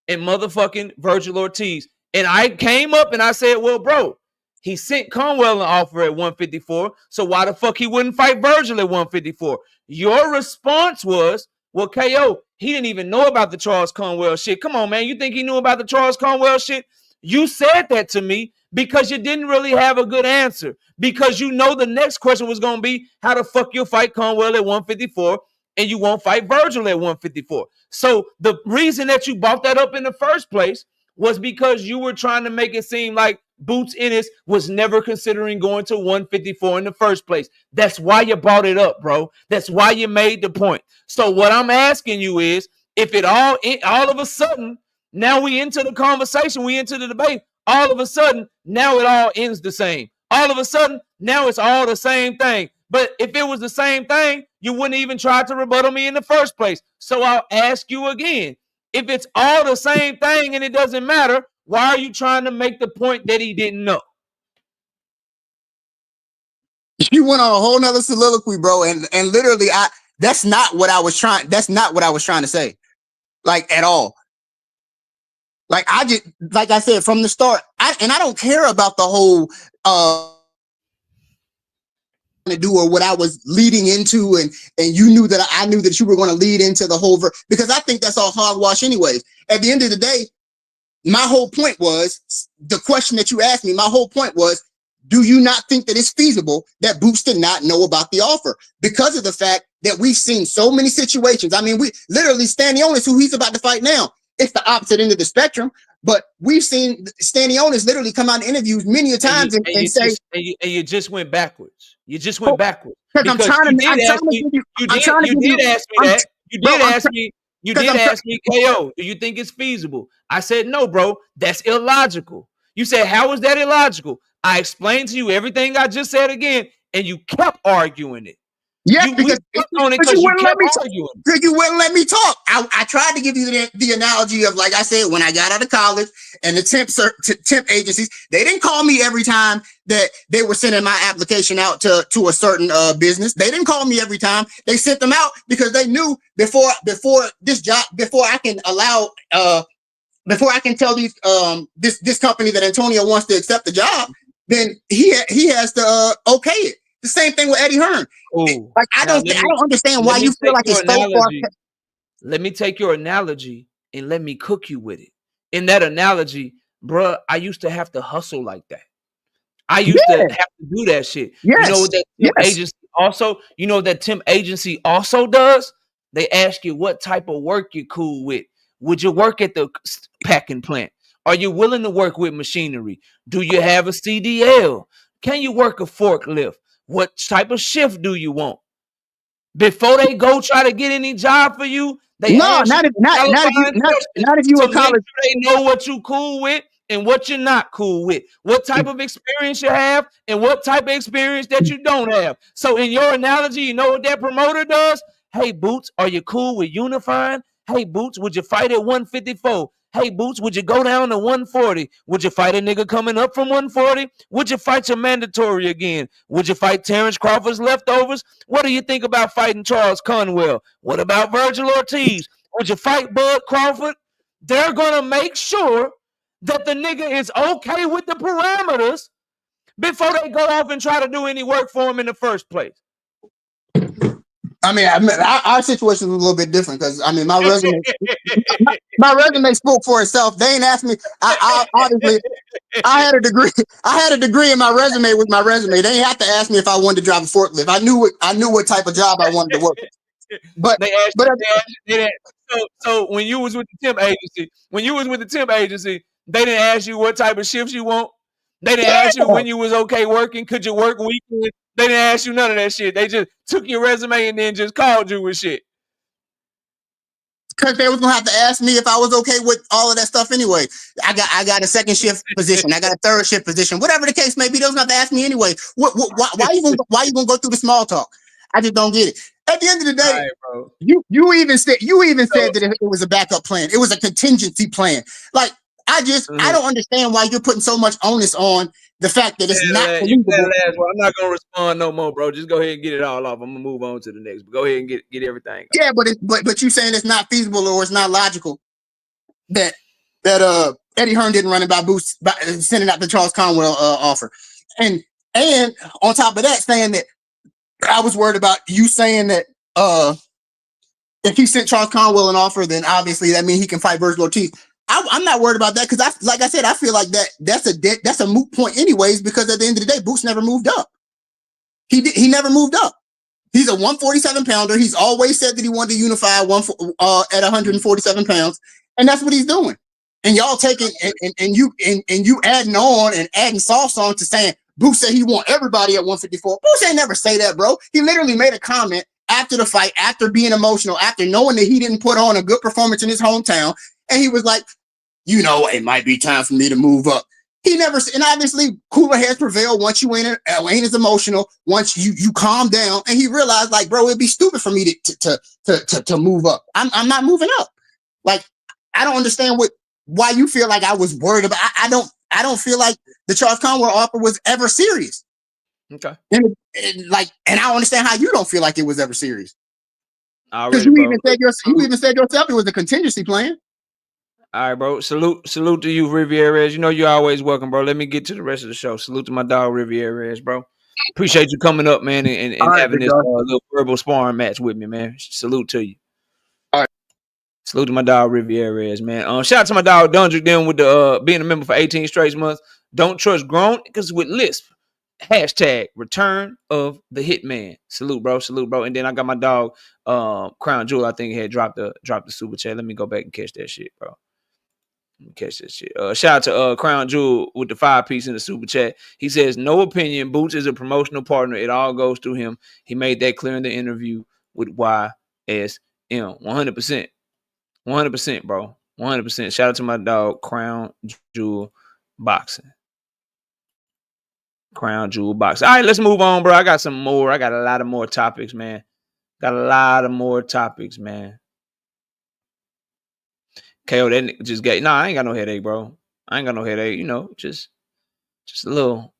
and motherfucking Virgil Ortiz. And I came up and I said, well, bro, he sent Conwell an offer at 154, so why the fuck he wouldn't fight Virgil at 154? Your response was, well, KO, he didn't even know about the Charles Conwell shit. Come on, man. You think he knew about the Charles Conwell shit? You said that to me because you didn't really have a good answer, because you know the next question was going to be, how the fuck you'll fight Conwell at 154 and you won't fight Virgil at 154? So the reason that you brought that up in the first place was because you were trying to make it seem like Boots Ennis was never considering going to 154 in the first place. That's why you brought it up, bro. That's why you made the point. So what I'm asking you is, if it all of a sudden, now we into the conversation, we into the debate, all of a sudden, now it all ends the same. All of a sudden, now it's all the same thing. But if it was the same thing, you wouldn't even try to rebuttal me in the first place. So I'll ask you again. If it's all the same thing and it doesn't matter, why are you trying to make the point that he didn't know? You went on a whole nother soliloquy, bro. And literally, that's not what I was trying to say. Like, at all. Like, like I said from the start, I don't care about the whole to do or what I was leading into, and you knew that I knew that you were going to lead into the whole because I think that's all hogwash anyways. At the end of the day, my whole point was the question that you asked me. My whole point was, do you not think that it's feasible that Boots did not know about the offer because of the fact that we've seen so many situations? I mean, we literally Stanionis, who he's about to fight now, it's the opposite end of the spectrum. But we've seen Stanionis literally come out in interviews many a times and say, you just went backwards. You just went backwards. Because I'm trying to ask me that. You did ask me, KO, do you think it's feasible? I said, no, bro, that's illogical. You said, how is that illogical? I explained to you everything I just said again, and you kept arguing it. Yes, because you wouldn't let me talk. I tried to give you the analogy of, like I said, when I got out of college and the temp agencies, they didn't call me every time that they were sending my application out to a certain business. They didn't call me every time. They sent them out because they knew before I can tell these this company that Antonio wants to accept the job, then he has to okay it. The same thing with Eddie Hearn. Ooh. Like I don't understand why you feel like it's so far. Let me take your analogy and let me cook you with it. In that analogy, bruh, I used to have to hustle like that. I used to have to do that shit. Yes. You know what that temp agency also? You know what that temp agency also does? They ask you what type of work you're cool with. Would you work at the packing plant? Are you willing to work with machinery? Do you have a CDL? Can you work a forklift? What type of shift do you want? Before they go try to get any job for you, they not if you were college. They know what you cool with and what you're not cool with, what type of experience you have and what type of experience that you don't have. So in your analogy, you know what that promoter does? Hey, Boots, are you cool with unifying? Hey, Boots, would you fight at 154? Hey, Boots, would you go down to 140? Would you fight a nigga coming up from 140? Would you fight your mandatory again? Would you fight Terrence Crawford's leftovers? What do you think about fighting Charles Conwell? What about Virgil Ortiz? Would you fight Bud Crawford? They're going to make sure that the nigga is okay with the parameters before they go off and try to do any work for him in the first place. I mean, our situation is a little bit different because I mean, my resume spoke for itself. They ain't asked me. I obviously I had a degree. I had a degree, and my resume was my resume. They ain't have to ask me if I wanted to drive a forklift. I knew what type of job I wanted to work. But so when you was with the temp agency, they didn't ask you what type of shifts you want. They didn't ask you when you was okay working. Could you work weekends? They didn't ask you none of that shit. They just took your resume and then just called you with shit. Because they was gonna have to ask me if I was okay with all of that stuff anyway. I got a second shift position. I got a third shift position. Whatever the case may be, they was gonna have to ask me anyway. Why you gonna go through the small talk? I just don't get it. At the end of the day, right, you even said that it was a backup plan. It was a contingency plan. Like I don't understand why you're putting so much onus on the fact that it's not believable. I'm not gonna respond no more, bro. Just go ahead and get it all off. I'm gonna move on to the next. But go ahead and get everything. Yeah, but you saying it's not feasible or it's not logical that Eddie Hearn didn't run it by Boots by sending out the Charles Conwell offer, and on top of that, saying that I was worried about you saying that if he sent Charles Conwell an offer, then obviously that means he can fight Virgil Ortiz. I'm not worried about that because like I said, I feel like that's a moot point anyways, because at the end of the day, Boots never moved up. He never moved up. He's a 147 pounder. He's always said that he wanted to unify at 147 pounds, and that's what he's doing. And y'all taking and you adding on and adding sauce on to saying Boots said he want everybody at 154. Boots ain't never say that, bro. He literally made a comment after the fight, after being emotional, after knowing that he didn't put on a good performance in his hometown. And he was like, it might be time for me to move up. He never, and obviously cooler heads prevail once you ain't as emotional, once you calm down. And he realized, like, bro, it'd be stupid for me to move up. I'm not moving up. Like, I don't understand why you feel like I was worried about. I don't feel like the Charles Conwell offer was ever serious. Okay. And I don't understand how you don't feel like it was ever serious. Because you even said yourself it was a contingency plan. All right, bro. Salute to you, Rivieres. You know you're always welcome, bro. Let me get to the rest of the show. Salute to my dog, Rivieres, bro. Appreciate you coming up, man, and All right, having big this dog. little verbal sparring match with me, man. Salute to you. All right. Salute to my dog Rivieres, man. Shout out to my dog Dundrick then with the being a member for 18 straight months. Don't trust grown because with Lisp. Hashtag return of the hitman. Salute, bro. Salute, bro. And then I got my dog Crown Jewel. I think he had dropped the super chat. Let me go back and catch that shit, bro. Catch that shit. Shout out to Crown Jewel with the 5-piece in the super chat. He says, no opinion. Boots is a promotional partner. It all goes through him. He made that clear in the interview with YSM. 100%. 100%, bro. 100%. Shout out to my dog, Crown Jewel Boxing. Crown Jewel Boxing. All right, let's move on, bro. I got some more. I got a lot of more topics, man. KO, that nigga just got. Nah, I ain't got no headache, bro. I ain't got no headache. Just a little,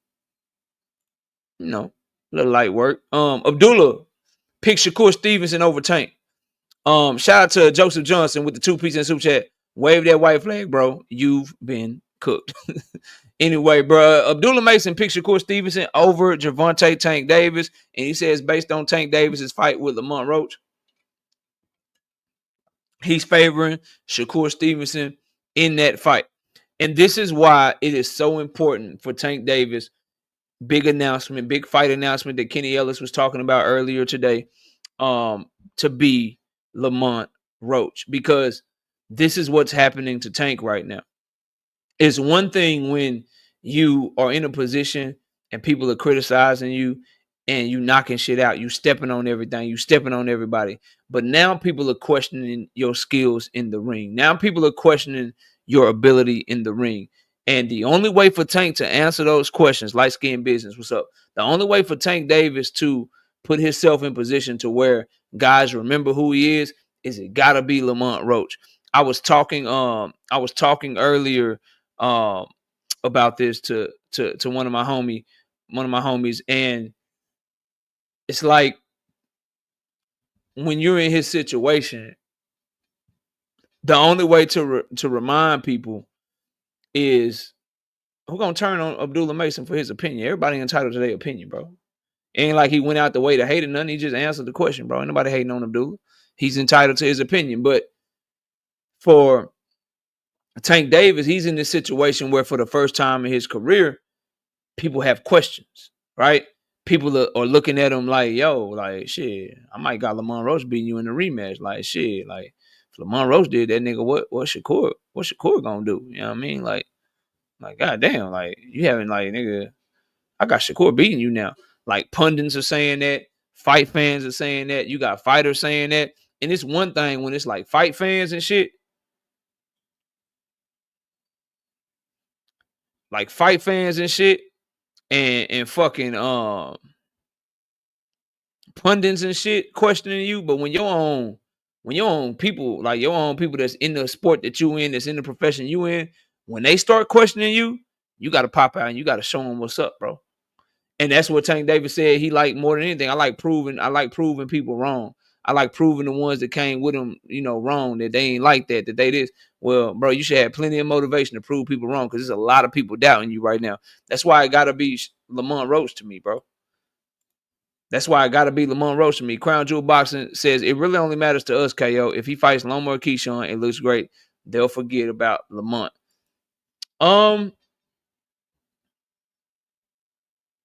little light work. Abdullah pick Shakur Stevenson over Tank. Shout out to Joseph Johnson with the 2-piece in the super chat. Wave that white flag, bro. You've been cooked. Anyway, bro, Abdullah Mason picked Shakur Stevenson over Gervonta Tank Davis, and he says based on Tank Davis's fight with Lamont Roach, he's favoring Shakur Stevenson in that fight. And this is why it is so important for Tank Davis, big fight announcement that Kenny Ellis was talking about earlier today, to be Lamont Roach, because this is what's happening to Tank right now. It's one thing when you are in a position and people are criticizing you and you knocking shit out, you stepping on everything, you stepping on everybody. But now people are questioning your skills in the ring. Now people are questioning your ability in the ring. And the only way for Tank to answer those questions, light skin business, what's up? The only way for Tank Davis to put himself in position to where guys remember who he is it gotta be Lamont Roach. I was talking earlier about this to one of my homies, and it's like when you're in his situation, the only way to remind people is who gonna turn on Abdullah Mason for his opinion. Everybody entitled to their opinion, bro. Ain't like he went out the way to hate or nothing. He just answered the question, bro. Ain't nobody hating on Abdullah. He's entitled to his opinion. But for Tank Davis, he's in this situation where for the first time in his career, people have questions, right? People are looking at him like, yo, like, shit, I might got Lamont Roach beating you in the rematch. Like, shit, like, if Lamont Roach did that, nigga, what Shakur gonna do? You know what I mean? Like, goddamn, like, you having, like, nigga, I got Shakur beating you now. Like, pundits are saying that. Fight fans are saying that. You got fighters saying that. And it's one thing when it's like fight fans and shit. Like fight fans and shit. And fucking pundits and shit questioning you. But when your own people, like your own people that's in the sport that you in, that's in the profession you in, when they start questioning you, you got to pop out and you got to show them what's up, bro. And that's what Tank Davis said he liked more than anything. I like proving people wrong. I like proving the ones that came with him, wrong, that they ain't like that they this. Well, bro, you should have plenty of motivation to prove people wrong because there's a lot of people doubting you right now. That's why it got to be Lamont Roach to me, bro. That's why it got to be Lamont Roach to me. Crown Jewel Boxing says it really only matters to us, KO. If he fights Loma or Keyshawn, it looks great. They'll forget about Lamont.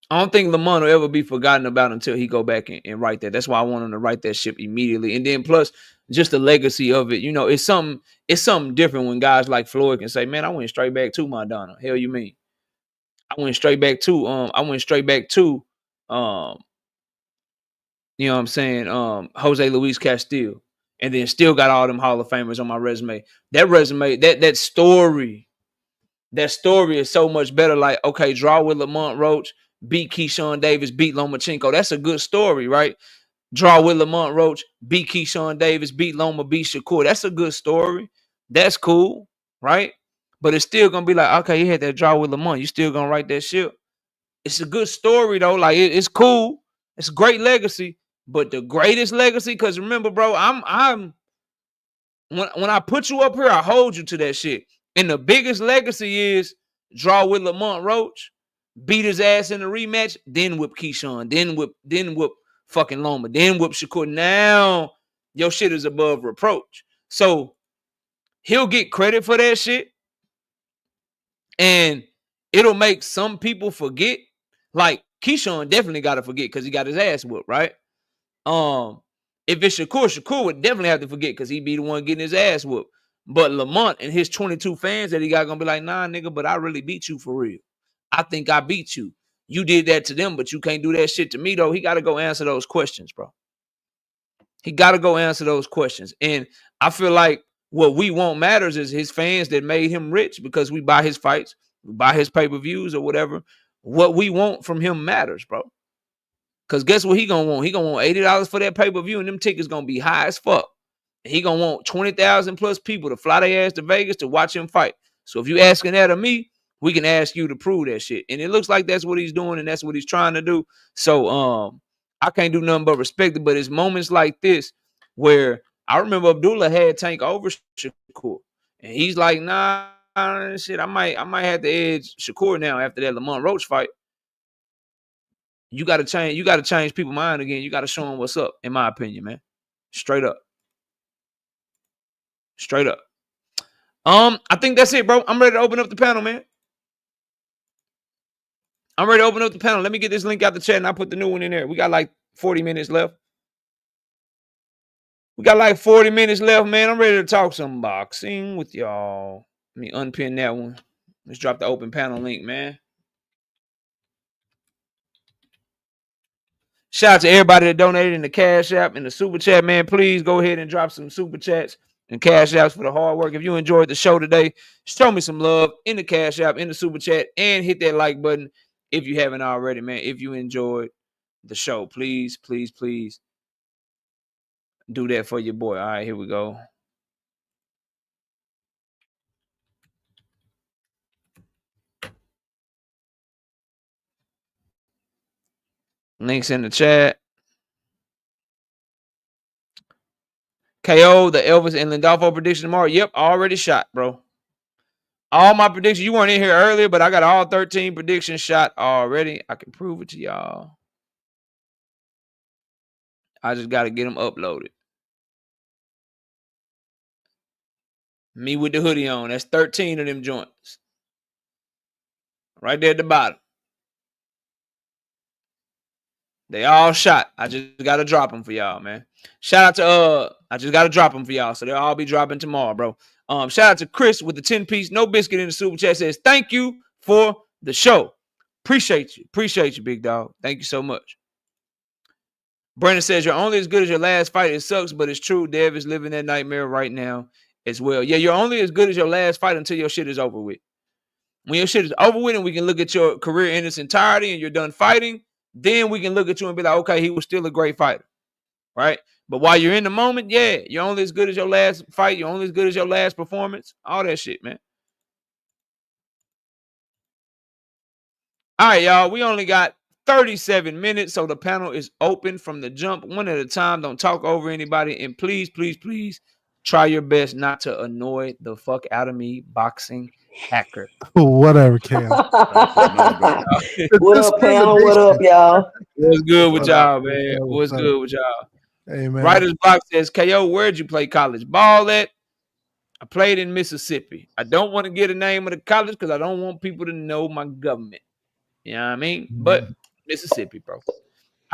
I don't think Lamont will ever be forgotten about until he go back and write that. That's why I want him to write that ship immediately. And then plus just the legacy of it, it's something different when guys like Floyd can say, man, I went straight back to Madonna. Hell you mean? I went straight back to you know what I'm saying, Jose Luis Castillo. And then still got all them Hall of Famers on my resume. That resume, that story is so much better. Like, okay, draw with Lamont Roach, beat Keyshawn Davis, beat Lomachenko. That's a good story, right? Draw with Lamont Roach, beat Keyshawn Davis, beat Loma, beat Shakur. That's a good story. That's cool, right? But it's still going to be like, okay, you had that draw with Lamont. You still going to write that shit. It's a good story, though. Like, it's cool. It's a great legacy. But the greatest legacy, because remember, bro, when I put you up here, I hold you to that shit. And the biggest legacy is draw with Lamont Roach, beat his ass in the rematch, then whip Keyshawn, then whip fucking Loma, then whip Shakur. Now your shit is above reproach. So he'll get credit for that shit. And it'll make some people forget. Like Keyshawn definitely got to forget because he got his ass whooped, right? If it's Shakur would definitely have to forget because he be the one getting his ass whooped. But Lamont and his 22 fans that he got gonna be like, nah, nigga, but I really beat you for real. I think I beat you. You did that to them, but you can't do that shit to me, though. He got to go answer those questions, bro. He got to go answer those questions. And I feel like what we want matters is his fans that made him rich because we buy his fights, we buy his pay-per-views or whatever. What we want from him matters, bro. Because guess what he going to want? He going to want $80 for that pay-per-view, and them tickets going to be high as fuck. And he going to want 20,000 plus people to fly their ass to Vegas to watch him fight. So if you asking that of me, we can ask you to prove that shit. And it looks like that's what he's doing and that's what he's trying to do. So I can't do nothing but respect it. But it's moments like this where I remember Abdullah had Tank over Shakur. And he's like, nah, shit, I might have to edge Shakur now after that Lamont Roach fight. You gotta change people's mind again. You gotta show them what's up, in my opinion, man. Straight up. Straight up. I think that's it, bro. I'm ready to open up the panel, man. I'm ready to open up the panel. Let me get this link out the chat and I'll put the new one in there. We got like 40 minutes left. We got like 40 minutes left, man. I'm ready to talk some boxing with y'all. Let me unpin that one. Let's drop the open panel link, man. Shout out to everybody that donated in the Cash App and the Super Chat, man. Please go ahead and drop some Super Chats and Cash Apps for the hard work. If you enjoyed the show today, show me some love in the Cash App, in the Super Chat, and hit that like button if you haven't already, man. If you enjoyed the show, please, please, please do that for your boy. All right, here we go. Links in the chat. KO, the Elvis and Lindolfo prediction tomorrow. Yep, already shot, bro. All my predictions. You weren't in here earlier, but I got all 13 predictions shot already. I can prove it to y'all. I just got to get them uploaded. Me with the hoodie on. That's 13 of them joints. Right there at the bottom. They all shot. I just got to drop them for y'all, man. Shout out to, I just got to drop them for y'all. So they'll all be dropping tomorrow, bro. Shout out to Chris with the 10-piece. No biscuit in the super chat. Says, thank you for the show. Appreciate you. Appreciate you, big dog. Thank you so much. Brandon says, you're only as good as your last fight. It sucks, but it's true. Dev is living that nightmare right now as well. Yeah, you're only as good as your last fight until your shit is over with. When your shit is over with and we can look at your career in its entirety and you're done fighting, then we can look at you and be like, okay, he was still a great fighter, right? But while you're in the moment, yeah, you're only as good as your last fight. You're only as good as your last performance. All that shit, man. All right, y'all. We only got 37 minutes, so the panel is open from the jump, one at a time. Don't talk over anybody. And please, please, please try your best not to annoy the fuck out of me, boxing hacker. Whatever, Cam. What up, panel? What up, y'all? What's good with y'all, man? What's good with y'all? Hey, man. Writer's Block says, KO, where'd you play college ball at? I played in Mississippi. I don't want to get the name of the college because I don't want people to know my government. You know what I mean? But Mississippi, bro.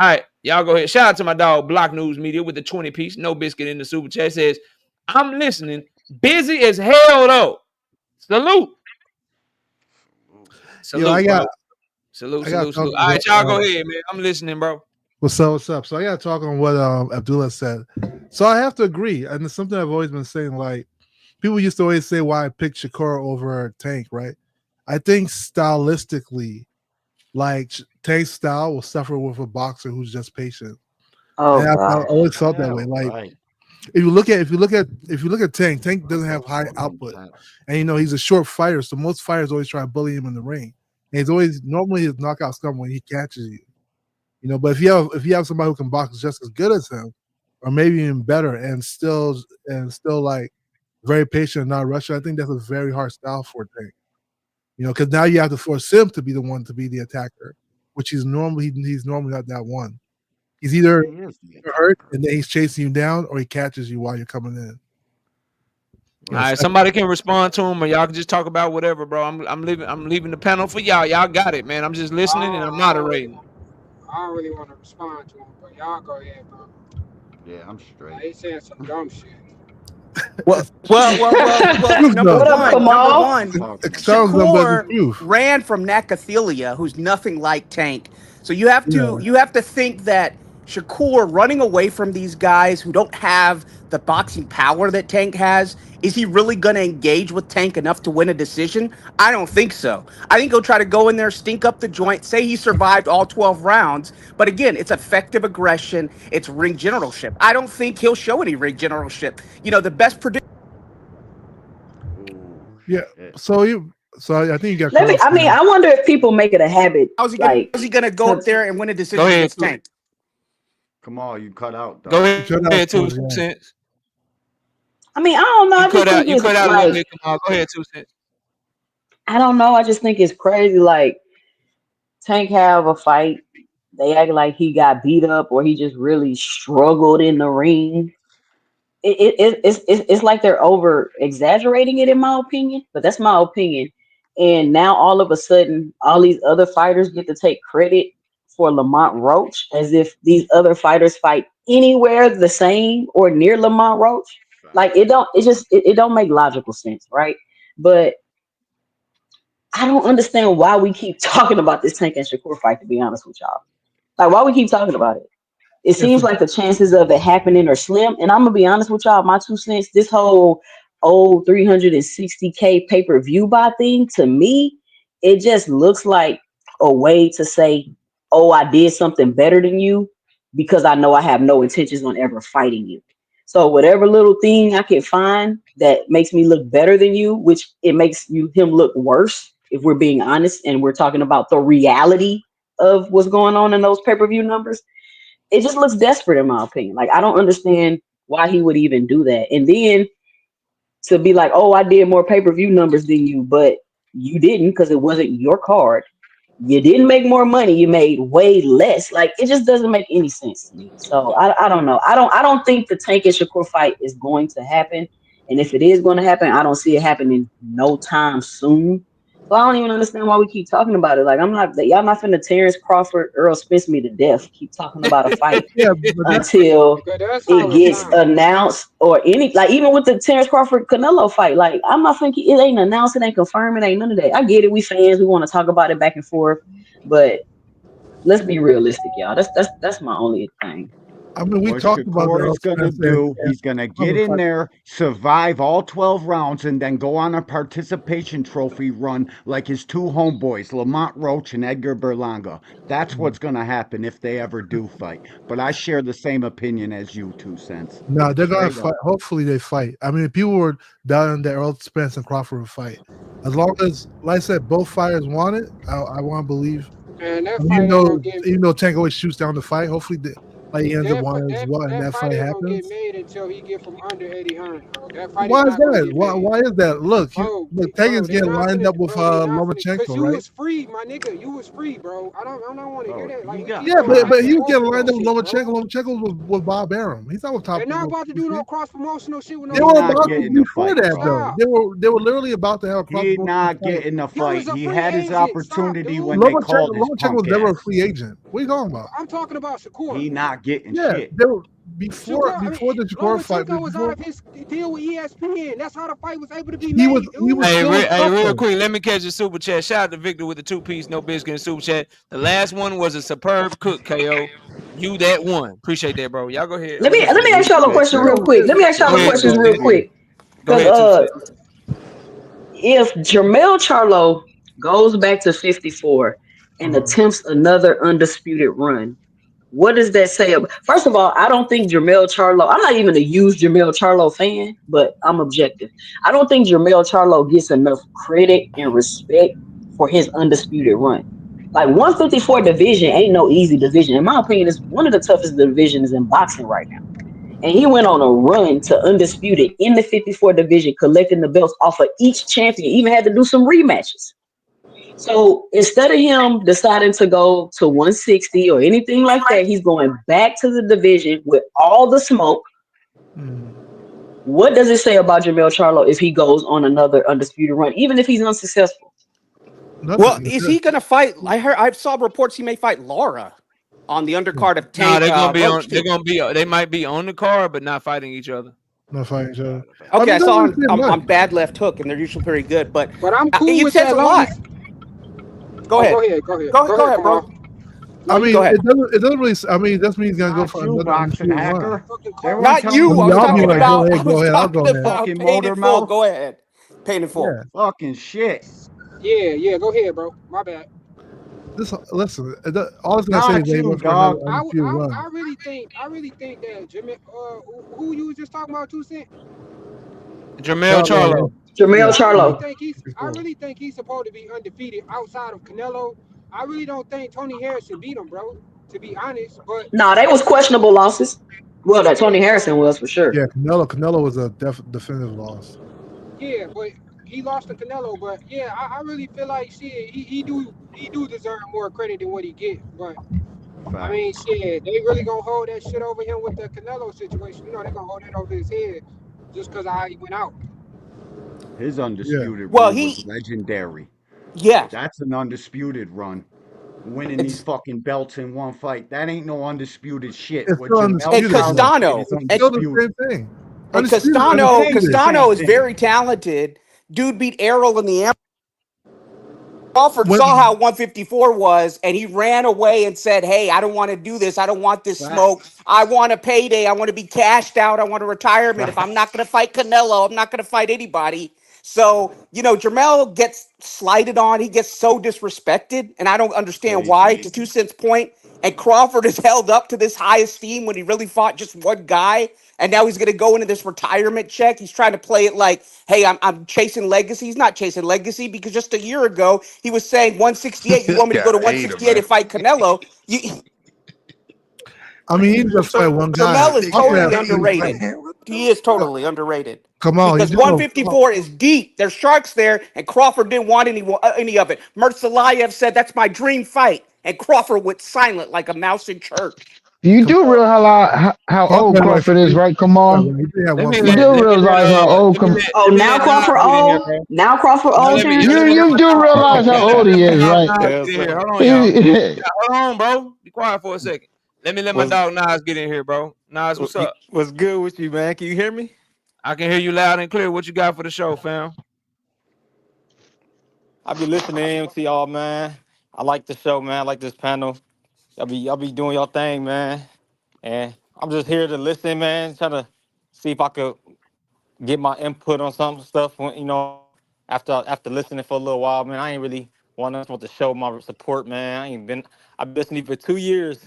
All right, y'all go ahead. Shout out to my dog, Block News Media, with the 20-piece. No biscuit in the super chat. Says, I'm listening. Busy as hell, though. Salute. Salute, Yo, I got, bro. Salute. All right, y'all go ahead, man. I'm listening, bro. What's up? So I got to talk on what Abdullah said. So I have to agree. And it's something I've always been saying, like, people used to always say why I picked Shakur over Tank, right? I think stylistically, like, Tank's style will suffer with a boxer who's just patient. Oh, and I always felt that way. Like, right. if you look at Tank doesn't have high output, and you know he's a short fighter, so most fighters always try to bully him in the ring. And he's always normally his knockouts come when he catches you, you know. But if you have somebody who can box just as good as him, or maybe even better, and still like very patient and not rushing, I think that's a very hard style for Tank. because now you have to force him to be the one to be the attacker, which he's normally not that one. He's either hurt and then he's chasing you down, or he catches you while you're coming in. All right, somebody can respond to him, or y'all can just talk about whatever, bro. I'm leaving the panel for y'all. Y'all got it, man. I'm just listening and I'm moderating. I don't really want to respond to him, but y'all go ahead, bro. Yeah, I'm straight. He's saying some dumb shit. Well, number one, Shakur ran from Necrophilia, who's nothing like Tank. So you have to think that Shakur running away from these guys who don't have the boxing power that Tank has, is he really going to engage with Tank enough to win a decision? I don't think so. I think he'll try to go in there, stink up the joint, say he survived all 12 rounds. But again, it's effective aggression. It's ring generalship. I don't think he'll show any ring generalship. The best prediction. Yeah. So I think you got. I wonder if people make it a habit. How's he going to go up there and win a decision against Tank? Come on, you cut out. Go ahead, 2 cents. I don't know. You cut out a little bit. Go ahead, 2 cents. I don't know. I just think it's crazy. Like, Tank have a fight. They act like he got beat up or he just really struggled in the ring. It's like they're over exaggerating it, in my opinion. But that's my opinion. And now all of a sudden, all these other fighters get to take credit for Lamont Roach, as if these other fighters fight anywhere the same or near Lamont Roach. Like, it don't make logical sense, right? But I don't understand why we keep talking about this Tank and Shakur fight, to be honest with y'all. Like, why we keep talking about it? It seems like the chances of it happening are slim. And I'm gonna be honest with y'all, my 2 cents, this whole old 360K pay-per-view buy thing, to me, it just looks like a way to say, oh, I did something better than you because I know I have no intentions on ever fighting you. So whatever little thing I can find that makes me look better than you, which it makes him look worse, if we're being honest, and we're talking about the reality of what's going on in those pay-per-view numbers, it just looks desperate, in my opinion. Like, I don't understand why he would even do that. And then to be like, oh, I did more pay-per-view numbers than you, but you didn't, because it wasn't your card. You didn't make more money. You made way less. Like, it just doesn't make any sense to me. So I don't know. I don't think the Tank and Shakur fight is going to happen. And if it is going to happen, I don't see it happening no time soon. So I don't even understand why we keep talking about it. Like, y'all not finna Terrence Crawford, Earl Spence me to death. Keep talking about a fight until it gets announced, or even with the Terrence Crawford Canelo fight. Like, I'm not thinking it ain't announced, it ain't confirmed, it ain't none of that. I get it, we fans, we want to talk about it back and forth, but let's be realistic, y'all. That's my only thing. I mean, we talked about what he's going to do. He's going to get in there, survive all 12 rounds, and then go on a participation trophy run like his two homeboys, Lamont Roach and Edgar Berlanga. That's what's going to happen if they ever do fight. But I share the same opinion as you, 2 cents. No, they're going to fight. Hopefully they fight. I mean, if people were doubting that Earl Spence and Crawford would fight, as long as, like I said, both fighters want it, I want to believe. Man, even though Tank always shoots down the fight, hopefully he ends up wanting as well, and that fight happens. Get made until he get from under 80 Hearn, bro. Why is that? Why is that? Look, Tank is getting lined up with Lomachenko, you right? was free, my nigga. You was free, bro. I don't want to hear that. Like, but he was getting lined up with Lomachenko. Lomachenko was with Bob Arum. He's not with top. They're not about to do no cross promotional shit with no. They were about to before that though. They were literally about to have a cross. He's not getting the fight. He had his opportunity when they called his Lomachenko was never a free agent. What are you talking about? I'm talking about Shakur. He not getting shit. They were before the Shakur fight. Lomachenko was out of his deal with ESPN. That's how the fight was able to be made. Real quick, let me catch a super chat. Shout out to Victor with the 2-piece, no biscuit super chat. The last one was a superb cook, KO. You that one. Appreciate that, bro. Y'all go ahead. Let me ask y'all a question real quick. Because if Jermell Charlo goes back to 54 and attempts another undisputed run, what does that say? First of all, I don't think Jermell Charlo, I'm not even a huge Jermell Charlo fan, but I'm objective. I don't think Jermell Charlo gets enough credit and respect for his undisputed run. Like, 154 division ain't no easy division. In my opinion, it's one of the toughest divisions in boxing right now. And he went on a run to undisputed in the 54 division, collecting the belts off of each champion, even had to do some rematches. So instead of him deciding to go to 160 or anything like that, he's going back to the division with all the smoke. What does it say about Jermell Charlo if he goes on another undisputed run, even if he's unsuccessful? Well, is he gonna fight? I saw reports he may fight Laura on the undercard of Tank. No, they're gonna be on. They're gonna be. They might be on the card, but not fighting each other. Not fighting each other. Okay, I saw on Bad Left Hook, and they're usually very good. But I'm cool it with says that. a lot. Go ahead. Go ahead, bro. I mean, it doesn't really. I mean, that means he's gonna go for another boxing hacker. Not you. I was talking about. Go ahead. Fucking paid in full. motor Go ahead. Paid in full. Yeah. Fucking shit. Yeah. Go ahead, bro. My bad. Listen. All I was gonna say is they went for another undisputed run. I really think that Jimmy. Who you was just talking about? 2 Cent. Jermell Charlo. Jermell Charlo. I really think he's supposed to be undefeated outside of Canelo. I really don't think Tony Harrison beat him, bro. To be honest, but nah, they was questionable losses. Well, that Tony Harrison was for sure. Yeah, Canelo was a definitive loss. Yeah, but he lost to Canelo. But yeah, I really feel like shit. He do deserve more credit than what he get. But I mean, shit, they really gonna hold that shit over him with the Canelo situation. You know, they gonna hold it over his head just because of how he went out. His undisputed run was legendary. Yeah. That's an undisputed run. Winning these fucking belts in one fight. That ain't no undisputed shit. It's What Castano. still the same thing. And Castano is very talented. Dude beat Errol in the Crawford saw how 154 was, and he ran away and said, hey, I don't want to do this. I don't want this smoke. I want a payday. I want to be cashed out. I want a retirement. If I'm not going to fight Canelo, I'm not going to fight anybody. So, Jermell gets slighted on. He gets so disrespected, and I don't understand why, to 2 Cent's point. And Crawford is held up to this high esteem when he really fought just one guy. And now he's going to go into this retirement check. He's trying to play it like, hey, I'm chasing legacy. He's not chasing legacy because just a year ago, he was saying 168. You want me to go to 168 and fight Canelo? I mean, he just fight one guy. Canelo is totally underrated. He is totally underrated. Come on. Because 154 is deep. There's sharks there, and Crawford didn't want any of it. Murtalayev said, that's my dream fight. And Crawford went silent like a mouse in church. You do realize how old Crawford is, right? Come on. You do realize how old. Now Crawford old. Now Crawford old. You do realize how old he is, right? Hold on, bro. Be quiet for a second. Let my dog Nas get in here, bro. Nas, what's up? What's good with you, man? Can you hear me? I can hear you loud and clear. What you got for the show, fam? I be listening to y'all, man. I like the show, man. I like this panel. Y'all be doing your thing, man. And I'm just here to listen, man. Trying to see if I could get my input on some stuff. After listening for a little while, man. I ain't really want to show my support, man. I've been listening for 2 years,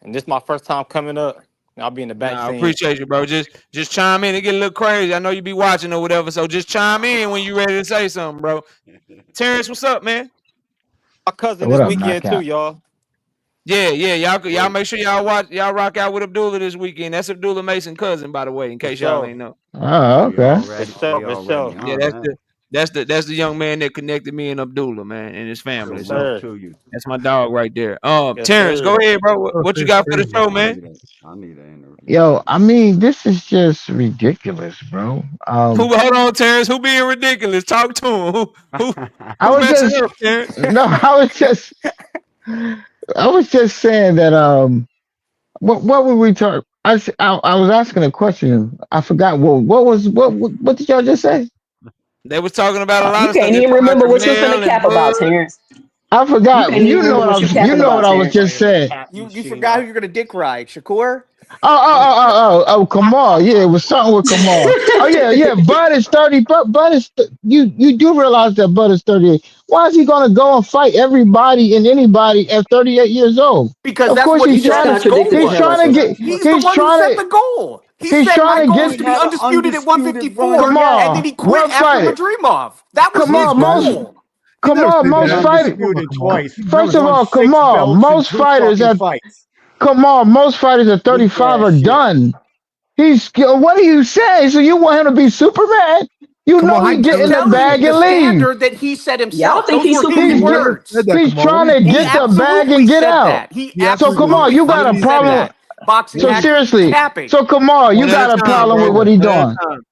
and this is my first time coming up. I'll be in the back. I appreciate you, bro. Just chime in. It get a little crazy. I know you be watching or whatever, so just chime in when you ready to say something, bro. Terrence, what's up, man? My cousin this weekend too, y'all. Yeah. Y'all make sure y'all rock out with Abdullah this weekend. That's Abdullah Mason's cousin, by the way, in case y'all ain't know. Oh, okay. That's the young man that connected me and Abdullah, man, and his family. So that's my dog right there. Terrence, go ahead, bro. What you got for the show, man? Yo, I mean, this is just ridiculous, bro. Hold on, Terrence. Who being ridiculous? Talk to him. Who I was just up, Terrence? No, I was just saying that what were we talking? I was asking a question. I forgot what did y'all just say? They was talking about a lot of stuff. You can't even remember what you're finna cap about, Terrence. I forgot. You know what I was just saying. You forgot who you're gonna dick ride, Shakur? Oh, come on. Yeah, it was something with Kamal. Oh, yeah. Bud is 30. Bud is you do realize that Bud is 38. Why is he gonna go and fight everybody and anybody at 38 years old? Because that's what he's trying to get. He's the one who set the goal. He said my goal is to be undisputed at 154, and then he quit after Madrimov. That was his goal. Come on, most fighters. First of all, come on, most fighters at 35 are done. What are you saying? So you want him to be Superman? You Come know on, he I'm get in the Telling you bag the and leave. standard that he set Y'all himself. think Those he's were super his He's secure? words. said that. he's Come on, trying what to do you He get mean? the bag and absolutely get said out. that. He He So absolutely Kamal, absolutely did. you What got did a fucking he said say? problem. that. Boxing So What, hacker, he's seriously, capping. so Kamal, you One at a got a time, problem bro. with what he One at a doing. time.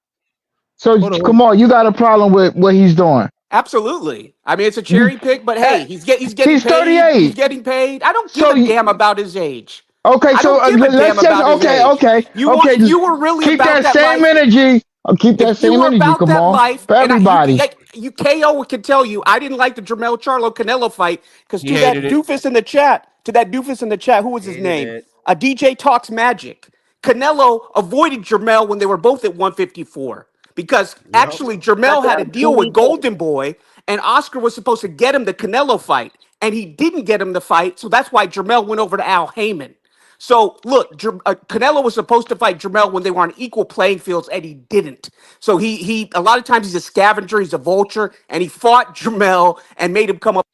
So hold on. Kamal, you got a problem with what he's doing. Absolutely. I mean, it's a You, cherry pick, but eh, hey, he's getting he's paid. He's 38. getting paid. I don't give So a damn about his age. okay, I so don't give a damn let's just about his age. okay. You were really Keep about that that same life. energy. Keep that If you same were energy, about that Kamal, life, for and everybody. you KO can tell you, I didn't like the Jermell Charlo Canelo fight because He hated it. to that doofus in the chat, who was his Hated name? it. DJ Talks Magic. Canelo avoided Jermell when they were both at 154 because Yep. actually Jermell had a deal with Golden Boy, and Oscar was supposed to get him the Canelo fight, and he didn't get him the fight, so that's why Jermell went over to Al Heyman. So look, Canelo was supposed to fight Jermell when they were on equal playing fields, and he didn't. So he a lot of times he's a scavenger, he's a vulture, and he fought Jermell and made him come up.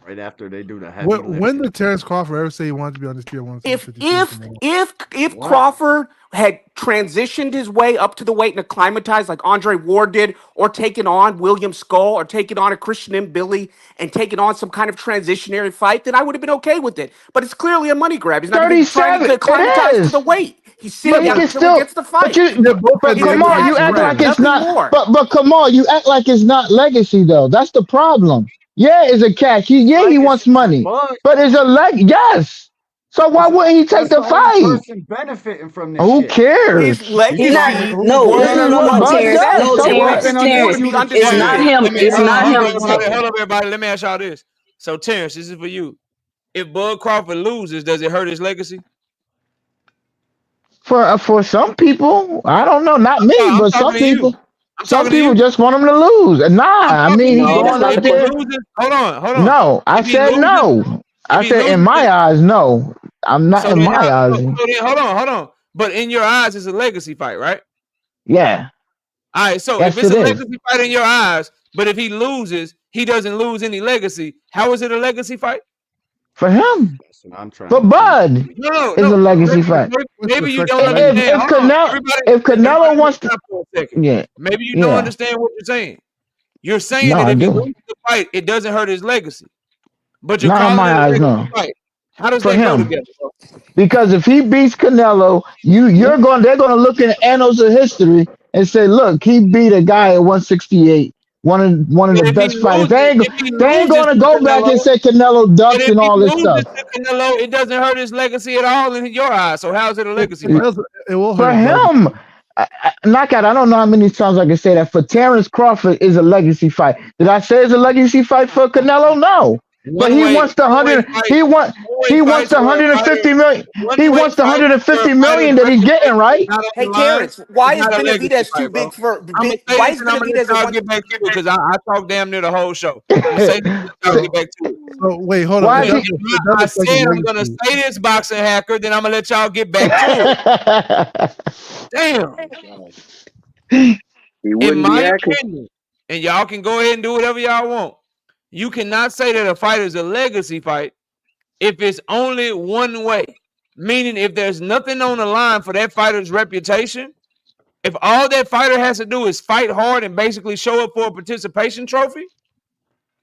Right after they do the heavy When lifting. did Terrence Crawford ever say he wanted to be on the street at If 153? if if What? Crawford had transitioned his way up to the weight and acclimatized like Andre Ward did, or taken on William Skull, or taken on a Christian M. Billy, and taken on some kind of transitionary fight, then I would have been okay with it. But it's clearly a money grab. He's not even trying 37. to acclimatize It to the is. weight. He's But sitting he out can until he still. gets the But fight. They're both at It's the a Kamal, you cash act like grab, legacy. it's nothing not. more. But Kamal, you act like it's not legacy though. That's the problem. Yeah, it's a cash. He wants Legacy for money, Bud. but it's a yes. So why It's, wouldn't he take that's the the only fight? person benefiting from this Who shit. His cares? He's not. legacy No, This this was is is what what Bud Terrence. success. does. No, So His what? Terrence. legacy was Terrence. to be It's Hey, not undisputed. him. let me It's not him. hold up, everybody. Let me ask y'all this. So, Terrence, this is for you. If Bud Crawford loses, does it hurt his legacy? For some people, I don't know, not me, I'm but talking some to you. people. I'm Some talking to people you. just want him to lose. Nah, I'm I talking mean, to he you. No, going that's not out the If he question. there. loses, hold on, hold on. No, I If he said loses, no. if I he said in loses, my eyes, no. I'm not so in then my eyes. hold on, hold on. But in your eyes, it's a legacy fight, right? Yeah, All right. So if yes, it's it a is legacy fight in your eyes, but if he loses, he doesn't lose any legacy. How is it a legacy fight? for him. That's what I'm trying But to think. Bud No, is a no. legacy fight. What's the Maybe you effect don't of legacy? understand. If Hold on, If Canelo everybody, wants to, stop for a second. yeah, Maybe you don't yeah, understand what you're saying. You're saying no, that I if he do. loses the fight, it doesn't hurt his legacy. But you're Not in calling my it a eyes, legacy no. fight. How does For that go him, together, bro? because if he beats Canelo, they're going to look in the annals of history and say, look, he beat a guy at 168, one of But the best fighters. if he They ain't loses going to to go back and Canelo, say Canelo but ducked if and he all this loses stuff. to Canelo, it doesn't hurt his legacy at all in your eyes. So how is it a legacy fight? It will hurt For his legacy. him, knockout. I don't know how many times I can say that. For Terrence Crawford is a legacy fight. Did I say it's a legacy fight for Canelo? No. But he wants the One-way 100. fight. He One-way wants fights the where a fighter 150 million. He one-way wants the fights where a 150 fighter's million that he's getting, reputation is right? not on Hey the line. Terrence, why It's is not a legacy Benavidez too fight, bro. big for? I'm gonna say Why this is and I'm gonna let Benavidez a y'all one? get back to it because I talk damn near the whole show. I'm gonna say this and let y'all So, get back to it. so wait, hold on. Why It is does, he? it does I affect his said I'm gonna legacy. say this, boxing hacker, then I'm gonna let y'all get back to it. Damn. He In wouldn't be my acting. opinion, and y'all can go ahead and do whatever y'all want. You cannot say that a fight is a legacy fight if it's only one way. Meaning, if there's nothing on the line for that fighter's reputation, if all that fighter has to do is fight hard and basically show up for a participation trophy,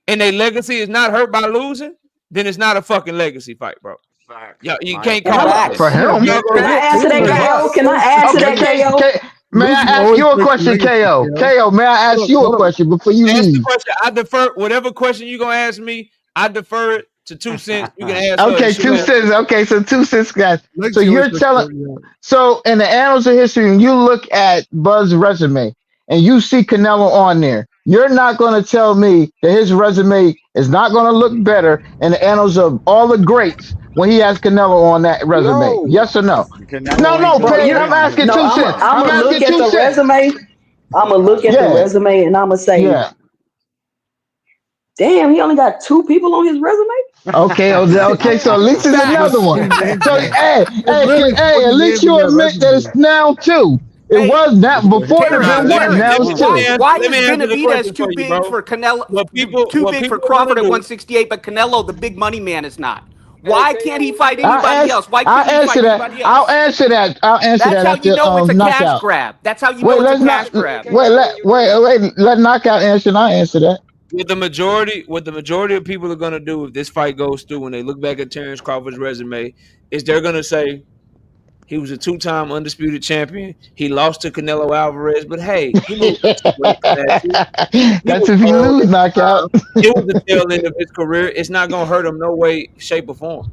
and their legacy is not hurt by losing, then it's not a fucking legacy fight, bro. Facts. Yeah, you My can't And how call opinion. it about? that. For Facts. him. You're Can gonna I get answer that, losing. KO? Can I Always answer affects Okay, that, the legacy. KO? May I Losing ask always you a affects the question, legacy, KO? KO. KO, may I ask you a Hold on. question before you Ask the leave? question. I defer whatever question you're gonna ask me. I defer it to 2 cents. You can ask her, and Okay, she'll two answer. cents. Okay, so 2 cents, guys. So Legacy always you're affects telling. the So in the annals of history, when you look at Bud's resume and you see Canelo on there, you're not going to tell me that his resume is not going to look better in the annals of all the greats when he has Canelo on that resume. No, Yes or no? No, Canelo ain't no, gonna Bro, pay. you be I'm on there. asking no. two I'm cents. I'm I'm gonna look asking at two the cents. resume. I'm gonna look at the Yeah, resume, and I'm gonna say, yeah. damn, he only got 2 people on his resume. Okay, okay. So at least it's With another Facts. 20 one. names So on it. There's literally hey, 20 at least names in you that admit that it's resume. now two. It Hey, was not before. It'd have Terrence, been Nah, one. Now it's two. why let is me answer the Benavidez question too for you, big bro. for Canelo? What Too people big for are gonna Crawford at do? 168, but Canelo, the big money man, is not. Why can't he fight anybody else? Why I'll can't he fight answer that. anybody I'll else? answer that. I'll answer That's that how after you know it's a cash knockout. grab. That's how you Wait, know it's a let's cash not. grab. Wait. Let knockout answer, and I'll answer that. What the majority of people are gonna do if this fight goes through, when they look back at Terrence Crawford's resume, is they're gonna say he was a 2-time undisputed champion. He lost to Canelo Alvarez, but hey, he moved up to weight classes. That's if you lose knockout. It was the tail end of his career. It's not gonna hurt him no way, shape, or form.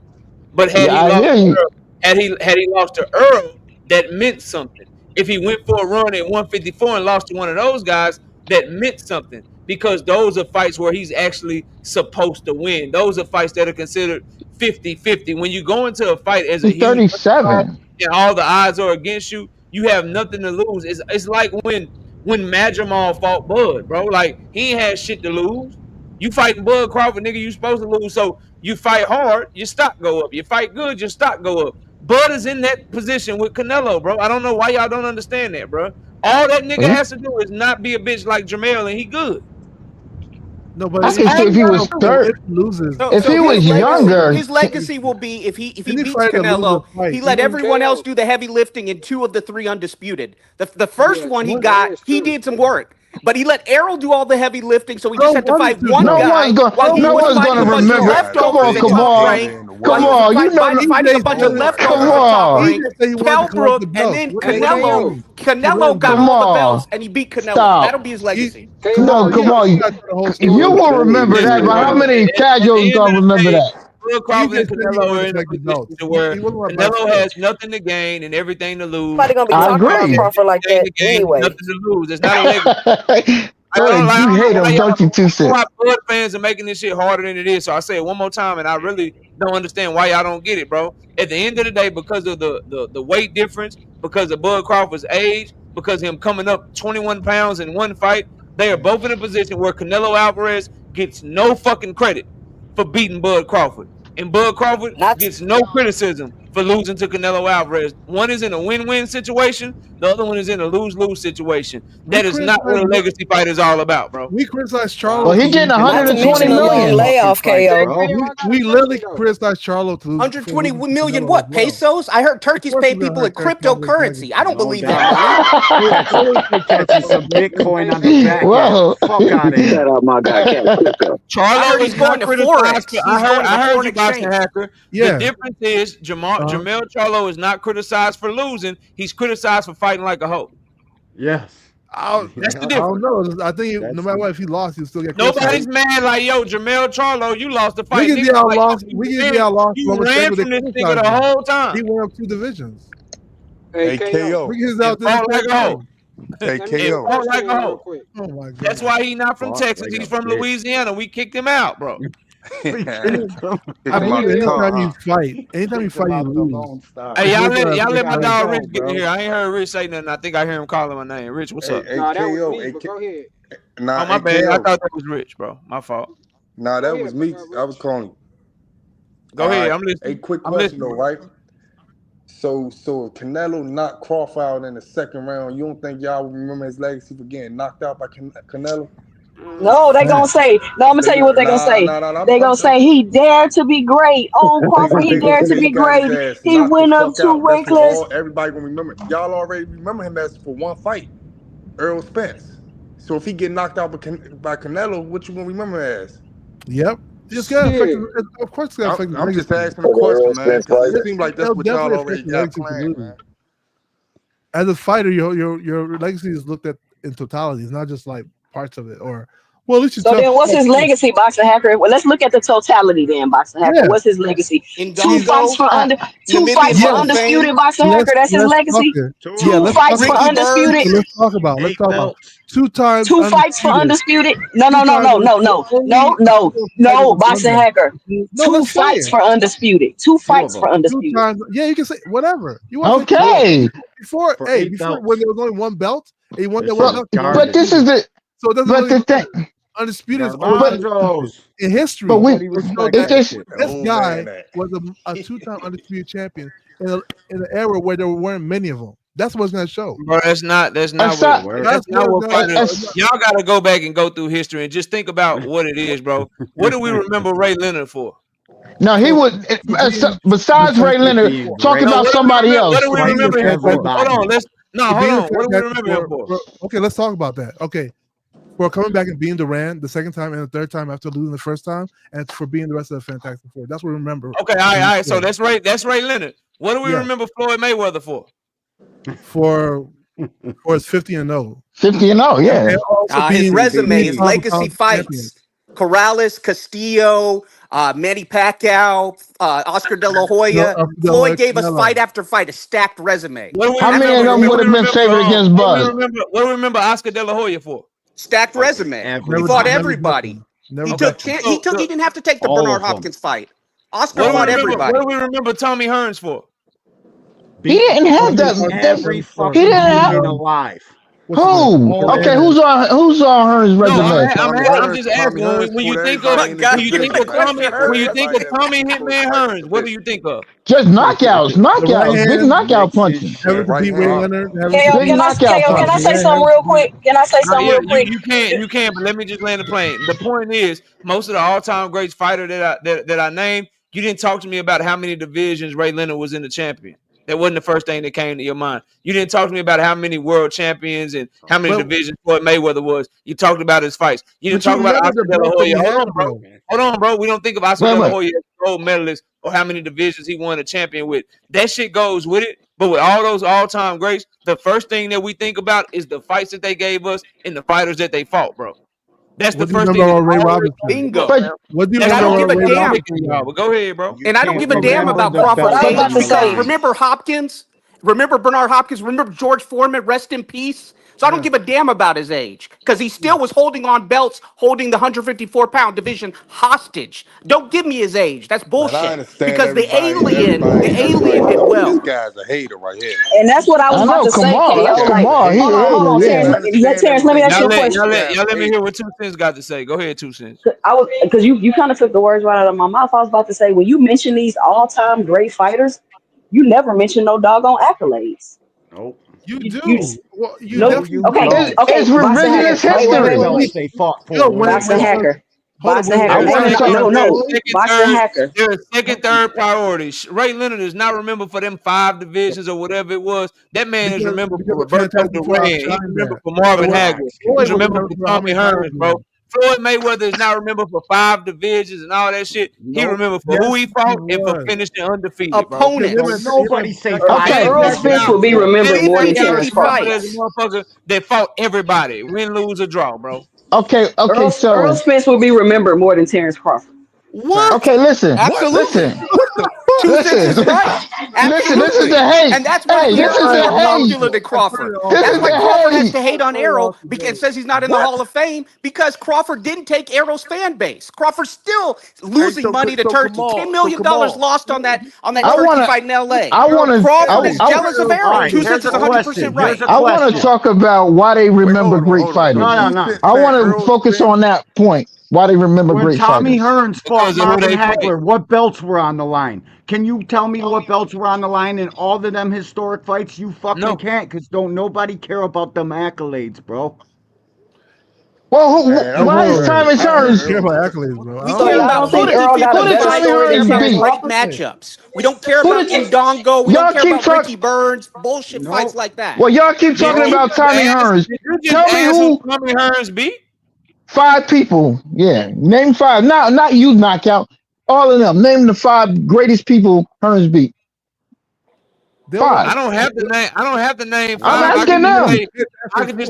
But Yeah, I hear you. had he lost to Earl, that meant something. If he went for a run at 154 and lost to one of those guys, that meant something, because those are fights where he's actually supposed to win. Those are fights that are considered 50-50. When you go into a fight as a He's 37. and all the odds are against you, you have nothing to lose. It's like when Madrimal fought Bud, bro. Like, he ain't had shit to lose. You fighting Bud Crawford, nigga, you supposed to lose. So you fight hard, your stock go up. You fight good, your stock go up. Bud is in that position with Canelo, bro. I don't know why y'all don't understand that, bro. All that nigga has to do is not be a bitch like Jamel, and he good. No, but I can see if he was third. If he was younger, his legacy will be if he beats fight a Canelo, loser fight. he let everyone else do the heavy lifting in 2 of the 3 undisputed. The first one he got, he did some work. But he let Errol do all the heavy lifting, so he just had to fight one guy while he was fighting a bunch of leftovers at top rank. Come on, you know, fighting a bunch of leftovers at top rank. Kell Brook, and then Canelo. Canelo got all the belts, and he beat Canelo. Stop. That'll be his legacy. No, come on. You will remember that, but how many casuals gonna remember that? Will Crawford and Canelo are in a position to where Canelo has nothing to gain and everything to lose. Nobody gonna be talking about Crawford like that anyway. Nothing to lose. It's not a legacy. You hate him, don't you, too, Sid? Blood fans are making this shit harder than it is. So I say it one more time, and I really don't understand why y'all don't get it, bro. At the end of the day, because of the weight difference, because of Bud Crawford's age, because of him coming up 21 pounds in one fight, they are both in a position where Canelo Alvarez gets no fucking credit for beating Bud Crawford. And Bud Crawford gets no criticism for losing to Canelo Alvarez. One is in a win-win situation. The other one is in a lose-lose situation. That is not what a legacy fight is all about, bro. We criticize Charlo. Well, he getting 120 million. Layoff, KO. We literally criticize Charlo to lose 120 million what? Pesos? I heard Turkey's pay people in cryptocurrency. I don't believe that. Catching some Bitcoin on the back. Whoa. Fuck out of here. Shout out my guy. Charlo he's going to Forex. I heard you, Boxing Hacker. Yeah. The difference is Jamel Charlo is not criticized for losing. He's criticized for fighting like a hoe. Yes. That's the I difference. don't know. I think no matter what, if he lost, he'll still get criticized. Nobody's mad like, yo, Jamel Charlo, you lost the fight. We can be out lost. We can be out lost. You ran from this nigga the whole time. He went up 2 divisions. Hey, KO. We can out Fought like a hoe. Hey, KO. Fought like a hoe. Oh my god. That's why he's not from Texas. He's from Louisiana. We kicked him out, bro. I believe anytime you fight, you lose. Hey, y'all let my dog Rich get in here. I ain't heard Rich say nothing. I think I hear him calling my name. Rich, what's up? Hey, Nah, that KO. was me, but go ahead. Nah, Oh, my bad. I thought that was Rich, bro. My fault. Nah, that was me. I was calling. Go ahead. I'm listening. Hey, quick question though, right? So if Canelo knocked Crawford out in the second round, you don't think y'all will remember his legacy for getting knocked out by Canelo? No, they gonna say. No, I'm gonna tell you what they gonna say. They gonna say he dared to be great. Oh, Crawford, he dared to be great. He went up 2 weight classes. Everybody gonna remember. Y'all already remember him as for one fight, Earl Spence. So if he get knocked out by Canelo, what you gonna remember as? Yep. Just gotta affect, of course, it's gonna affect. I'm just asking a question, man. It seems like that's what y'all already got planned, man. As a fighter, your legacy is looked at in totality. It's not just like parts of it, or well, at least you. So then, what's his legacy, Boxing Hacker? Well, let's look at the totality then, Boxing Hacker. Yeah. What's his legacy? 2 fights for undisputed, Boxing Hacker. That's his legacy. 2 fights for undisputed. Let's talk about 2 times. 2 fights for undisputed. No, Boxing Hacker. 2 fights for undisputed. 2 fights for undisputed. Yeah, you can say whatever you want. Okay. Before when there was only 1 belt, he won that 1 belt. But this is the. So it doesn't really undisputed in history. But this guy was a 2-time undisputed champion in an era where there weren't many of them. That's what's gonna show. Bro, that's not what y'all gotta go back and go through history and just think about what it is, bro. What do we remember Ray Leonard for? No, he was besides Ray Leonard. being Talk great. about somebody else. What do we remember him for? Hold Everybody. on, hold on. What do we remember him for? Okay, let's talk about that. Okay, for coming back and being Durant the second time and the third time after losing the first time, and for being the rest of the Fantastic Four. That's what we remember. Okay, all right. So that's Ray Leonard. What do we remember Floyd Mayweather for? For his 50-0. 50-0, yeah. His resume, his legacy fights. Champion. Corrales, Castillo, Manny Pacquiao, Oscar De La Hoya. Floyd gave us fight after fight, a stacked resume. How many of them would have been favored against Buzz? What do we remember Oscar De La Hoya for? Stacked resume. He fought everybody. He didn't have to take the Bernard Hopkins fight. Oscar fought everybody. What do we remember Tommy Hearns for? He didn't have that. Every fucking human alive. Who? Okay, who's on Hearns' resume? I'm just asking. When you think of Tommy Hitman Hearns, what do you think of? Just knockouts, big knockout punches. Can I say something real quick? You can, but let me just land the plane. The point is, most of the all-time great fighter that I named, you didn't talk to me about how many divisions Ray Leonard was in the champion. That wasn't the first thing that came to your mind. You didn't talk to me about how many world champions and how many divisions Floyd Mayweather was. You talked about his fights. You didn't talk about Oscar De La Hoya. Hold on, bro. We don't think of Oscar De La Hoya as a gold medalist or how many divisions he won a champion with. That shit goes with it. But with all those all-time greats, the first thing that we think about is the fights that they gave us and the fighters that they fought, bro. That's the first thing. Ray Robinson. Bingo. What do you And I don't give a damn. But go ahead, bro. And I don't give a damn about Crawford's age because remember Hopkins? Remember Bernard Hopkins? Remember George Foreman? Rest in peace. So I don't give a damn about his age because he still was holding on belts, holding the 154-pound division hostage. Don't give me his age. That's bullshit. Because the alien did well. This guy's a hater right here. And that's what I was about to say. Hold on, Terrence. Let me ask you a question. Y'all let me hear what 2 Cents got to say. Go ahead, 2 Cents. Because you kind of took the words right out of my mouth. I was about to say, when you mention these all-time great fighters, you never mention no doggone accolades. Nope. You do. Okay. It's revisionist history. They fought for Boxing hacker. Boxing hacker. Boxing hacker. They're second, third priority. Ray Leonard is not remembered for them 5 divisions or whatever it was. That man is remembered for Roberto Duran. He's remembered for Marvin Hagler. He's remembered for Tommy Hearns, bro. Floyd Mayweather is not remembered for 5 divisions and all that shit. He remembered for who he fought and for finishing undefeated. Opponents. Nobody say Earl Spence will be remembered more than Terrence Crawford. There's a motherfucker that fought everybody, win, lose, or draw, bro. Okay. So Earl Spence will be remembered more than Terrence Crawford. What? Okay, listen. Absolutely. Listen. 2 Cents is right. Listen, this is the hate. And that's why this is the popular than Crawford. That's why Crawford has to hate on Arrow because says he's not in the Hall of Fame because Crawford didn't take Arrow's fan base. Crawford's still losing money to Turkey. $10 million lost on that Turkey fight in LA. Crawford is jealous of Arrow. 2 Cents is 100% right. I want to talk about why they remember great fighters. No. I want to focus on that point. Why they remember great Tommy fighters. Hearns fought Marvin Hagler, what belts were on the line? Can you tell me what belts were on the line in all of them historic fights? You fucking can't, because don't nobody care about them accolades, bro. Well, why is Tommy Hearns? Care about accolades, bro. We care about footage. Great matchups. We don't care about Ndongo. We don't care about Ricky Burns. Bullshit fights like that. Well, y'all keep talking about Tommy Hearns. Tell me who Tommy Hearns beat. 5 people. Yeah, name 5. Not you, knockout. All of them. Name the 5 greatest people Hearns beat. 5. I don't have the name. 5. I'm asking them.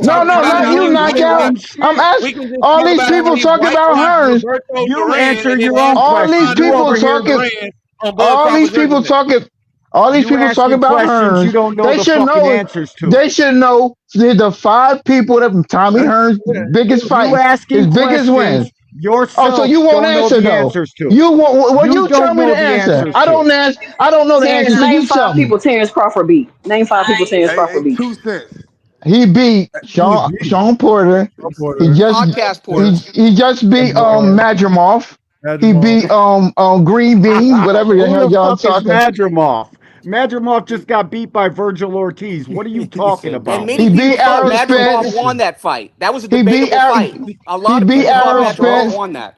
No, not you, knockout. I'm asking. All these people talking about Hearns. You answer your own all these people talking. All these people talking. All these people talking about Hearns. You don't know they should know answers to. They should know the 5 people that Tommy Hearns' biggest fight, his biggest wins. Yourself so you won't answer though. You won't. Well, you tell me the answer. I don't ask. I don't know the answer. Name 5 people Terrence Crawford beat. Name 5 people Terrence Crawford beat. 2 Cents. He beat Sean Porter. He just beat Madrimov. He beat Green Beans, whatever the hell y'all talking. Madrimov just got beat by Virgil Ortiz. What are you talking about? He beat Madrimov won that fight. That was a debatable fight. A lot of people thought Madrimov won that.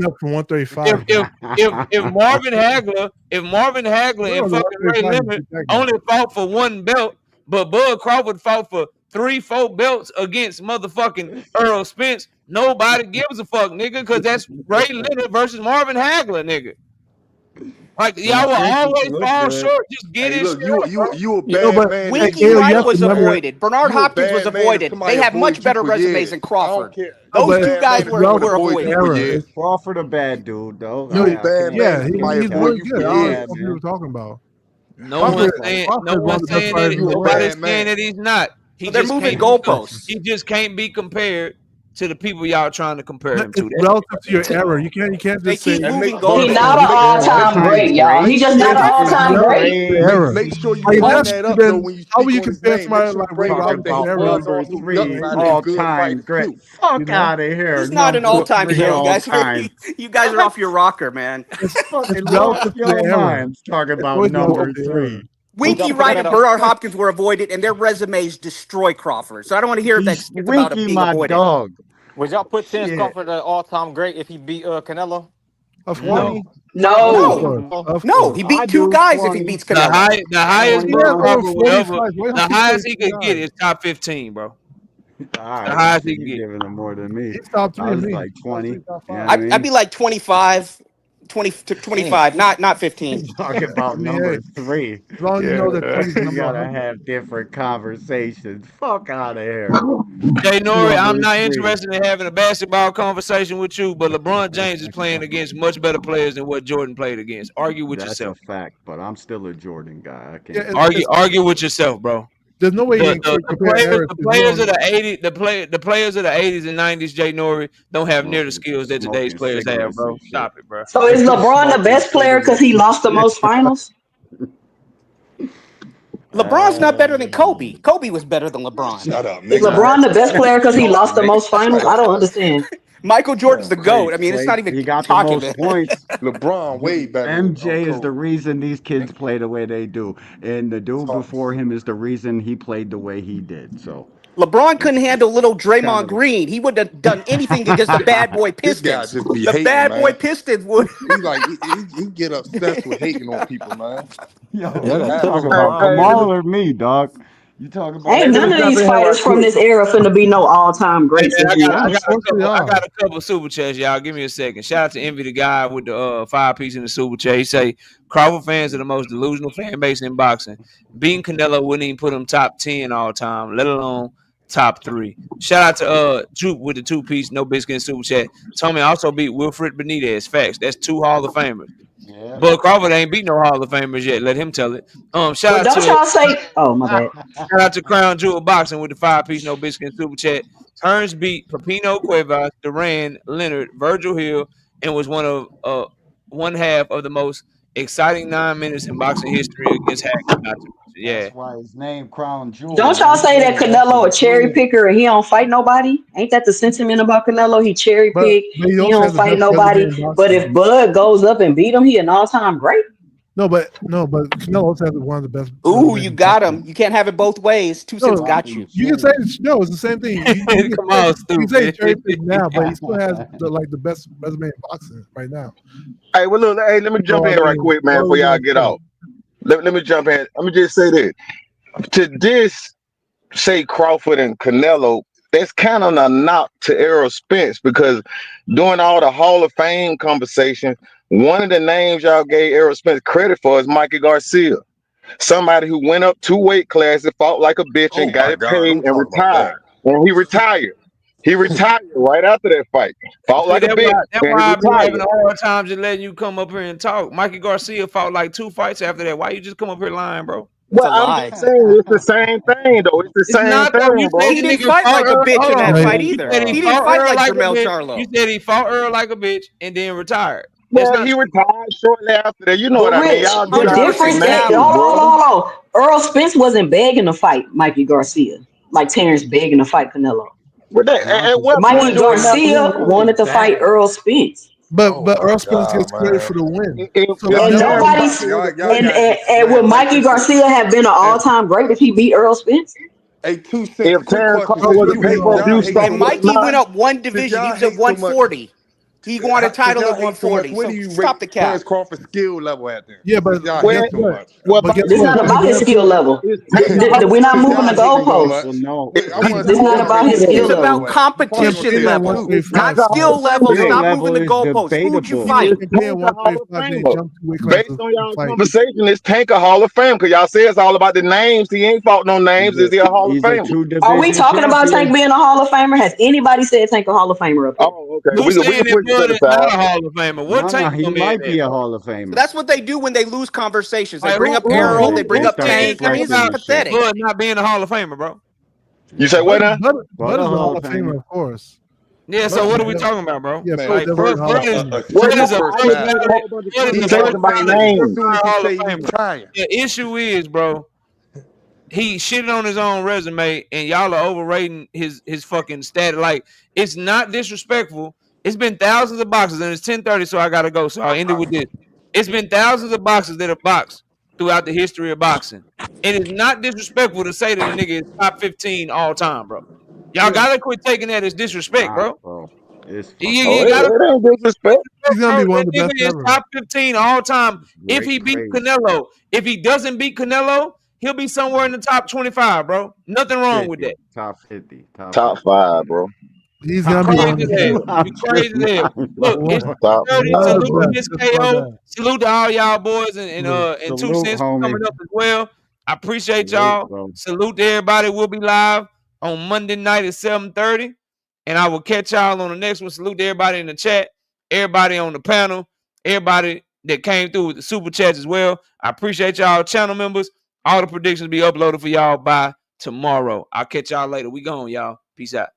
coming up from 135. If Marvin Hagler and fucking Ray Leonard only fought for one belt, but Bud Crawford fought for 3-4 belts against motherfucking Earl Spence, nobody gives a fuck, nigga, because that's Ray Leonard versus Marvin Hagler, nigga. Like y'all will always fall short. Just get Hey, it. look, you a bad man. Winky Wright was avoided. Bernard Hopkins was avoided. They have much better resumes than Crawford. Those two guys were avoided. Is Crawford a bad dude, though? You a bad man. Somebody he's avoid really you good. for I don't know years. what you're talking about. No one's saying that. Nobody's saying that he's not. They're moving goalposts. He just can't be compared to the people y'all trying to compare him to. It's relative to your era. You can't just They say keep moving He's goalposts. not an all-time great, y'all. He just not an all-time great. Make sure you bring that up though when you how speak you on his compare name. somebody Make sure like you Ray bring up Robinson that he era was with also three all-time great. Fuck out of here. He's not an all-time great, guys. All-time. You guys are off your rocker, man. Fucking relative lost to the your era. minds talking It's about always number relative to the era. 3. Winky Wright and Burrard Hopkins were avoided, and their resumes destroy Crawford. So I don't want to hear that shit about him Winky, being my avoided. dog. Would y'all put Terence Shit. Crawford at all-time great if he beat Canelo? Of No. No, he beat two guys if he beats The Canelo. highest He Bud had over Crawford 40 will ever, fights. Why the don't you highest say he could get 59? is top 15, bro. All The right, highest you he can get. giving him more than me. He's top 3 I was me. like 20. Top 3, top 5. You know what I mean? I'd be like 25, 20 to 25, not 15. Talking about I mean, number hey, 3. as long as you know that 20 is You number gotta 100. have different conversations. Fuck out of here. Jay Nori, I'm Number not 3. interested in having a basketball conversation with you, but LeBron James is playing against much better players than what Jordan played against. Argue with That's yourself. a fact, but I'm still a Jordan guy. I Yeah, can't. Argue with yourself, bro. There's no way you can The compare players, eras. the 'Cause you players of don't- the 80s, the players of the 80s and 90s, Jay Nori, don't have near the skills that today's Smoking players have, cigarettes bro. and shit. Stop it, bro. So is LeBron the best player because he lost the most finals? LeBron's not better than Kobe. Kobe was better than LeBron. Shut up, Is nigga. LeBron the best player because he lost the most finals? I don't understand. Michael Jordan's the GOAT. I mean, it's not even He got the talking. most points. LeBron way better. than MJ is Kobe. the reason these kids play the way they do, and the dude before him is the reason he played the way he did. So LeBron couldn't handle little Draymond kind of- Green. He wouldn't have done anything against the bad boy This guy Pistons. just be The hating, bad man. boy Pistons would. He like he get obsessed with hating on people, man. Yo, Yeah, you that's talking LeBron. about Kamal or me, dog? You talking about? Ain't none of these fighters from this era finna be no all-time Hey, greats man, this year. I'm sorry. I got a couple super chats, y'all. Give me a second. Shout out to Envy, the guy with the 5-piece in the super chat. He say Crawford fans are the most delusional fan base in boxing. Beating Canelo wouldn't even put him top 10 all time, let alone top 3. Shout out to Juke with the 2-piece, no biscuit super chat. Tommy also beat Wilfred Benitez. Facts. That's 2 Hall of Famers. Yeah. But Crawford ain't beat no Hall of Famers yet. Let him tell it. Shout But out don't to y'all say, oh my bad. Shout out to Crown Jewel Boxing with the 5-piece no biscuit super chat. Hearns beat Pepino Cuevas, Duran, Leonard, Virgil Hill, and was one half of the most exciting 9 minutes in boxing history against Hackett. Not to mention. Yeah. That's why his name Crown Jewel. Don't y'all say that Canelo a cherry picker and he don't fight nobody? Ain't that the sentiment about Canelo? He cherry pick, but he also don't has the fight best nobody. resume in But boxing. if Bud goes up and beat him, he an all-time great. No, but Canelo also has one of the best. Ooh, you got him. You can't have it both ways. 2 cents got you. You can say no, it's the same thing. Come on, You can say stupid. cherry pick now, but he still has the best resume in boxing right now. Hey, well, look, hey, let me jump in right quick, man, before y'all get off. Let me jump in. Let me just say this. To say Crawford and Canelo, that's kind of a knock to Errol Spence because during all the Hall of Fame conversation, one of the names y'all gave Errol Spence credit for is Mikey Garcia. Somebody who went up 2 weight classes, fought like a bitch, and got it paid and retired. And he retired. He retired right after that fight. Fought like a bitch. That's why I be having a hard time just letting you come up here and talk. Mikey Garcia fought like 2 fights after that. Why you just come up here lying, bro? Well, I'm just saying it's the same thing, though. It's the same thing, bro. He didn't fight like a bitch in that fight either. He didn't fight like Jermell Charlo. You said he fought Earl like a bitch and then retired. Well, he retired shortly after that. You know what I mean? Rich, Y'all the difference is, hold on. Earl Spence wasn't begging to fight Mikey Garcia like Terrence begging to fight Canelo. Mikey Garcia wanted to fight Earl Spence. But Earl Spence gets credit for the win. And nobody's and would Mikey Garcia have been an all-time great if he beat Earl Spence? Hey, 2 cents. If Terrence Crawford was a pay-per-view star, And Mikey went up 1 division. He was at 140. He won a title at 140. Where do So you stop rate the cap. Terrence Crawford's skill level at there? Yeah, but y'all hate so much. It's not about his skill level. We're not moving the goalposts. No, It's not about his skill It's level. about competition level, not skill level. Stop moving the goalposts. Who'd you fight? based on y'all conversation, this Tank a Hall of Fame because y'all say it's all about the names. He ain't fought no names. Is he a Hall of Famer? Are we talking about Tank being a Hall of Famer? Has anybody said Tank a Hall of Famer up here? Oh, okay. Who's saying that Bud is not a Hall of Famer? What Tank he might be a Hall of Famer. That's what they do when they lose conversations. They bring up Errol, they bring up Tank. I mean, it's pathetic. Bud not being a Hall of Famer, bro. You say what now? Bud is a Hall of Famer, of course. Yeah, so what are we talking about, bro? Yeah, like, Bud is a the first ballot as soon as he Hall of say he Famer. retired. The issue is, bro, he shitted on his own resume, and y'all are overrating his fucking status. Like, it's not disrespectful. It's been thousands of boxers, and it's 10:30, so I gotta go. So I'll end it with this. It's been thousands of boxers that have boxed throughout the history of boxing. It is not disrespectful to say that a nigga is top 15 all time, bro. Y'all gotta quit taking that as disrespect, bro. It's You gotta it ain't disrespect. He's gonna be one of the that best nigga is ever. top 15 all time. If he beats crazy. Canelo, if he doesn't beat Canelo, he'll be somewhere in the top 25, bro. Nothing wrong with that. Top 50. Top 5, bro. He's gonna be one of the Crazy as hell. You crazy as hell. Look, it's 30. Salute to Miss KO. Salute to all y'all boys and 2 cents for coming up as well. I appreciate y'all. Salute to everybody. We'll be live on Monday night at 7:30. And I will catch y'all on the next one. Salute to everybody in the chat, everybody on the panel, everybody that came through with the super chats as well. I appreciate y'all, channel members. All the predictions be uploaded for y'all by tomorrow. I'll catch y'all later. We gone, y'all. Peace out.